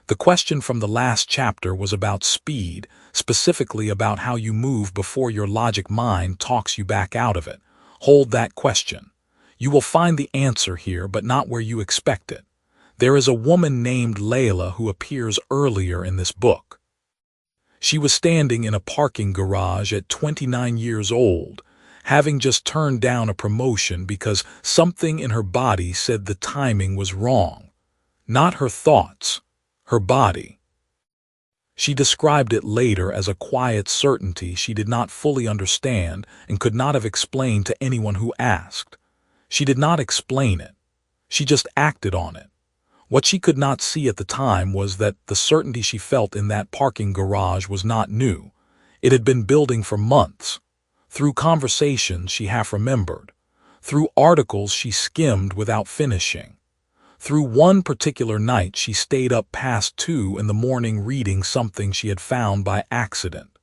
The question from the last chapter was about speed, specifically about how you move before your logic mind talks you back out of it. Hold that question. You will find the answer here, but not where you expect it. There is a woman named Layla who appears earlier in this book. She was standing in a parking garage at 29 years old, having just turned down a promotion because something in her body said the timing was wrong. Not her thoughts, her body. She described it later as a quiet certainty she did not fully understand and could not have explained to anyone who asked. She did not explain it. She just acted on it. What she could not see at the time was that the certainty she felt in that parking garage was not new. It had been building for months. Through conversations she half remembered. Through articles she skimmed without finishing. Through one particular night she stayed up past 2 in the morning reading something she had found by accident.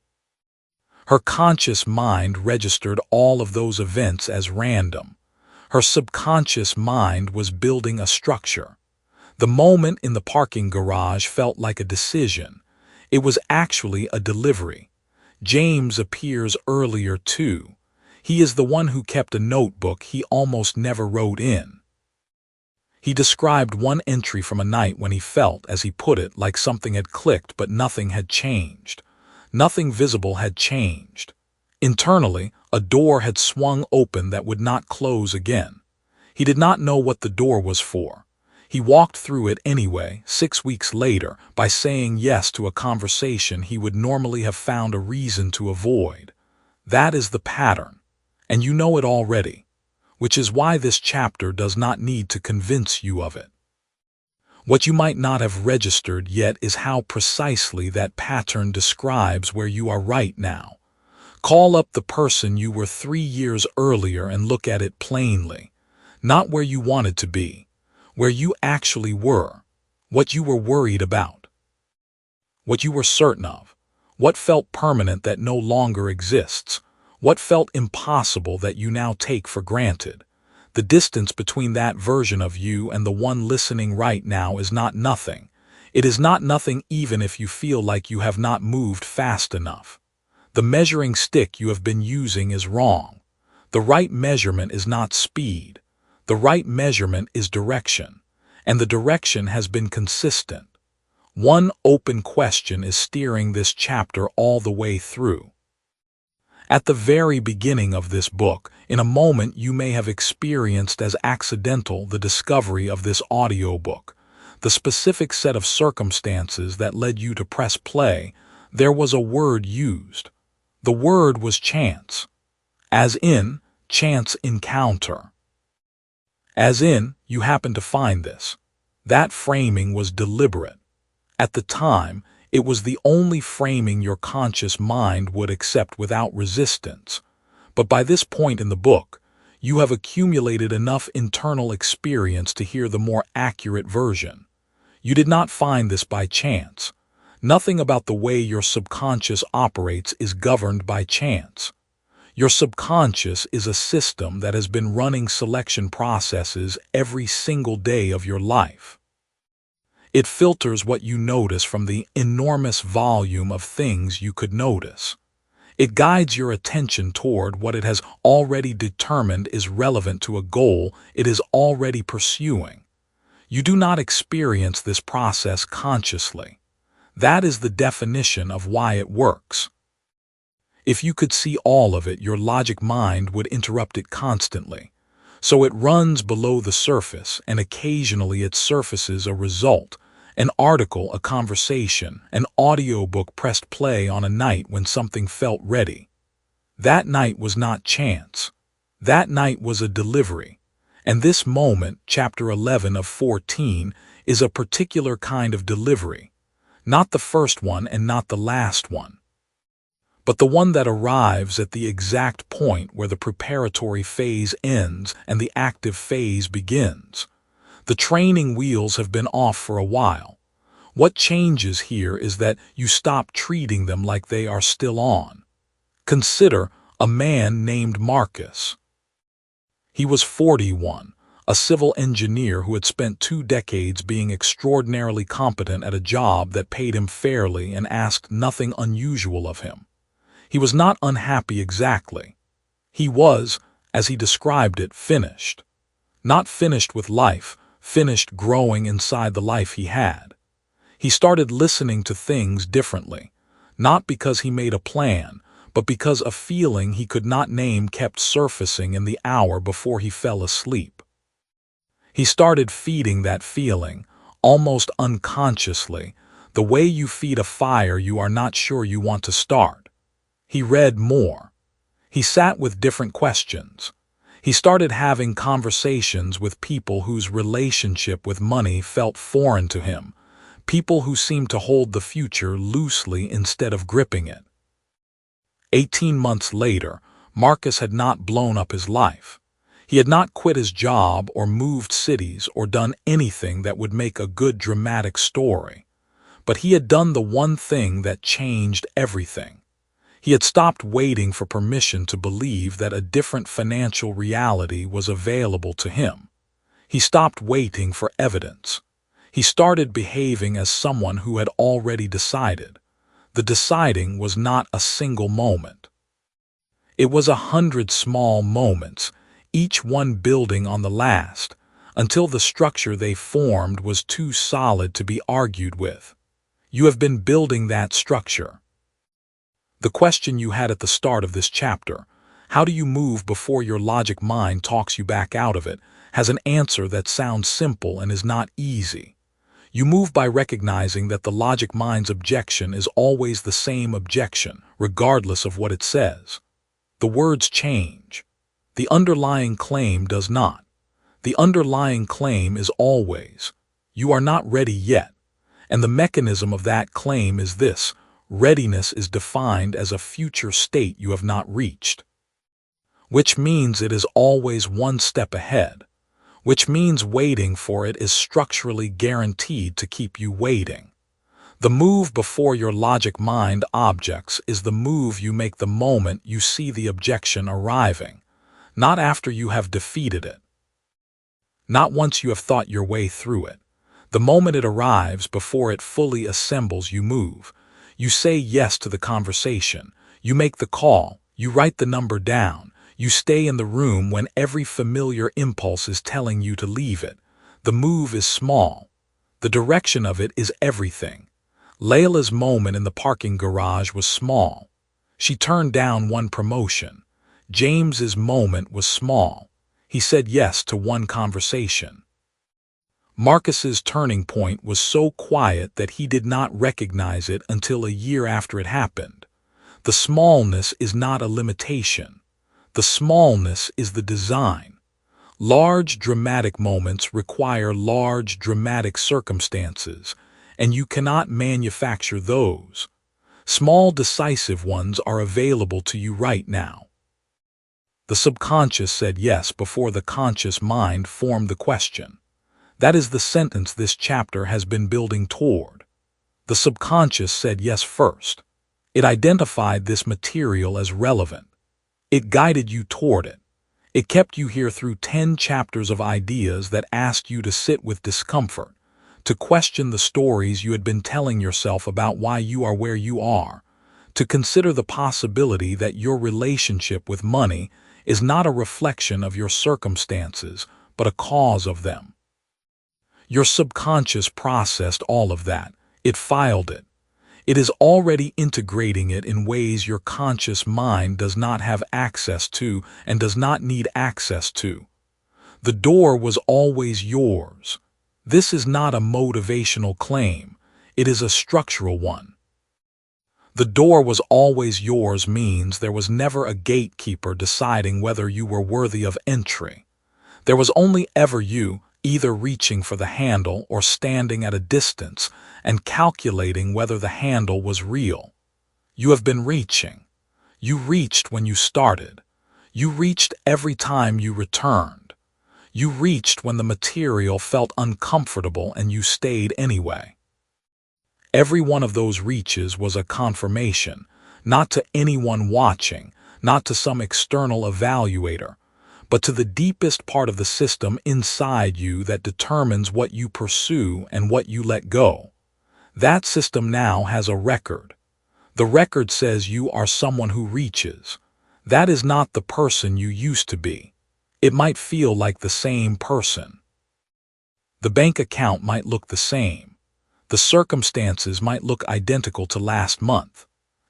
Her conscious mind registered all of those events as random. Her subconscious mind was building a structure. The moment in the parking garage felt like a decision. It was actually a delivery. James appears earlier too. He is the one who kept a notebook he almost never wrote in. He described one entry from a night when he felt, as he put it, like something had clicked but nothing had changed. Nothing visible had changed. Internally, a door had swung open that would not close again. He did not know what the door was for. He walked through it anyway, 6 weeks later, by saying yes to a conversation he would normally have found a reason to avoid. That is the pattern, and you know it already, which is why this chapter does not need to convince you of it. What you might not have registered yet is how precisely that pattern describes where you are right now. Call up the person you were 3 years earlier and look at it plainly, not where you wanted to be. Where you actually were, what you were worried about, what you were certain of, what felt permanent that no longer exists, what felt impossible that you now take for granted. The distance between that version of you and the one listening right now is not nothing. It is not nothing even if you feel like you have not moved fast enough. The measuring stick you have been using is wrong. The right measurement is not speed. The right measurement is direction, and the direction has been consistent. One open question is steering this chapter all the way through. At the very beginning of this book, in a moment you may have experienced as accidental the discovery of this audiobook, the specific set of circumstances that led you to press play. There was a word used. The word was chance, as in chance encounter. As in, you happened to find this. That framing was deliberate. At the time, it was the only framing your conscious mind would accept without resistance. But by this point in the book, you have accumulated enough internal experience to hear the more accurate version. You did not find this by chance. Nothing about the way your subconscious operates is governed by chance. Your subconscious is a system that has been running selection processes every single day of your life. It filters what you notice from the enormous volume of things you could notice. It guides your attention toward what it has already determined is relevant to a goal it is already pursuing. You do not experience this process consciously. That is the definition of why it works. If you could see all of it, your logic mind would interrupt it constantly. So it runs below the surface, and occasionally it surfaces a result, an article, a conversation, an audiobook pressed play on a night when something felt ready. That night was not chance. That night was a delivery. And this moment, chapter 11 of 14, is a particular kind of delivery. Not the first one and not the last one, but the one that arrives at the exact point where the preparatory phase ends and the active phase begins. The training wheels have been off for a while. What changes here is that you stop treating them like they are still on. Consider a man named Marcus. He was 41, a civil engineer who had spent 2 decades being extraordinarily competent at a job that paid him fairly and asked nothing unusual of him. He was not unhappy exactly. He was, as he described it, finished. Not finished with life, finished growing inside the life he had. He started listening to things differently, not because he made a plan, but because a feeling he could not name kept surfacing in the hour before he fell asleep. He started feeding that feeling, almost unconsciously, the way you feed a fire you are not sure you want to start. He read more. He sat with different questions. He started having conversations with people whose relationship with money felt foreign to him, people who seemed to hold the future loosely instead of gripping it. 18 months later, Marcus had not blown up his life. He had not quit his job or moved cities or done anything that would make a good dramatic story. But he had done the one thing that changed everything. He had stopped waiting for permission to believe that a different financial reality was available to him. He stopped waiting for evidence. He started behaving as someone who had already decided. The deciding was not a single moment. It was 100 small moments, each one building on the last, until the structure they formed was too solid to be argued with. You have been building that structure. The question you had at the start of this chapter, how do you move before your logic mind talks you back out of it, has an answer that sounds simple and is not easy. You move by recognizing that the logic mind's objection is always the same objection, regardless of what it says. The words change. The underlying claim does not. The underlying claim is always, "You are not ready yet." And the mechanism of that claim is this: readiness is defined as a future state you have not reached. Which means it is always one step ahead. Which means waiting for it is structurally guaranteed to keep you waiting. The move before your logic mind objects is the move you make the moment you see the objection arriving, not after you have defeated it. Not once you have thought your way through it. The moment it arrives, before it fully assembles, you move. You say yes to the conversation. You make the call. You write the number down. You stay in the room when every familiar impulse is telling you to leave it. The move is small. The direction of it is everything. Layla's moment in the parking garage was small. She turned down one promotion. James's moment was small. He said yes to one conversation. Marcus's turning point was so quiet that he did not recognize it until a year after it happened. The smallness is not a limitation. The smallness is the design. Large dramatic moments require large dramatic circumstances, and you cannot manufacture those. Small decisive ones are available to you right now. The subconscious said yes before the conscious mind formed the question. That is the sentence this chapter has been building toward. The subconscious said yes first. It identified this material as relevant. It guided you toward it. It kept you here through 10 chapters of ideas that asked you to sit with discomfort, to question the stories you had been telling yourself about why you are where you are, to consider the possibility that your relationship with money is not a reflection of your circumstances, but a cause of them. Your subconscious processed all of that. It filed it. It is already integrating it in ways your conscious mind does not have access to and does not need access to. The door was always yours. This is not a motivational claim. It is a structural one. The door was always yours means there was never a gatekeeper deciding whether you were worthy of entry. There was only ever you, either reaching for the handle or standing at a distance and calculating whether the handle was real. You have been reaching. You reached when you started. You reached every time you returned. You reached when the material felt uncomfortable and you stayed anyway. Every one of those reaches was a confirmation, not to anyone watching, not to some external evaluator, but to the deepest part of the system inside you that determines what you pursue and what you let go. That system now has a record. The record says you are someone who reaches. That is not the person you used to be. It might feel like the same person. The bank account might look the same. The circumstances might look identical to last month.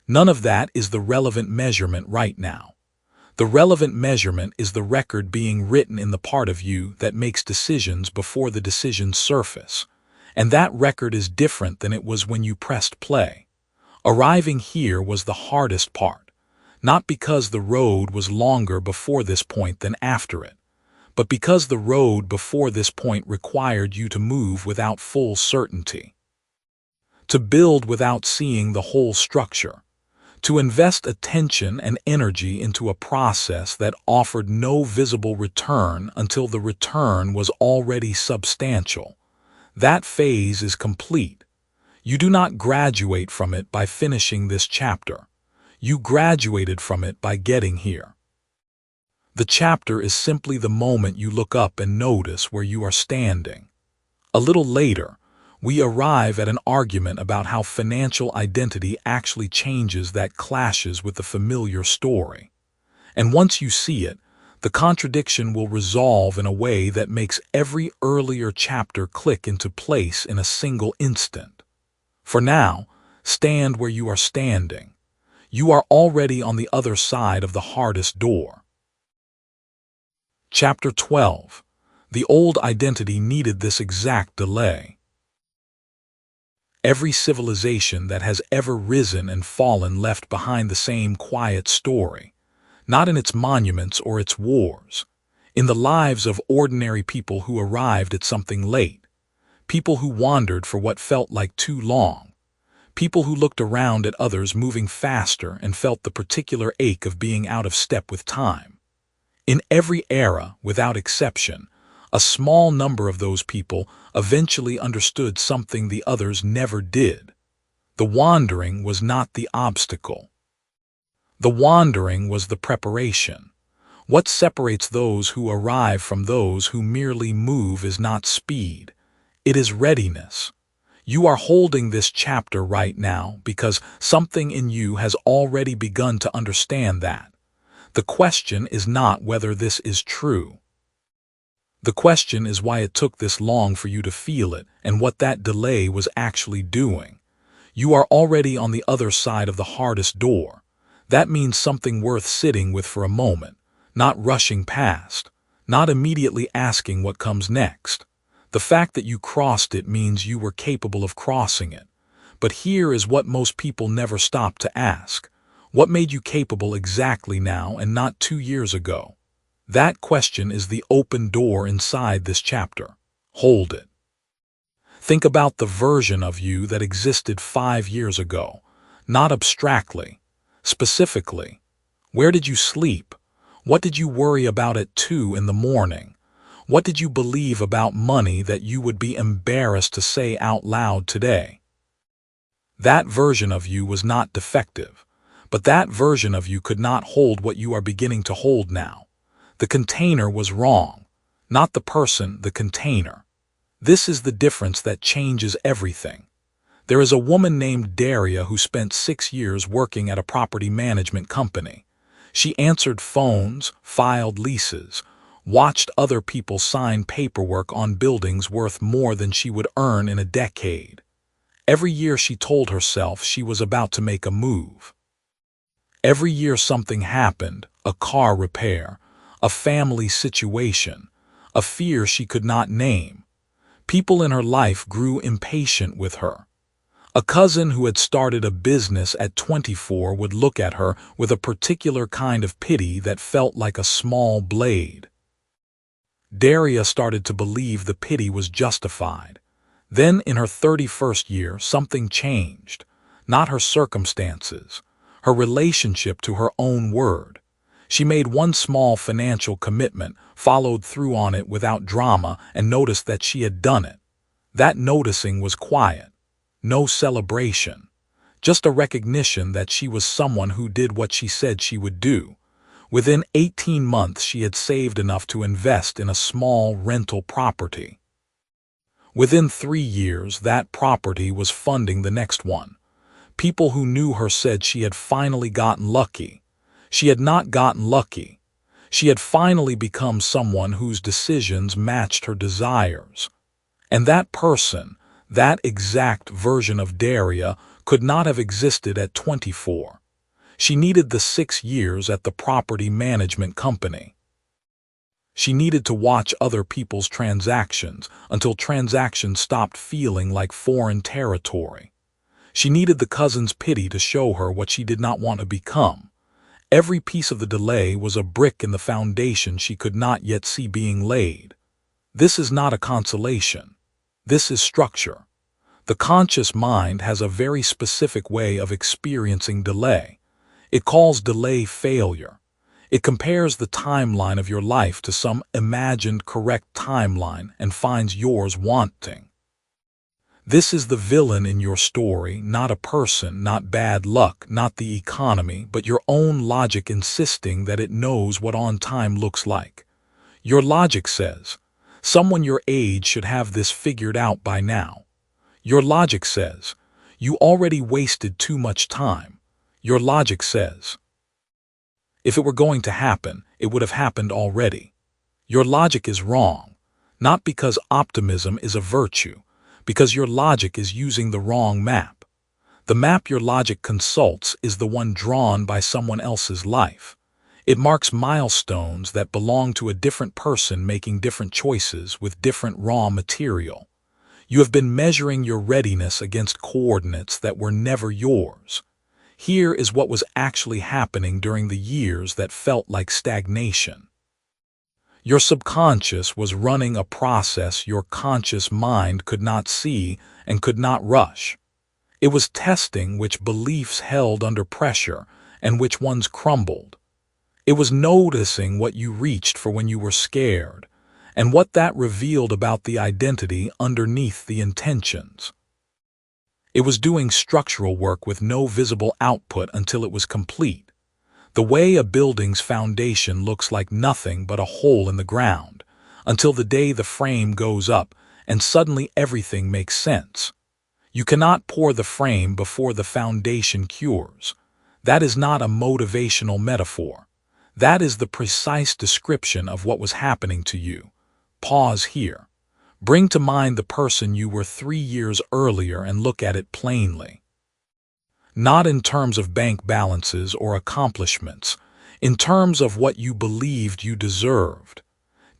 None of that is the relevant measurement right now. The relevant measurement is the record being written in the part of you that makes decisions before the decisions surface. And that record is different than it was when you pressed play. Arriving here was the hardest part, not because the road was longer before this point than after it, but because the road before this point required you to move without full certainty, to build without seeing the whole structure, to invest attention and energy into a process that offered no visible return until the return was already substantial. That phase is complete. You do not graduate from it by finishing this chapter. You graduated from it by getting here. The chapter is simply the moment you look up and notice where you are standing. A little later, we arrive at an argument about how financial identity actually changes that clashes with the familiar story. And once you see it, the contradiction will resolve in a way that makes every earlier chapter click into place in a single instant. For now, stand where you are standing. You are already on the other side of the hardest door. Chapter 12. The old identity needed this exact delay. Every civilization that has ever risen and fallen left behind the same quiet story, not in its monuments or its wars, in the lives of ordinary people who arrived at something late, people who wandered for what felt like too long, people who looked around at others moving faster and felt the particular ache of being out of step with time. In every era, without exception, a small number of those people eventually understood something the others never did. The wandering was not the obstacle. The wandering was the preparation. What separates those who arrive from those who merely move is not speed. It is readiness. You are holding this chapter right now because something in you has already begun to understand that. The question is not whether this is true. The question is why it took this long for you to feel it and what that delay was actually doing. You are already on the other side of the hardest door. That means something worth sitting with for a moment, not rushing past, not immediately asking what comes next. The fact that you crossed it means you were capable of crossing it. But here is what most people never stop to ask. What made you capable exactly now and not 2 years ago? That question is the open door inside this chapter. Hold it. Think about the version of you that existed 5 years ago, not abstractly, specifically. Where did you sleep? What did you worry about at 2 in the morning? What did you believe about money that you would be embarrassed to say out loud today? That version of you was not defective, but that version of you could not hold what you are beginning to hold now. The container was wrong, not the person, the container. This is the difference that changes everything. There is a woman named Daria who spent 6 years working at a property management company. She answered phones, filed leases, watched other people sign paperwork on buildings worth more than she would earn in a decade. Every year she told herself she was about to make a move. Every year something happened, a car repair, a family situation, a fear she could not name. People in her life grew impatient with her. A cousin who had started a business at 24 would look at her with a particular kind of pity that felt like a small blade. Daria started to believe the pity was justified. Then, in her 31st year, something changed. Not her circumstances, her relationship to her own word. She made one small financial commitment, followed through on it without drama, and noticed that she had done it. That noticing was quiet. No celebration. Just a recognition that she was someone who did what she said she would do. Within 18 months, she had saved enough to invest in a small rental property. Within 3 years, that property was funding the next one. People who knew her said she had finally gotten lucky. She had not gotten lucky. She had finally become someone whose decisions matched her desires. And that person, that exact version of Daria, could not have existed at 24. She needed the 6 years at the property management company. She needed to watch other people's transactions until transactions stopped feeling like foreign territory. She needed the cousin's pity to show her what she did not want to become. Every piece of the delay was a brick in the foundation she could not yet see being laid. This is not a consolation. This is structure. The conscious mind has a very specific way of experiencing delay. It calls delay failure. It compares the timeline of your life to some imagined correct timeline and finds yours wanting. This is the villain in your story, not a person, not bad luck, not the economy, but your own logic insisting that it knows what on time looks like. Your logic says, someone your age should have this figured out by now. Your logic says, you already wasted too much time. Your logic says, if it were going to happen, it would have happened already. Your logic is wrong, not because optimism is a virtue, because your logic is using the wrong map. The map your logic consults is the one drawn by someone else's life. It marks milestones that belong to a different person making different choices with different raw material. You have been measuring your readiness against coordinates that were never yours. Here is what was actually happening during the years that felt like stagnation. Your subconscious was running a process your conscious mind could not see and could not rush. It was testing which beliefs held under pressure and which ones crumbled. It was noticing what you reached for when you were scared, and what that revealed about the identity underneath the intentions. It was doing structural work with no visible output until it was complete. The way a building's foundation looks like nothing but a hole in the ground, until the day the frame goes up and suddenly everything makes sense. You cannot pour the frame before the foundation cures. That is not a motivational metaphor. That is the precise description of what was happening to you. Pause here. Bring to mind the person you were 3 years earlier and look at it plainly. not in terms of bank balances or accomplishments, in terms of what you believed you deserved.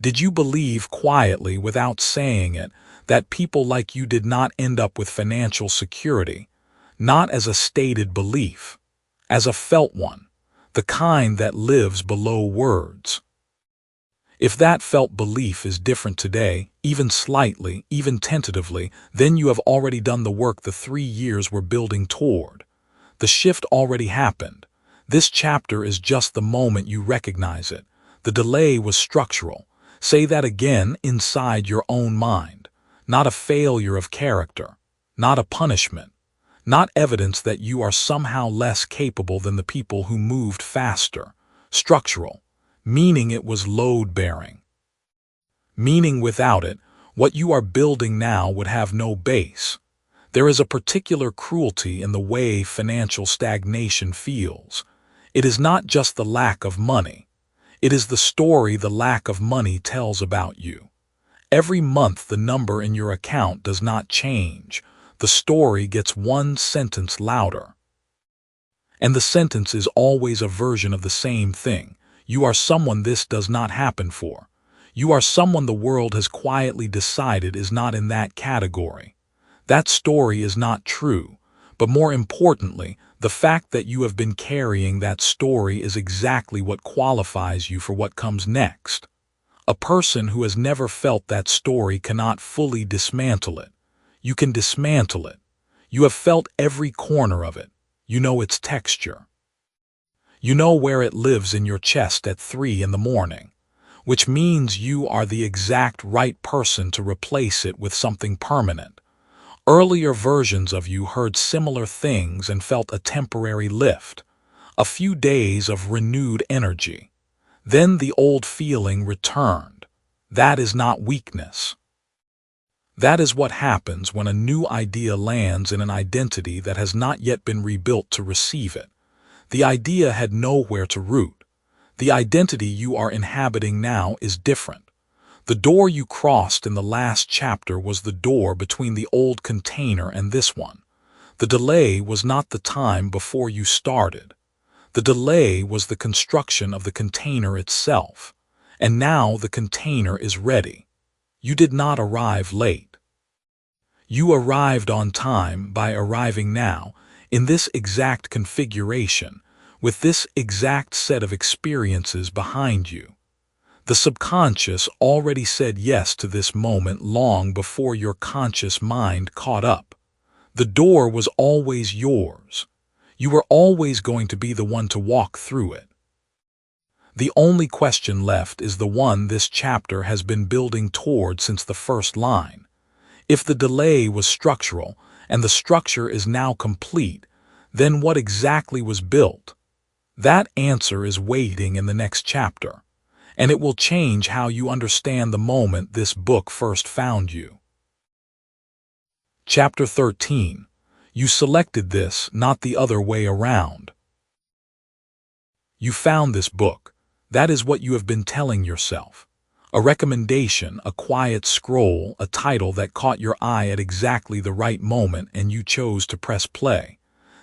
Did you believe quietly, without saying it, that people like you did not end up with financial security, not as a stated belief, as a felt one, the kind that lives below words? If that felt belief is different today, even slightly, even tentatively, then you have already done the work the 3 years were building toward. The shift already happened. This chapter is just the moment you recognize it. The delay was structural. Say that again inside your own mind. Not a failure of character, not a punishment, not evidence that you are somehow less capable than the people who moved faster. Structural, meaning it was load-bearing. Meaning without it, what you are building now would have no base. There is a particular cruelty in the way financial stagnation feels. It is not just the lack of money. It is the story the lack of money tells about you. Every month the number in your account does not change. The story gets one sentence louder. And the sentence is always a version of the same thing. You are someone this does not happen for. You are someone the world has quietly decided is not in that category. That story is not true, but more importantly, the fact that you have been carrying that story is exactly what qualifies you for what comes next. A person who has never felt that story cannot fully dismantle it. You can dismantle it. You have felt every corner of it. You know its texture. You know where it lives in your chest at 3 in the morning, which means you are the exact right person to replace it with something permanent. Earlier versions of you heard similar things and felt a temporary lift, a few days of renewed energy. Then the old feeling returned. That is not weakness. That is what happens when a new idea lands in an identity that has not yet been rebuilt to receive it. The idea had nowhere to root. The identity you are inhabiting now is different. The door you crossed in the last chapter was the door between the old container and this one. The delay was not the time before you started. The delay was the construction of the container itself. And now the container is ready. You did not arrive late. You arrived on time by arriving now, in this exact configuration, with this exact set of experiences behind you. The subconscious already said yes to this moment long before your conscious mind caught up. The door was always yours. You were always going to be the one to walk through it. The only question left is the one this chapter has been building toward since the first line. If the delay was structural and the structure is now complete, then what exactly was built? That answer is waiting in the next chapter. And it will change how you understand the moment this book first found you. Chapter 13. You selected this, not the other way around. You found this book. That is what you have been telling yourself. A recommendation, a quiet scroll, a title that caught your eye at exactly the right moment and you chose to press play.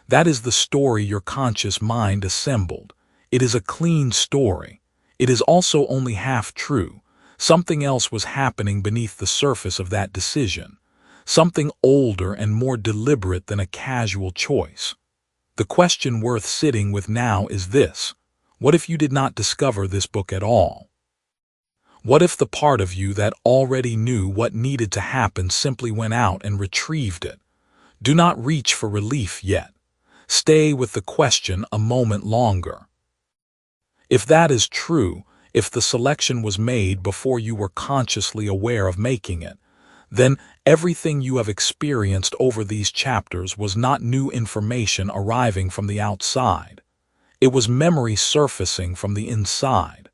That is the story your conscious mind assembled. It is a clean story. It is also only half true. Something else was happening beneath the surface of that decision. Something older and more deliberate than a casual choice. The question worth sitting with now is this: what if you did not discover this book at all? What if the part of you that already knew what needed to happen simply went out and retrieved it? Do not reach for relief yet. Stay with the question a moment longer. If that is true, if the selection was made before you were consciously aware of making it, then everything you have experienced over these chapters was not new information arriving from the outside. It was memory surfacing from the inside.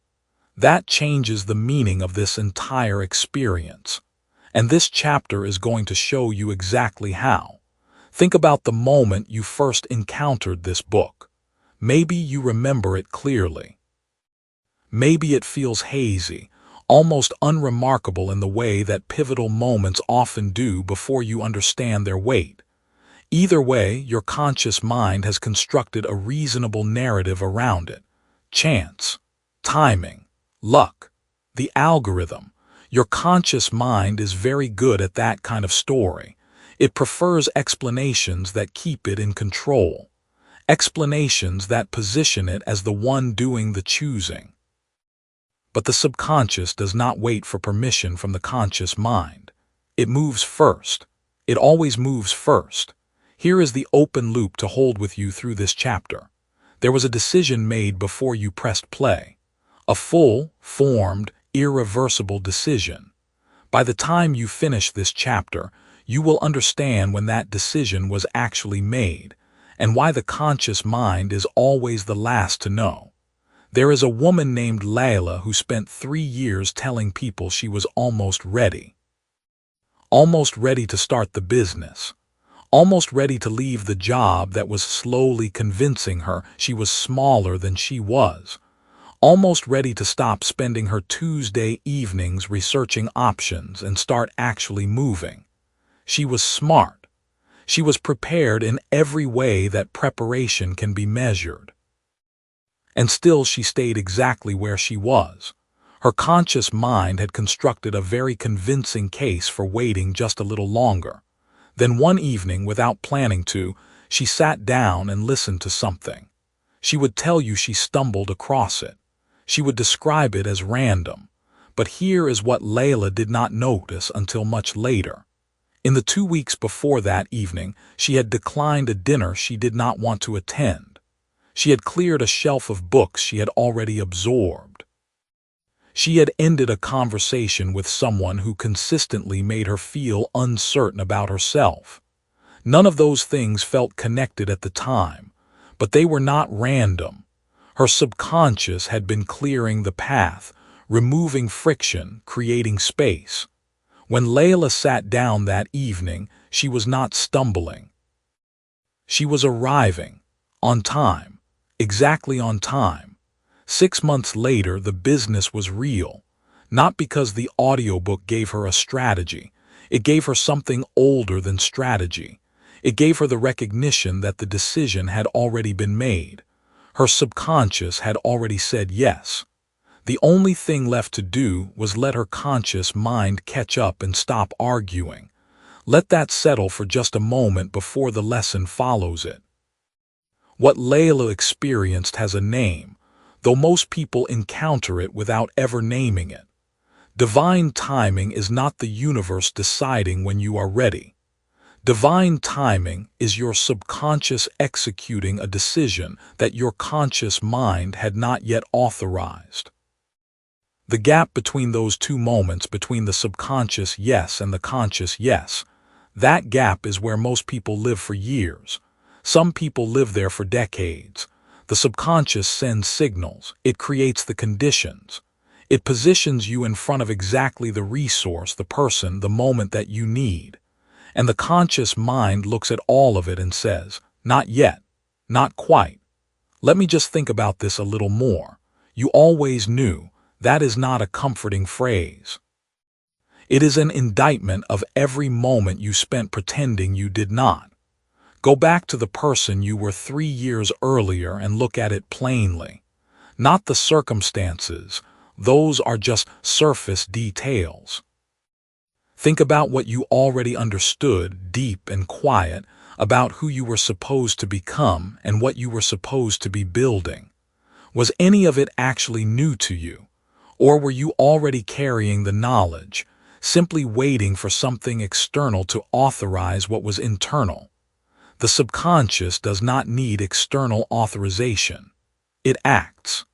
That changes the meaning of this entire experience. And this chapter is going to show you exactly how. Think about the moment you first encountered this book. Maybe you remember it clearly. Maybe it feels hazy, almost unremarkable in the way that pivotal moments often do before you understand their weight. Either way, your conscious mind has constructed a reasonable narrative around it. Chance, timing, luck, the algorithm. Your conscious mind is very good at that kind of story. It prefers explanations that keep it in control. Explanations that position it as the one doing the choosing. But the subconscious does not wait for permission from the conscious mind. It moves first. It always moves first. Here is the open loop to hold with you through this chapter. There was a decision made before you pressed play. A full, formed, irreversible decision. By the time you finish this chapter, you will understand when that decision was actually made, and why the conscious mind is always the last to know. There is a woman named Layla who spent 3 years telling people she was almost ready. Almost ready to start the business. Almost ready to leave the job that was slowly convincing her she was smaller than she was. Almost ready to stop spending her Tuesday evenings researching options and start actually moving. She was smart. She was prepared in every way that preparation can be measured. And still she stayed exactly where she was. Her conscious mind had constructed a very convincing case for waiting just a little longer. Then one evening, without planning to, she sat down and listened to something. She would tell you she stumbled across it. She would describe it as random. But here is what Layla did not notice until much later. In the 2 weeks before that evening, she had declined a dinner she did not want to attend. She had cleared a shelf of books she had already absorbed. She had ended a conversation with someone who consistently made her feel uncertain about herself. None of those things felt connected at the time, but they were not random. Her subconscious had been clearing the path, removing friction, creating space. When Layla sat down that evening, she was not stumbling. She was arriving, on time, exactly on time. 6 months later, the business was real, not because the audiobook gave her a strategy. It gave her something older than strategy. It gave her the recognition that the decision had already been made. Her subconscious had already said yes. The only thing left to do was let her conscious mind catch up and stop arguing. Let that settle for just a moment before the lesson follows it. What Layla experienced has a name, though most people encounter it without ever naming it. Divine timing is not the universe deciding when you are ready. Divine timing is your subconscious executing a decision that your conscious mind had not yet authorized. The gap between those 2 moments, between the subconscious yes and the conscious yes, that gap is where most people live for years. Some people live there for decades. The subconscious sends signals. It creates the conditions. It positions you in front of exactly the resource, the person, the moment that you need. And the conscious mind looks at all of it and says, not yet, not quite. Let me just think about this a little more. You always knew. That is not a comforting phrase. It is an indictment of every moment you spent pretending you did not. Go back to the person you were 3 years earlier and look at it plainly. Not the circumstances. Those are just surface details. Think about what you already understood, deep and quiet, about who you were supposed to become and what you were supposed to be building. Was any of it actually new to you? Or were you already carrying the knowledge, simply waiting for something external to authorize what was internal? The subconscious does not need external authorization. It acts.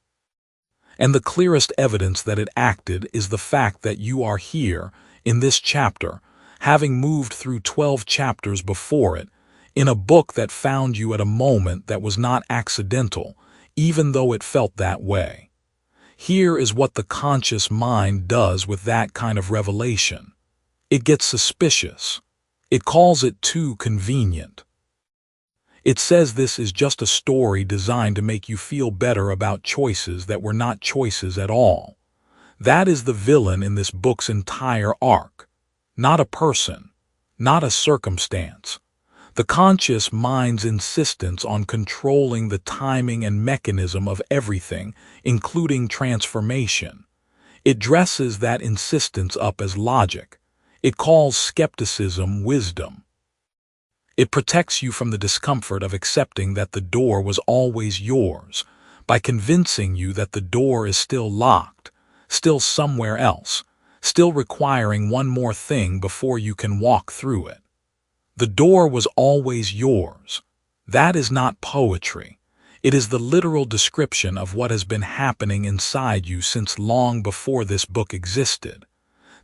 And the clearest evidence that it acted is the fact that you are here, in this chapter, having moved through 12 chapters before it, in a book that found you at a moment that was not accidental, even though it felt that way. Here is what the conscious mind does with that kind of revelation. It gets suspicious. It calls it too convenient. It says this is just a story designed to make you feel better about choices that were not choices at all. That is the villain in this book's entire arc. Not a person, not a circumstance. The conscious mind's insistence on controlling the timing and mechanism of everything, including transformation. It dresses that insistence up as logic. It calls skepticism wisdom. It protects you from the discomfort of accepting that the door was always yours, by convincing you that the door is still locked, still somewhere else, still requiring one more thing before you can walk through it. The door was always yours. That is not poetry. It is the literal description of what has been happening inside you since long before this book existed.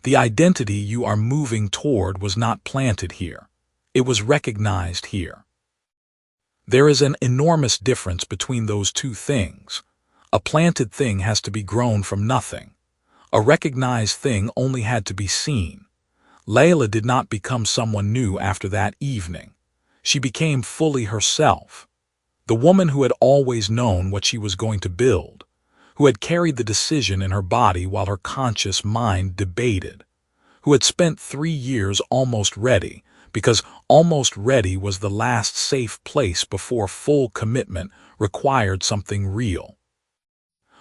The identity you are moving toward was not planted here. It was recognized here. There is an enormous difference between those two things. A planted thing has to be grown from nothing. A recognized thing only had to be seen. Layla did not become someone new after that evening. She became fully herself. The woman who had always known what she was going to build, who had carried the decision in her body while her conscious mind debated, who had spent 3 years almost ready, because almost ready was the last safe place before full commitment required something real.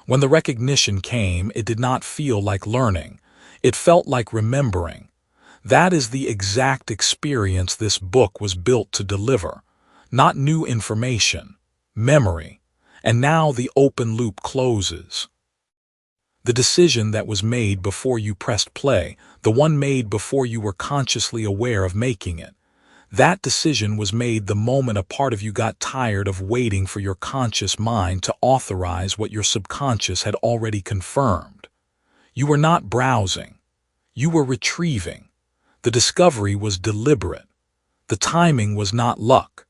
When the recognition came, it did not feel like learning. It felt like remembering. That is the exact experience this book was built to deliver. Not new information, memory. And now the open loop closes. The decision that was made before you pressed play, the one made before you were consciously aware of making it. That decision was made the moment a part of you got tired of waiting for your conscious mind to authorize what your subconscious had already confirmed. You were not browsing. You were retrieving. The discovery was deliberate. The timing was not luck.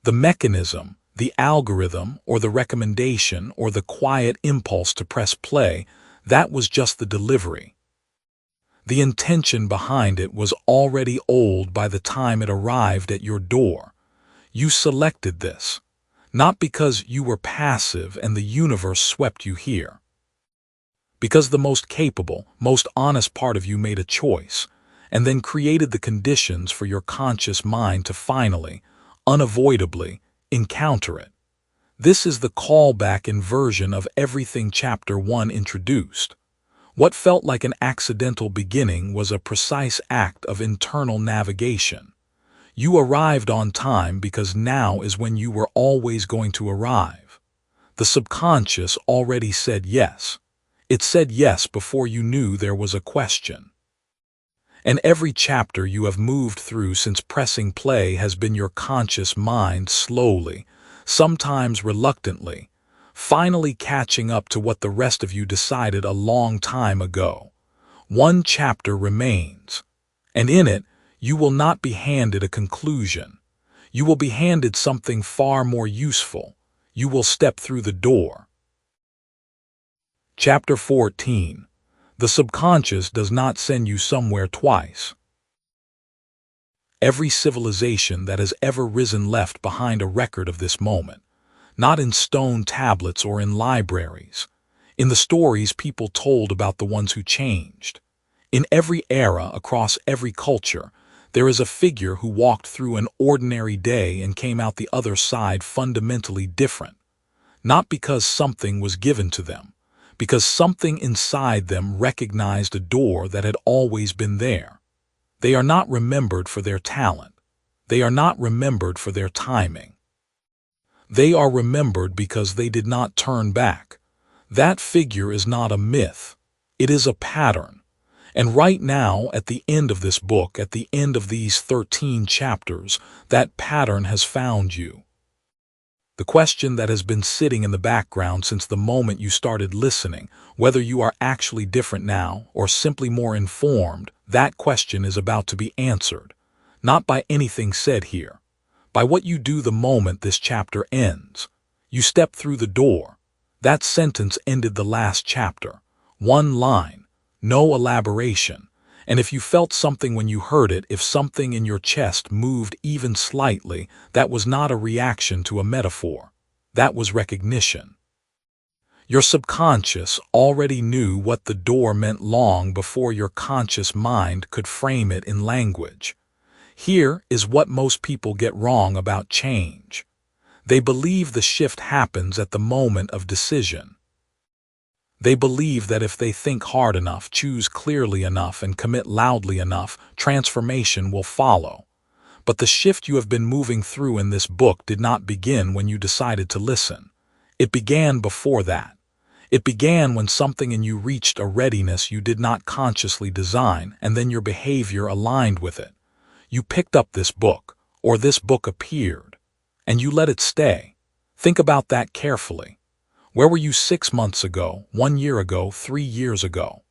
The mechanism, the algorithm, or the recommendation, or the quiet impulse to press play, that was just the delivery. The intention behind it was already old by the time it arrived at your door. You selected this, not because you were passive and the universe swept you here. Because the most capable, most honest part of you made a choice, and then created the conditions for your conscious mind to finally, unavoidably, encounter it. This is the callback inversion of everything Chapter 1 introduced. What felt like an accidental beginning was a precise act of internal navigation. You arrived on time because now is when you were always going to arrive. The subconscious already said yes. It said yes before you knew there was a question. And every chapter you have moved through since pressing play has been your conscious mind slowly, sometimes reluctantly, finally catching up to what the rest of you decided a long time ago. One chapter remains, and in it, you will not be handed a conclusion. You will be handed something far more useful. You will step through the door. Chapter 14. The subconscious does not send you somewhere twice. Every civilization that has ever risen left behind a record of this moment, not in stone tablets or in libraries, in the stories people told about the ones who changed. In every era, across every culture, there is a figure who walked through an ordinary day and came out the other side fundamentally different, not because something was given to them, because something inside them recognized a door that had always been there. They are not remembered for their talent. They are not remembered for their timing. They are remembered because they did not turn back. That figure is not a myth. It is a pattern. And right now, at the end of this book, at the end of these 13 chapters, that pattern has found you. The question that has been sitting in the background since the moment you started listening, whether you are actually different now or simply more informed, that question is about to be answered, not by anything said here, by what you do the moment this chapter ends. You step through the door. That sentence ended the last chapter. One line, no elaboration. And if you felt something when you heard it, if something in your chest moved even slightly, that was not a reaction to a metaphor. That was recognition. Your subconscious already knew what the door meant long before your conscious mind could frame it in language. Here is what most people get wrong about change. They believe the shift happens at the moment of decision. They believe that if they think hard enough, choose clearly enough, and commit loudly enough, transformation will follow. But the shift you have been moving through in this book did not begin when you decided to listen. It began before that. It began when something in you reached a readiness you did not consciously design, and then your behavior aligned with it. You picked up this book, or this book appeared, and you let it stay. Think about that carefully. Where were you 6 months ago, 1 year ago, 3 years ago?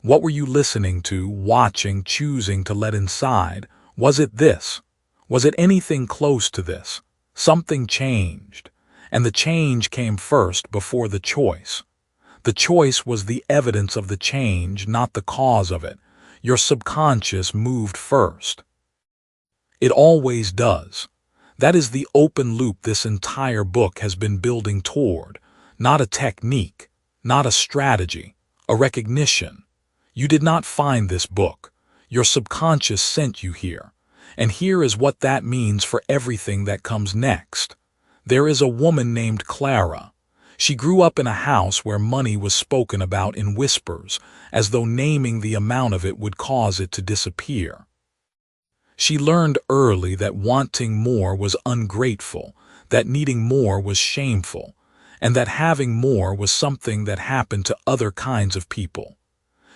What were you listening to, watching, choosing to let inside? Was it this? Was it anything close to this? Something changed, and the change came first before the choice. The choice was the evidence of the change, not the cause of it. Your subconscious moved first. It always does. That is the open loop this entire book has been building toward. Not a technique, not a strategy, a recognition. You did not find this book. Your subconscious sent you here. And here is what that means for everything that comes next. There is a woman named Clara. She grew up in a house where money was spoken about in whispers, as though naming the amount of it would cause it to disappear. She learned early that wanting more was ungrateful, that needing more was shameful, and that having more was something that happened to other kinds of people.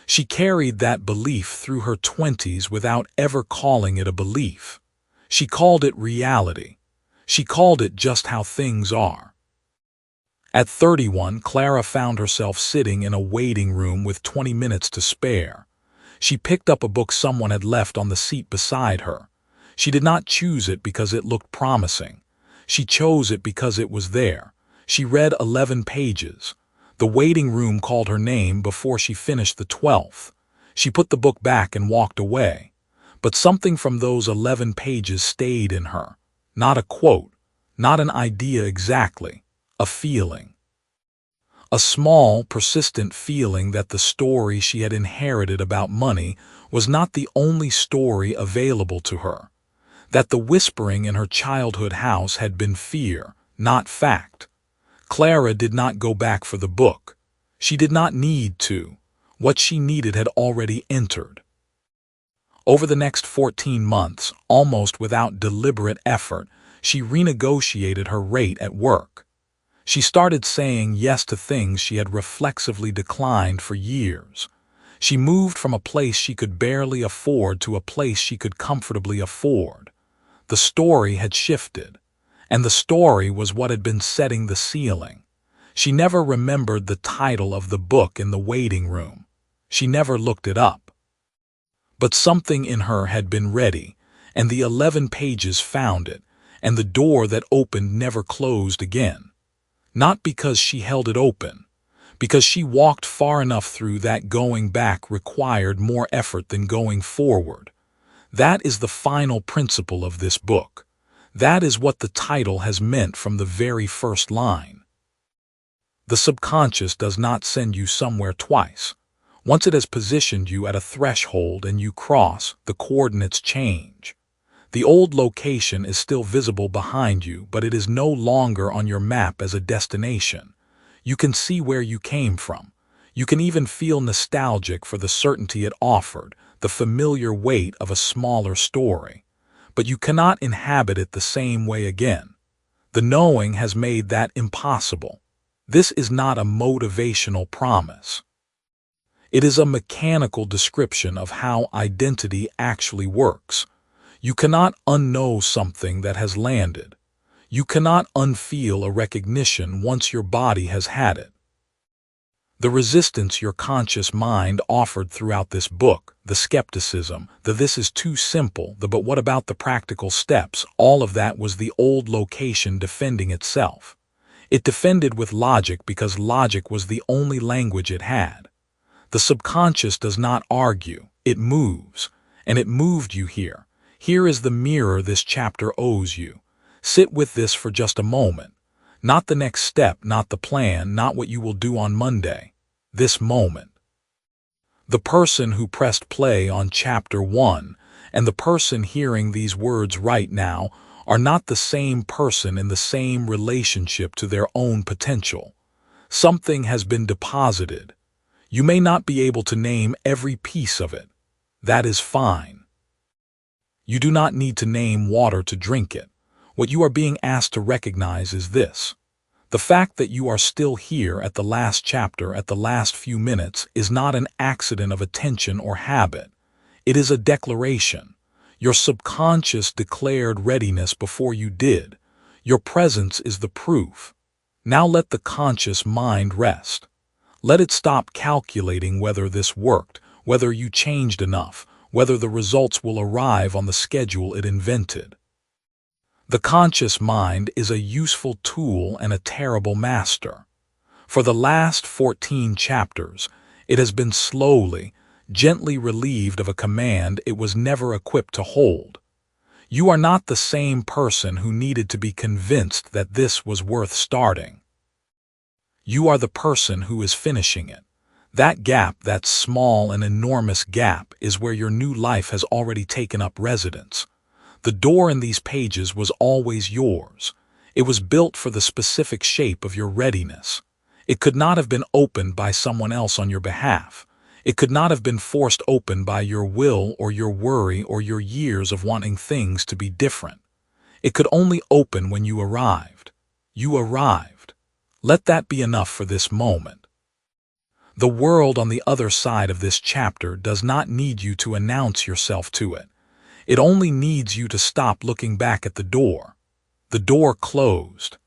She carried that belief through her 20s without ever calling it a belief. She called it reality. She called it just how things are. At 31, Clara found herself sitting in a waiting room with 20 minutes to spare. She picked up a book someone had left on the seat beside her. She did not choose it because it looked promising. She chose it because it was there. She read 11 pages. The waiting room called her name before she finished the 12th. She put the book back and walked away. But something from those 11 pages stayed in her. Not a quote, not an idea exactly, a feeling. A small, persistent feeling that the story she had inherited about money was not the only story available to her. That the whispering in her childhood house had been fear, not fact. Clara did not go back for the book. She did not need to. What she needed had already entered. Over the next 14 months, almost without deliberate effort, she renegotiated her rate at work. She started saying yes to things she had reflexively declined for years. She moved from a place she could barely afford to a place she could comfortably afford. The story had shifted, and the story was what had been setting the ceiling. She never remembered the title of the book in the waiting room. She never looked it up. But something in her had been ready, and the 11 pages found it, and the door that opened never closed again. Not because she held it open, because she walked far enough through that going back required more effort than going forward. That is the final principle of this book. That is what the title has meant from the very first line. The subconscious does not send you somewhere twice. Once it has positioned you at a threshold and you cross, the coordinates change. The old location is still visible behind you, but it is no longer on your map as a destination. You can see where you came from. You can even feel nostalgic for the certainty it offered, the familiar weight of a smaller story. But you cannot inhabit it the same way again. The knowing has made that impossible. This is not a motivational promise. It is a mechanical description of how identity actually works. You cannot unknow something that has landed. You cannot unfeel a recognition once your body has had it. The resistance your conscious mind offered throughout this book, the skepticism, the this is too simple, the but what about the practical steps, all of that was the old location defending itself. It defended with logic because logic was the only language it had. The subconscious does not argue, it moves, and it moved you here. Here is the mirror this chapter owes you. Sit with this for just a moment. Not the next step, not the plan, not what you will do on Monday. This moment. The person who pressed play on chapter 1 And the person hearing these words right now are not the same person in the same relationship to their own potential. Something has been deposited. You may not be able to name every piece of it. That is fine. You do not need to name water to drink it. What you are being asked to recognize is this. The fact that you are still here at the last chapter at the last few minutes is not an accident of attention or habit. It is a declaration. Your subconscious declared readiness before you did. Your presence is the proof. Now let the conscious mind rest. Let it stop calculating whether this worked, whether you changed enough, whether the results will arrive on the schedule it invented. The conscious mind is a useful tool and a terrible master. For the last 14 chapters, it has been slowly, gently relieved of a command it was never equipped to hold. You are not the same person who needed to be convinced that this was worth starting. You are the person who is finishing it. That gap, that small and enormous gap, is where your new life has already taken up residence. The door in these pages was always yours. It was built for the specific shape of your readiness. It could not have been opened by someone else on your behalf. It could not have been forced open by your will or your worry or your years of wanting things to be different. It could only open when you arrived. You arrived. Let that be enough for this moment. The world on the other side of this chapter does not need you to announce yourself to it. It only needs you to stop looking back at the door. The door closed.